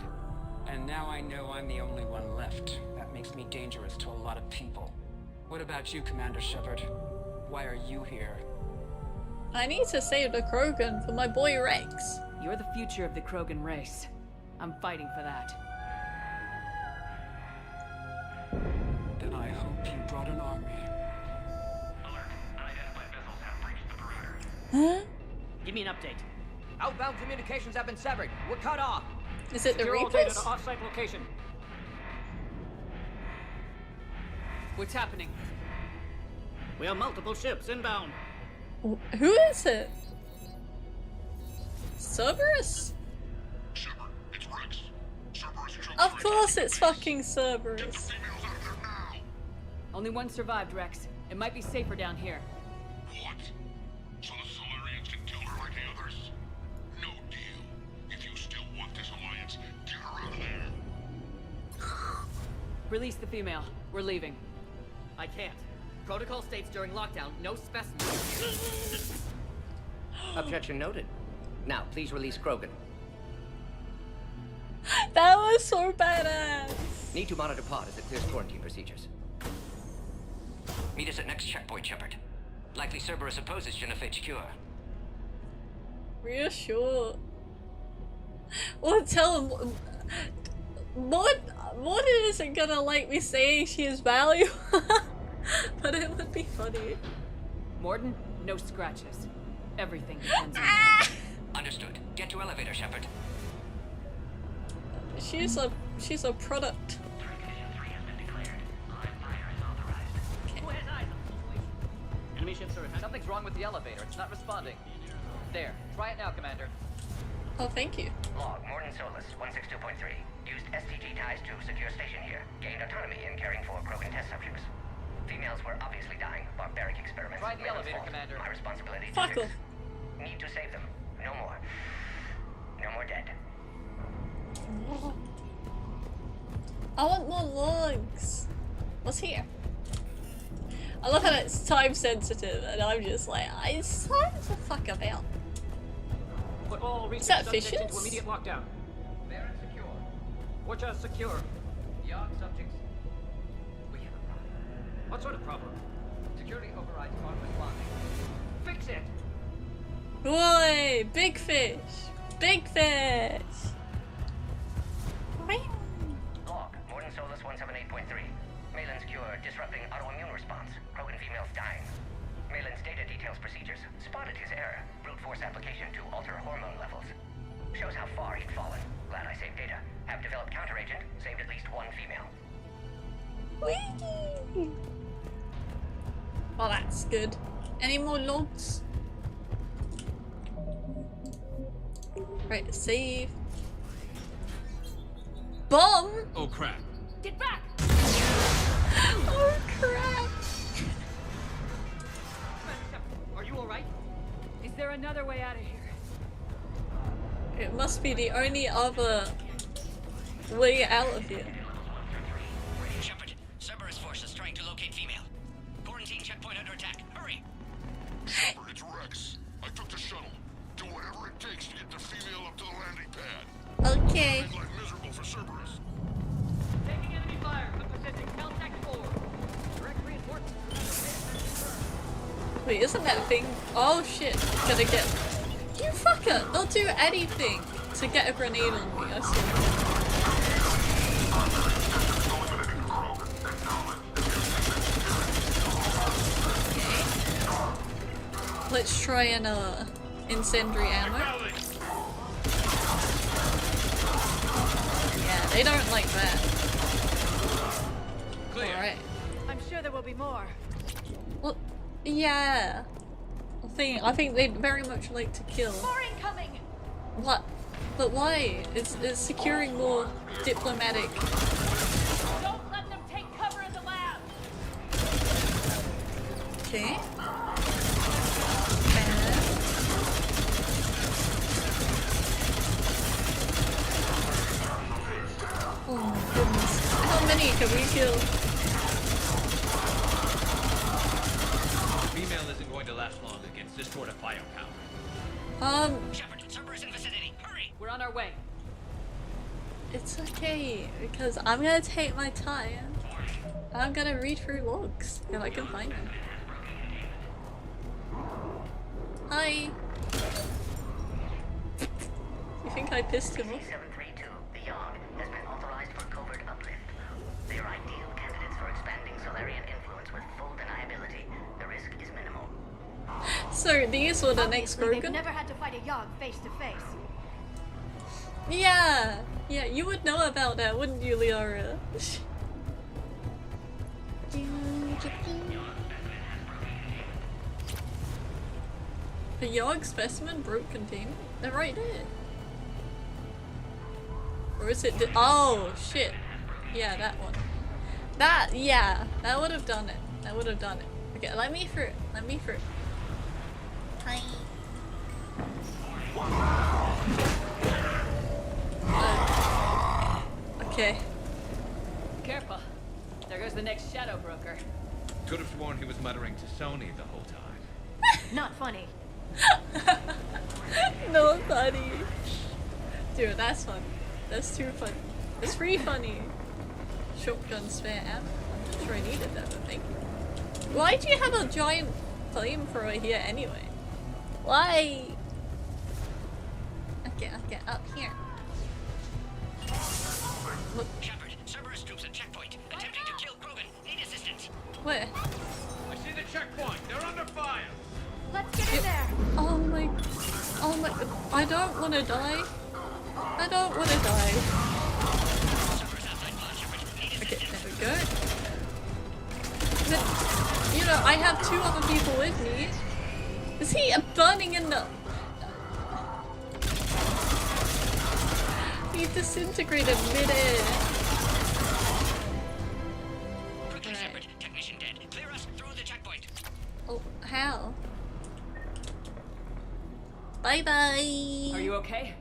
And now I know I'm the only one left. That makes me dangerous to a lot of people. What about you, Commander Shepard? Why are you here? I need to save the Krogan for my boy Rex. You're the future of the Krogan race. I'm fighting for that. Then I hope you brought an army. Huh? Give me an update. Outbound communications have been severed. We're cut off. Is it the Secure all data Reapers? to off-site location. What's happening? We have multiple ships inbound. Who is it? Cerberus? Of course it's fucking Cerberus. Only one survived, Rex. It might be safer down here. What? So the Solarians can kill her like the others? No deal. If you still want this alliance, get her out of there. Release the female. We're leaving. I can't. Protocol states during lockdown, no specimens. Objection noted. Now, please release Krogan. That was so badass. Need to monitor pod as it clears quarantine procedures. Meet us at next checkpoint, Shepard. Likely Cerberus opposes genophage cure. Reassure. Well, tell him. What isn't gonna like me saying she is valuable, but it would be funny. Morden, no scratches. Everything depends on you. Understood. Get to elevator, Shepard. She's a product. Enemy ships are ahead. Something's wrong with the elevator. It's not responding. There. Try it now, Commander. Oh, thank you. Log, Morden Solus, 162.3. Used STG ties to secure station here. Gained autonomy in caring for Krogan test subjects. Females were obviously dying. Barbaric experiments. Try the Male's elevator, fault. Commander. My responsibility to Fuck fix. off. Need to save them. No more. No more dead. I want more logs. What's here? I love how it's time sensitive and I'm just like, it's time to fuck about. Put all Is that research subjects fishes? into immediate lockdown. They're secure. Which are secure? Beyond subjects. We have a problem. What sort of problem? Security overrides aren't responding. Fix it! Boy, big fish. Big fish. Log, Morden Solus 178.3. Malin's cure disrupting autoimmune response. Krogan females dying. Malin's data details procedures. Spotted his error. Brute force application to alter hormone levels. Shows how far he'd fallen. Glad I saved data. Have developed counteragent. Saved at least one female. Whee! Well, that's good. Any more logs? Right, save. Bomb! Oh crap. Get back! Oh crap! Are you alright? Is there another way out of here? It must be the only other way out of here. Shepard, Cerberus forces trying to locate female. Quarantine checkpoint under attack. Hurry! Shepard, it's Rex. I took the shuttle. Do whatever it takes to get the female up to the landing pad. Okay. Make life miserable for Cerberus. Taking enemy fire. Position Caltech 4. Direct reinforcements. Wait, isn't that thing? Oh shit! Gonna get. You fucker! They'll do anything to get a grenade on me. I swear. Okay. Let's try an incendiary ammo. Yeah, they don't like that. Alright. I'm sure there will be more. Well, yeah. I think they'd very much like to kill. More incoming! What? But why? It's securing more diplomatic. Don't let them take cover in the lab! Okay. Oh my goodness. Honey, can we kill? The female isn't going to last long against this sort of firepower. Shepard, Cerberus in vicinity. Hurry! We're on our way. It's okay, because I'm gonna take my time. I'm gonna read through logs if I can find them. Hi. You think I pissed him off? 732, the Yogg, has been authorized for covert uplift. They are ideal candidates for expanding Solarian influence with full deniability. The risk is minimal. So these were the next They've Grogan? never had to fight a Yogg face to face. Yeah! Yeah, you would know about that, wouldn't you, Liara? A Yogg specimen broke containment? They're right there. Or is it oh, shit. Yeah, that one. That, yeah, that would have done it. That would have done it. Okay, let me through. Let me through. Hi. Okay. Careful. There goes the next shadow broker. Could have sworn he was muttering to Sony the whole time. Not funny. No funny. Dude, that's fun. That's too funny. It's pretty funny. Shotgun spare ammo. I'm sure I needed that, but thank you. Why do you have a giant flamethrower here anyway? Why? Okay, up here. Look. Shepard, Cerberus troops at checkpoint, attempting to kill Krogan. Need assistance. Where? I see the checkpoint. They're under fire. Let's get in there. Oh my. I don't want to die. I don't want to die. Okay, there we go. But, you know, I have 2 other people with me. Is he burning in the... He disintegrated mid-air. Quickly, Shepard. Technician dead. Clear us through the checkpoint. Oh, how? Bye-bye. Are you okay?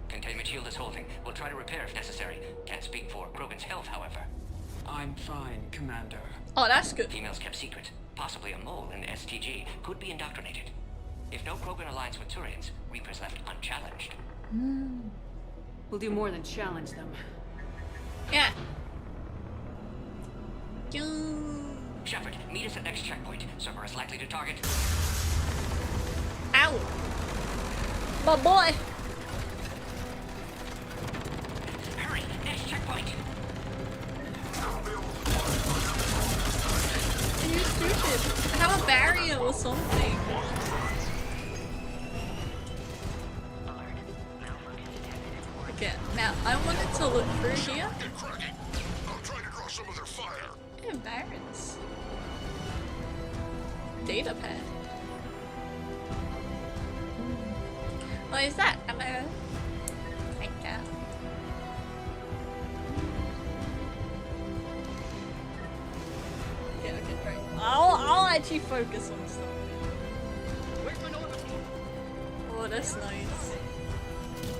Containment shield is holding. We'll try to repair if necessary. Can't speak for Krogan's health, however. I'm fine, Commander. Oh, that's good. Females kept secret. Possibly a mole in STG. Could be indoctrinated. If no Krogan alliance with Turians, Reaper's left unchallenged. We'll do more than challenge them. Yeah. Shepard, meet us at next checkpoint. Cerberus likely to target. Ow! My boy! Hurry, next checkpoint. Are you stupid? Have a barrier or something. Okay, now I wanted to look through here. I'll try to draw some of their fire. Yeah, barons. Data pad. What is that? Hello? Thank you. Okay, right. I'll actually focus on stuff. Oh, that's nice.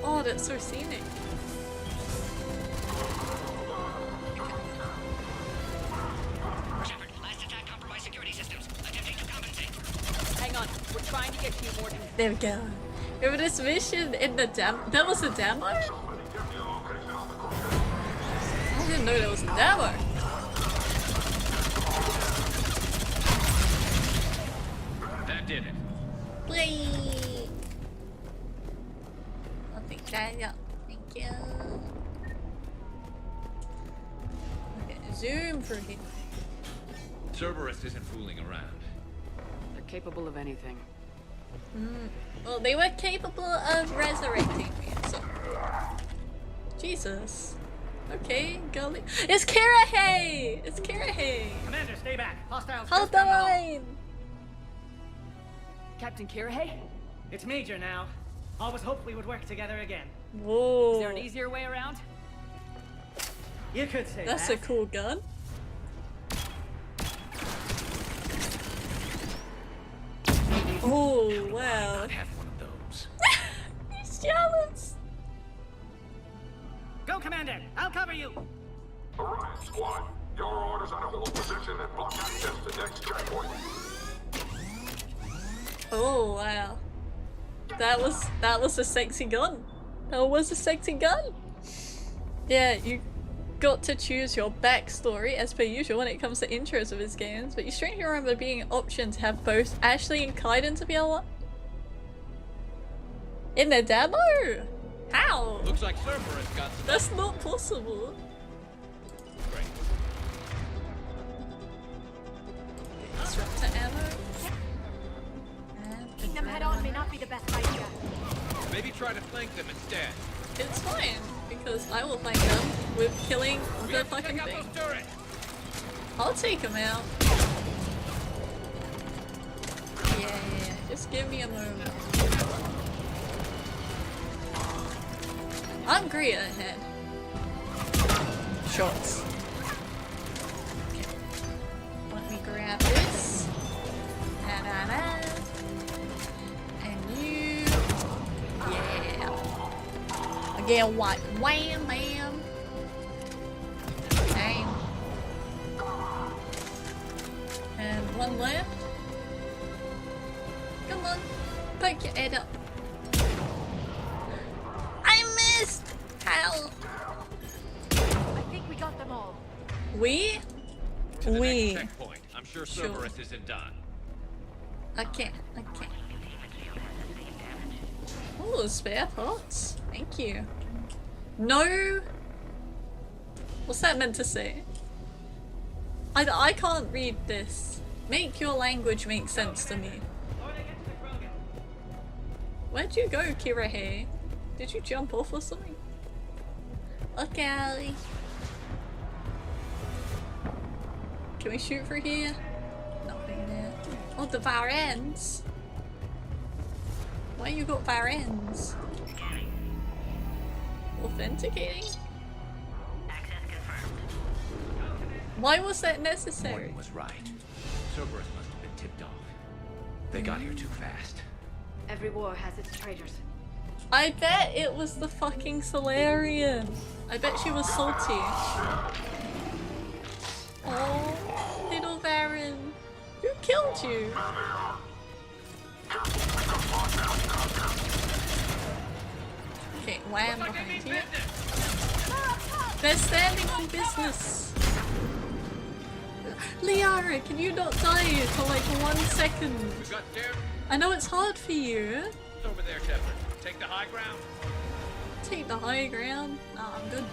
Oh, that's so scenic. Shepard, last attack compromised security systems. Attempting to compensate. Hang on. We're trying to get to you, Morgan. There we go. Remember this mission in the demo? That was a demo? I didn't know that was a demo. That did it. Whee! I'll take that up. Thank you. Okay, zoom for him. Cerberus isn't fooling around. They're capable of anything. Well, they were capable of resurrecting me, so... Jesus. Okay, golly. It's Kirahei! It's Kirahei! Commander, stay back. Hostiles Hold just down the hall. on! Captain Kirahei? It's Major now. Always hoped we would work together again. Whoa. Is there an easier way around? You could say That's that. a cool gun. Oh, wow. I'd have one of those. He's jealous. Go, Commander. I'll cover you. Orion Squad, your orders are to hold position and block access to next checkpoint. Oh wow. That was a sexy gun. That was a sexy gun. Yeah, you got to choose your backstory as per usual when it comes to intros of his games, but you strangely remember being an option to have both Ashley and Kaiden to be able in the demo? How? Looks like Cerberus got some. That's not possible. Great. Disruptor ammo. Kicking them head on may not be the best idea. Maybe try to flank them instead. It's fine, because I will flank them with killing the fucking thing. I'll take him out. Yeah, just give me a moment. I'm great at head. Shots. Okay. Let me grab this. And you. Yeah. Again, what? Wham, bam. Bang. And one left. Come on. Poke your head up. I missed! How? I think we got them all. We? To the We. next checkpoint. I'm sure Cerberus isn't done. Okay. Oh, spare parts. Thank you. No. What's that meant to say? I can't read this. Make your language make sense to me. Where'd you go, Kirahe? Did you jump off or something? Okay. Can we shoot through here? Nothing there. Oh, the Varens. Why you got Varens? Authenticating? Access confirmed. Why was that necessary? Morton was right. Cerberus must have been tipped off. They got here too fast. Every war has its traitors. I bet it was the fucking Solarian. I bet she was salty. Oh, little Baron. Who killed you? Okay, wham behind you. They're standing on business. Liara, can you not die for like 1 second? We got there. I know it's hard for you. It's over there, Shepard. Take the high ground. Take the high ground. Nah, I'm good.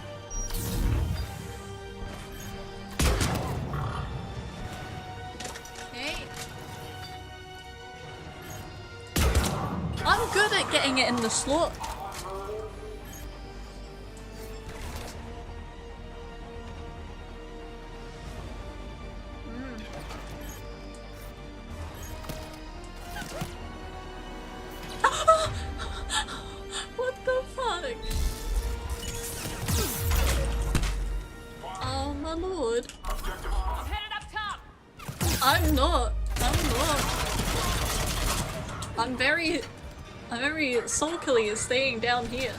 Okay. I'm good at getting it in the slot. What the fuck? Oh my lord. I'm headed up top. I'm not. I'm very sulkily staying down here.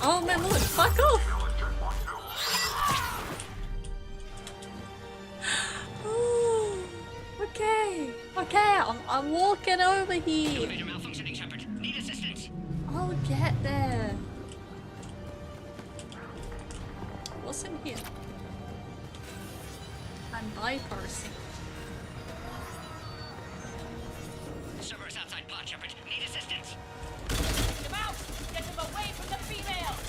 Oh my lord, fuck off! Okay, I'm walking over here. Elevator malfunctioning, Shepard. Need assistance. I'll get there. What's in here? I'm bypassing. Cerberus outside pod, Shepard. Need assistance. Get him out! Get him away from the females!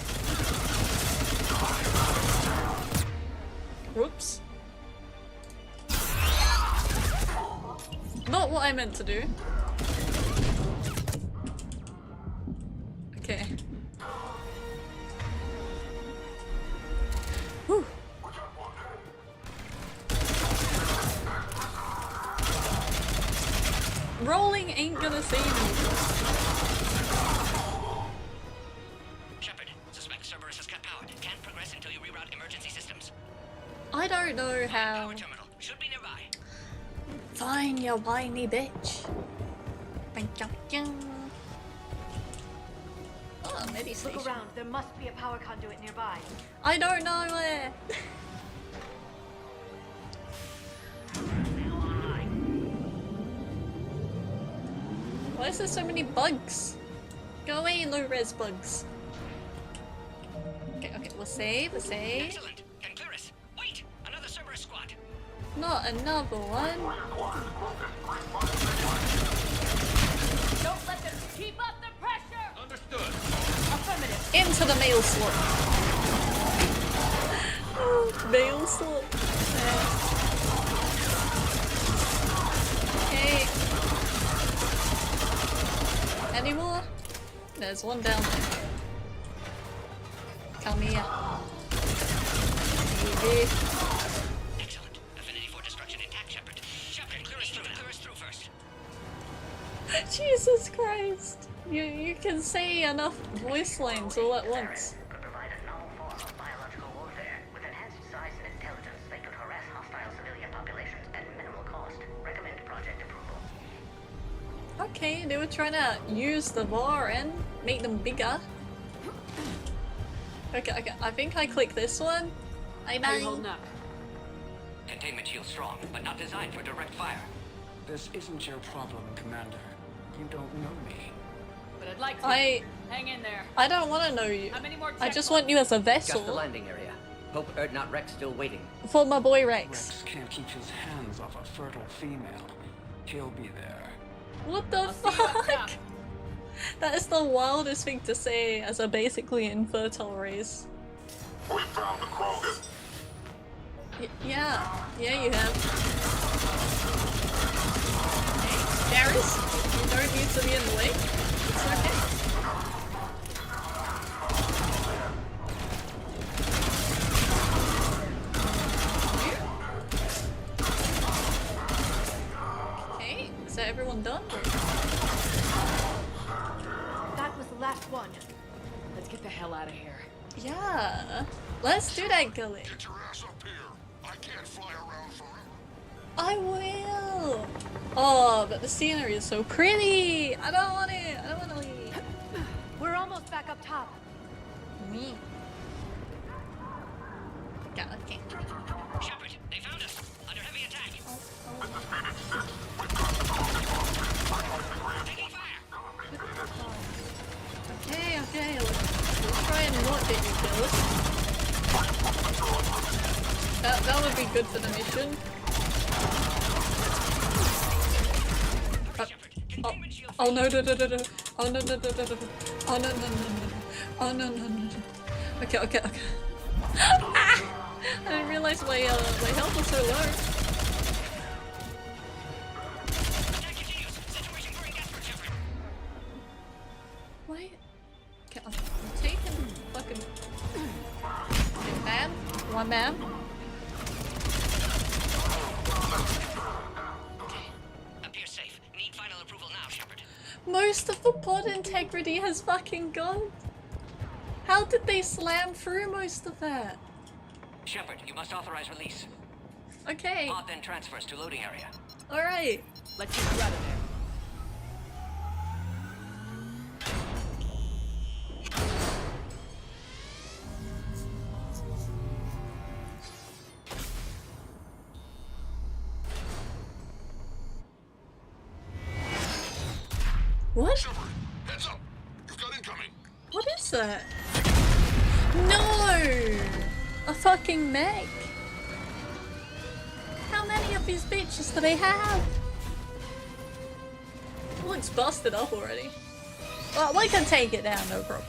Whoops. Not what I meant to do. Okay. Whew. Rolling ain't gonna save me. Shepard, suspect Cerberus has cut power. Can't progress until you reroute emergency systems. I don't know how. Power terminal should be nearby. Fine, you whiny bitch. Oh, maybe station. Look around. There must be a power conduit nearby. I don't know where. Why is there so many bugs? Go away, low-res bugs. Okay, okay, we'll save, we'll save. Excellent. And Clearus, wait! Another Cerberus squad. Not another one. Don't let them keep up the pressure! Understood. Affirmative. Into the mail slot. Mail slot. Okay. Any more? There's one down there. Come here. Maybe. Excellent. Affinity for destruction intact, Shepard. Shepard, clearest through first. Jesus Christ. You can say enough voice lines all at once. Could provide a novel form of biological warfare. With enhanced size and intelligence, they could harass hostile civilian populations at minimal cost. Recommend project approval. Okay, they were trying to use the VAR and make them bigger. Okay, okay, I think I click this one. How you holding up? Containment shield strong, but not designed for direct fire. This isn't your problem, Commander. You don't know me. But I'd like to. Hang in there. I don't want to know you. How many more I just want you as a vessel. Just the landing area. Hope not Rex still waiting. For my boy Rex. Rex can't keep his hands off a fertile female. He'll be there. What the fuck? That is the wildest thing to say as a basically infertile race. We found the Krogan. Yeah, you have. Okay, Darius, you don't need to be in the way. It's okay. Okay, is that everyone done? That was the last one. Let's get the hell out of here. Yeah, let's do that, Gully. Get your ass up here. I can't fly around forever. I will. Oh, but the scenery is so pretty. I don't want it. I don't want to leave. We're almost back up top. Me. Yeah, okay. Shepard, they found us. Under heavy attack. Taking fire. Okay, okay. Let's try and not get you killed. That would be good for the mission. Oh no no no no no! Oh no no no no no! Oh no no no no! Oh no no no no! Okay okay okay. Ah! I didn't realize my health was so low. Why? Okay, I'm taking fucking. Okay, man, one man. Appears safe. Need final approval now, Shepard. Most of the pod integrity has fucking gone. How did they slam through most of that? Shepard, you must authorize release. Okay. Pod then transfers to loading area. Alright. Let's get you out of there. What? Shepard, heads up. You've got incoming. What is that? No! A fucking mech. How many of these bitches do they have? Looks busted up already. Well, we can take it down, no problem.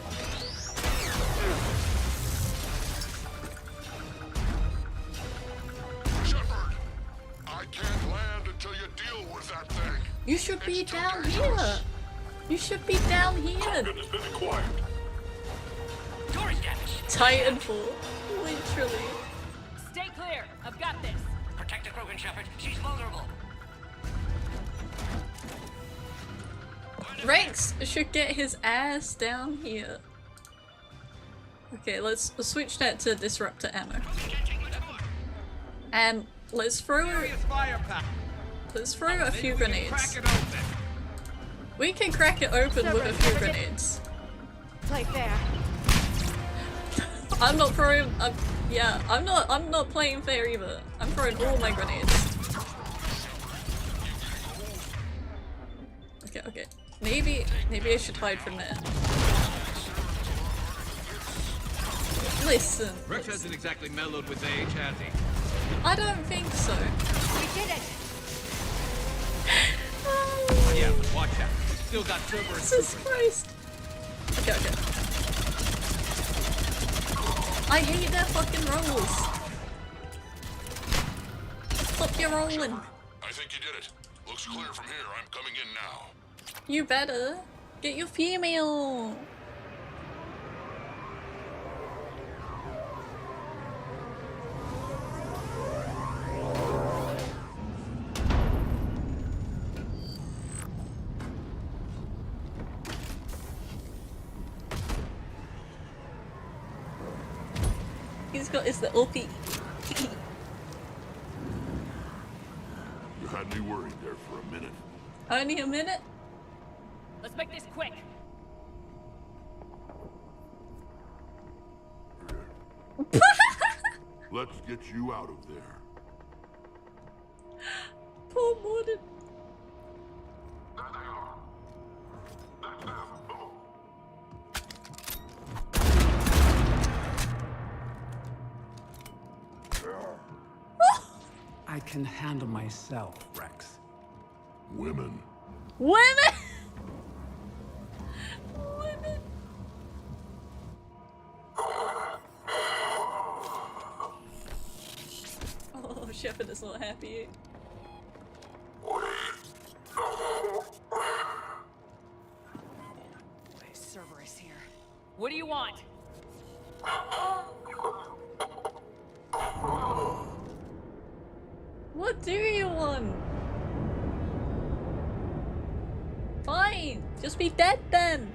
Shepard, I can't land until you deal with that thing. You should be down here. You should be down here. Krogan has been acquired. Door is damaged. Titanfall. Literally. Stay clear. I've got this. Protect the Krogan, Shepard. She's vulnerable. Rex should get his ass down here. Okay, let's switch that to disruptor ammo. And let's throw a few grenades. We can crack it open with a few grenades. Play fair. I'm not throwing. Yeah, I'm not playing fair either. I'm throwing all my grenades. Okay, okay. Maybe I should hide from there. Listen. Rex hasn't exactly mellowed with age, has he? I don't think so. We did it. Oh, yeah, but watch out. Still got Silver and Jesus Christ. Okay, okay. I hate their fucking rolls. Stop your rolling. I think you did it. Looks clear from here. I'm coming in now. You better get your female. He's got his little feet. You had me worried there for a minute. Only a minute? Let's make this quick. Let's get you out of there. Poor Morden. I can handle myself, Rex. Women. Women! Women! Oh, Shepard is not happy. Cerberus here. What do you want? What do you want? Fine, just be dead then.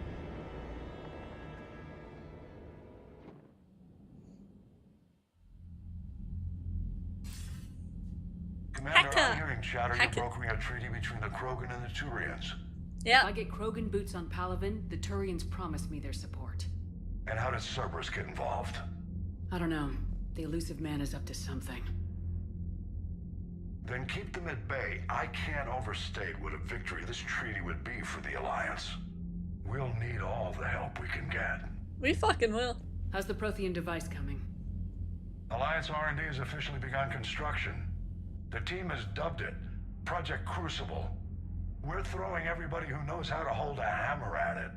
Commander, I'm hearing chatter you're brokering a treaty between the Krogan and the Turians. Yeah. If I get Krogan boots on Palaven, the Turians promise me their support. And how does Cerberus get involved? I don't know. The elusive man is up to something. Then keep them at bay. I can't overstate what a victory this treaty would be for the Alliance. We'll need all the help we can get. We fucking will. How's the Prothean device coming? Alliance R&D has officially begun construction. The team has dubbed it Project Crucible. We're throwing everybody who knows how to hold a hammer at it.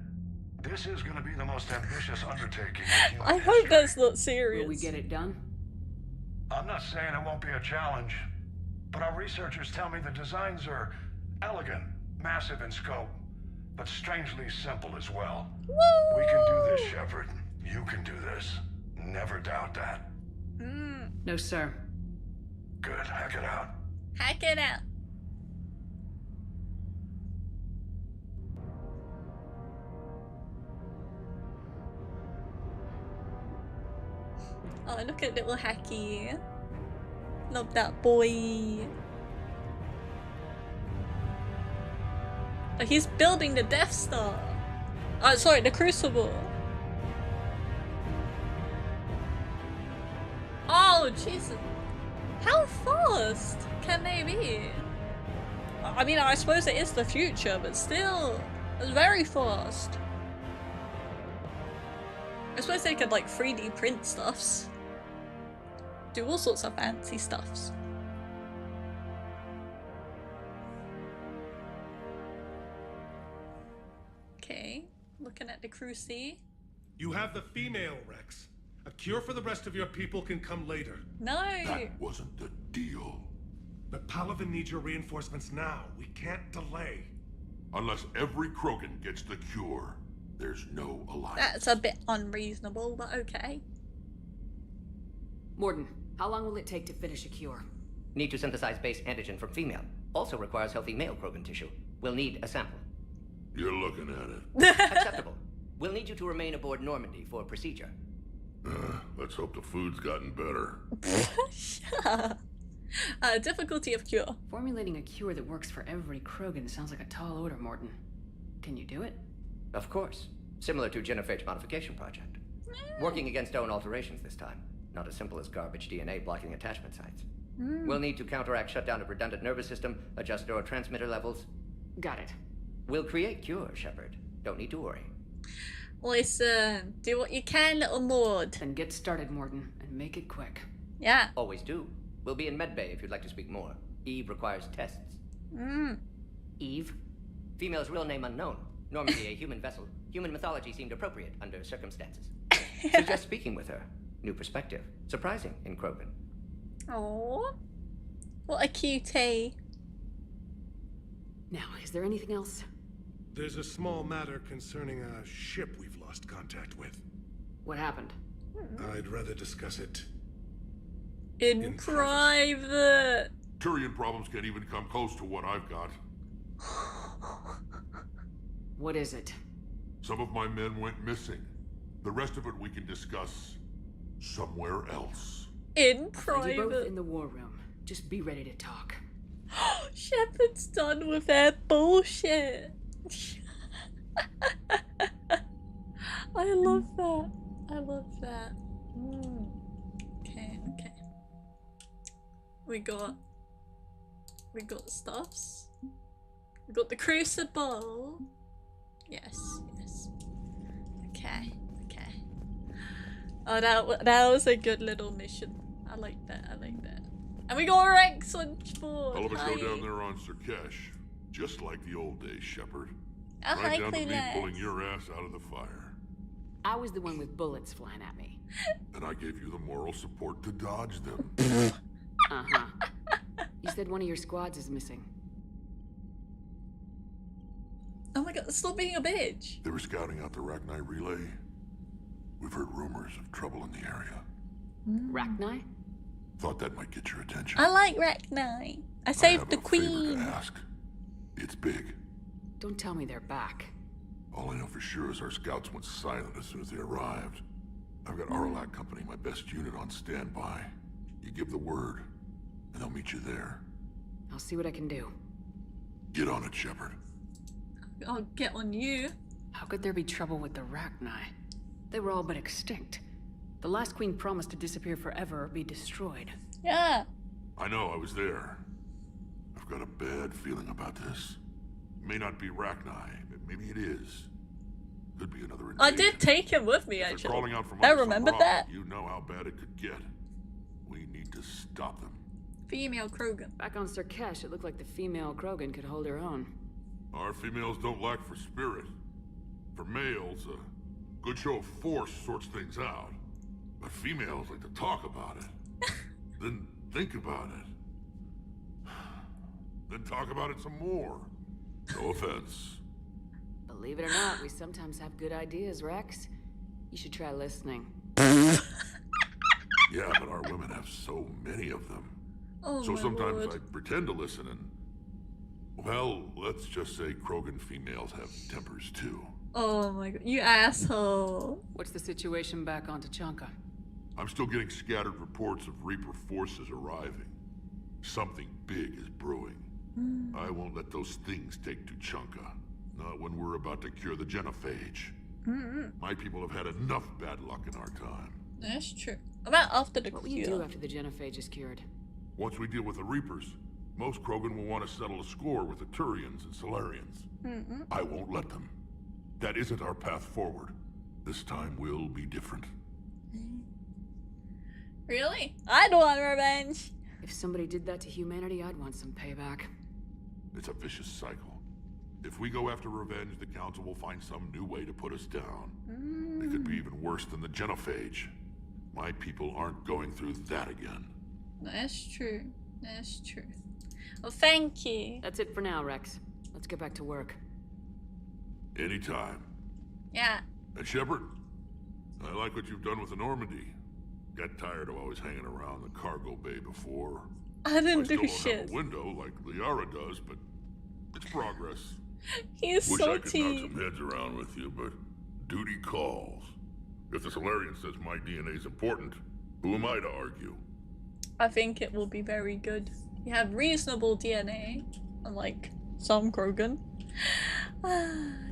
This is going to be the most ambitious undertaking in human I hope that's not serious. Will we get it done? I'm not saying it won't be a challenge, but our researchers tell me the designs are elegant, massive in scope, but strangely simple as well. Woo! We can do this, Shepard. You can do this. Never doubt that. No, sir. Good. Hack it out. Hack it out. Oh, look at little Hacky. Love that boy. Oh, he's building the Death Star. Oh, sorry, the Crucible. Oh, Jesus. How fast can they be? I mean, I suppose it is the future, but still, it's very fast. I suppose they could, like, 3D print stuffs. Do all sorts of fancy stuffs. Okay, looking at the Cruci. You have the female, Rex. A cure for the rest of your people can come later. No! That wasn't the deal. But Palaven needs your reinforcements now. We can't delay. Unless every Krogan gets the cure, there's no alliance. That's a bit unreasonable, but okay. Morden, how long will it take to finish a cure? Need to synthesize base antigen from female. Also requires healthy male Krogan tissue. We'll need a sample. You're looking at it. Acceptable. We'll need you to remain aboard Normandy for procedure. Let's hope the food's gotten better. Difficulty of cure. Formulating a cure that works for every Krogan sounds like a tall order, Morden. Can you do it? Of course. Similar to genophage modification project. Working against own alterations this time. Not as simple as garbage DNA blocking attachment sites. We'll need to counteract shutdown of redundant nervous system, adjust neurotransmitter levels. Got it. We'll create cure, Shepard. Don't need to worry. Listen, do what you can, little Maud. Then get started, Morden, and make it quick. Yeah. Always do. We'll be in medbay if you'd like to speak more. Eve requires tests. Eve? Female's real name unknown. Normally a human vessel. Human mythology seemed appropriate under circumstances. Suggest speaking with her. New perspective. Surprising in Krogan. Oh, what a cutie. Now, is there anything else? There's a small matter concerning a ship we've lost contact with. What happened? I'd rather discuss it in private. Turian problems can't even come close to what I've got. What is it? Some of my men went missing. The rest of it we can discuss somewhere else. In private. You're both in private. the war room. Just be ready to talk. Shepard's done with their bullshit. I love that. I love that. Okay, okay. We got stuffs. We got the crucible. Yes, yes. Okay, okay. Oh, that was a good little mission. I like that. I like that. And we got Rex on board. Hell of a show down there on Sirkesh. Just like the old days, Shepard. I Right like down to me that. pulling your ass out of the fire. I was the one with bullets flying at me. And I gave you the moral support to dodge them. Uh-huh. You said one of your squads is missing. Oh my god, stop being a bitch. They were scouting out the Rachni relay. We've heard rumors of trouble in the area. Rachni? Thought that might get your attention. I like Rachni. I saved the queen. Ask. It's big. Don't tell me they're back. All I know for sure is our scouts went silent as soon as they arrived. I've got Arlac Company, my best unit, on standby. You give the word, and they'll meet you there. I'll see what I can do. Get on it, Shepard. I'll get on you. How could there be trouble with the Rachni? They were all but extinct. The last queen promised to disappear forever or be destroyed. Yeah. I know, I was there. I've got a bad feeling about this. May not be Rachni, but maybe it is. Could be another invasion. I did take him with me, If they're actually. crawling out from I under some remembered rock, that. You know how bad it could get. We need to stop them. Female Krogan. Back on Sirkesh, it looked like the female Krogan could hold her own. Our females don't lack for spirit. For males, a good show of force sorts things out. But females like to talk about it. Then think about it. Then talk about it some more. No offense. Believe it or not, we sometimes have good ideas, Rex. You should try listening. Yeah, but our women have so many of them. Oh, so my sometimes Lord. I pretend to listen and... Well, let's just say Krogan females have tempers too. Oh my god, you asshole. What's the situation back on Tachanka? I'm still getting scattered reports of Reaper forces arriving. Something big is brewing. I won't let those things take Tuchanka. Not when we're about to cure the genophage. My people have had enough bad luck in our time. That's true. About after the What will you do after the genophage is cured? Once we deal with the Reapers, most Krogan will want to settle a score with the Turians and Solarians. I won't let them. That isn't our path forward. This time will be different. Really? I'd want revenge. If somebody did that to humanity, I'd want some payback. It's a vicious cycle. If we go after revenge, the Council will find some new way to put us down. It could be even worse than the genophage. My people aren't going through that again. That's true. That's true. Well, thank you. That's it for now, Rex. Let's get back to work. Anytime. Yeah. And Shepard, I like what you've done with the Normandy. Got tired of always hanging around the cargo bay before. I didn't do still don't shit. have a window like Liara does, but it's progress. He's Wish so I could knock tea. some heads around with you, but duty calls. If the Solarian says my DNA's important, who am I to argue? I think it will be very good. You have reasonable DNA, unlike some Krogan.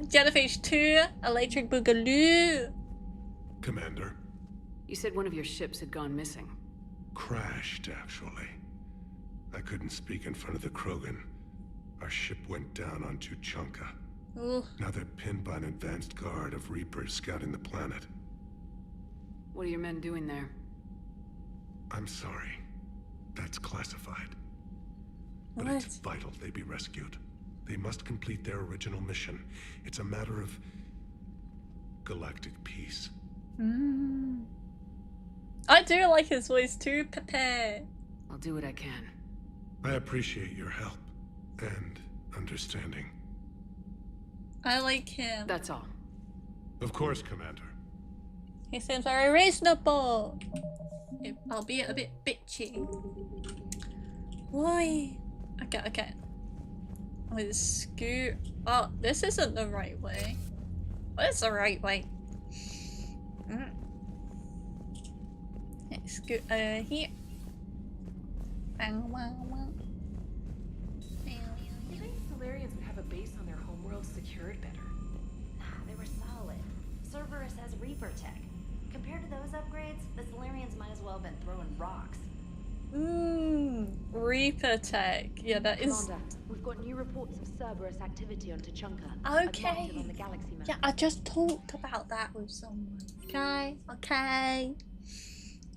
Jellyfish 2, Electric Boogaloo. Commander. You said one of your ships had gone missing. Crashed, actually. I couldn't speak in front of the Krogan. Our ship went down on Tuchanka. Ooh. Now they're pinned by an advanced guard of Reapers scouting the planet. What are your men doing there? I'm sorry. That's classified. But What? it's vital they be rescued. They must complete their original mission. It's a matter of galactic peace. I do like his voice too, Pepe. I'll do what I can. I appreciate your help and understanding. I like him. That's all. Of course, Commander. He seems very reasonable. Albeit a bit bitchy. Why? Okay. With scoot. Oh, this isn't the right way. What's the right way? Let's scoot here. You think Solarians would have a base on their homeworld secured better? Nah, they were solid. Cerberus has Reaper tech. Compared to those upgrades, the Solarians might as well have been throwing rocks. Reaper tech. Yeah, that is. Commander, we've got new reports of Cerberus activity on Tuchanka. I've marked Okay. it on the galaxy map. Yeah, I just talked about that with someone. Okay.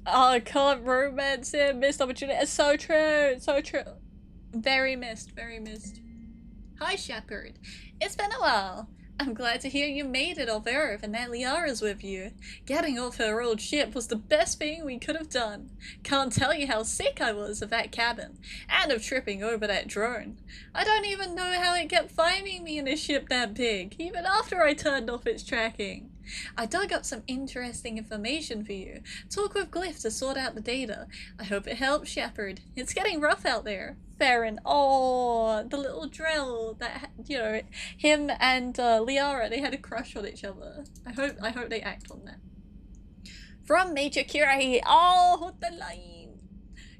Oh, I can't romance him. Missed opportunity. It's so true. So true. Very missed. Hi, Shepard. It's been a while. I'm glad to hear you made it off Earth and that Liara's with you. Getting off her old ship was the best thing we could have done. Can't tell you how sick I was of that cabin, and of tripping over that drone. I don't even know how it kept finding me in a ship that big, even after I turned off its tracking. I dug up some interesting information for you. Talk with Glyph to sort out the data. I hope it helps, Shepard. It's getting rough out there. Farron, oh, the little drill that, you know, him and Liara, they had a crush on each other. I hope they act on that. From Major Curie, oh, the line.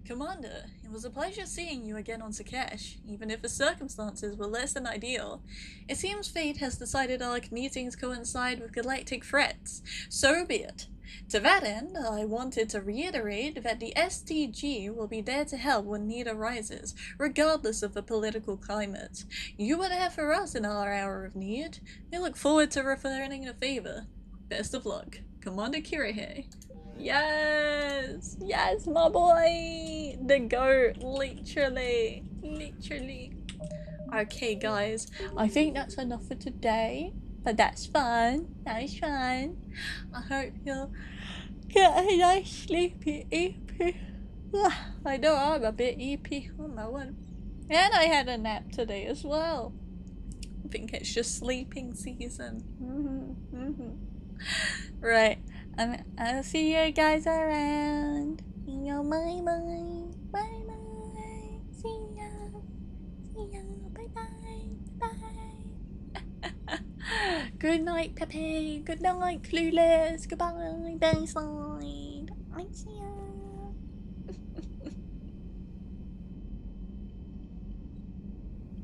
Commander, it was a pleasure seeing you again on Sakesh, even if the circumstances were less than ideal. It seems fate has decided our meetings coincide with galactic threats. So be it. To that end, I wanted to reiterate that the STG will be there to help when need arises, regardless of the political climate. You were there for us in our hour of need. We look forward to returning the favor. Best of luck. Commander Kirihei. Yes! Yes, my boy! The goat, literally. Okay, guys, I think that's enough for today. But that's fun. That was fun. I hope you'll get a nice sleepy EP. I know I'm a bit EP on my one. And I had a nap today as well. I think it's just sleeping season. Right. I'll see you guys around. Yo, bye bye. Bye bye. See ya. Bye bye. Bye. Good night, Pepe. Good night, Clueless. Goodbye, Bayside. I see ya.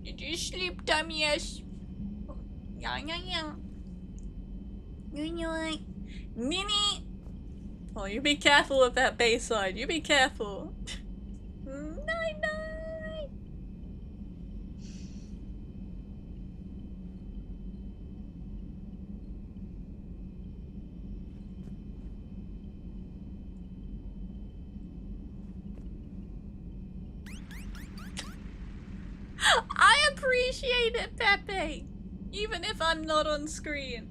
Did you sleep, dummies? Yeah. Good night. Nini! Oh, you be careful with that Bayside. You be careful. Night night. I appreciate it, Pepe, even if I'm not on screen.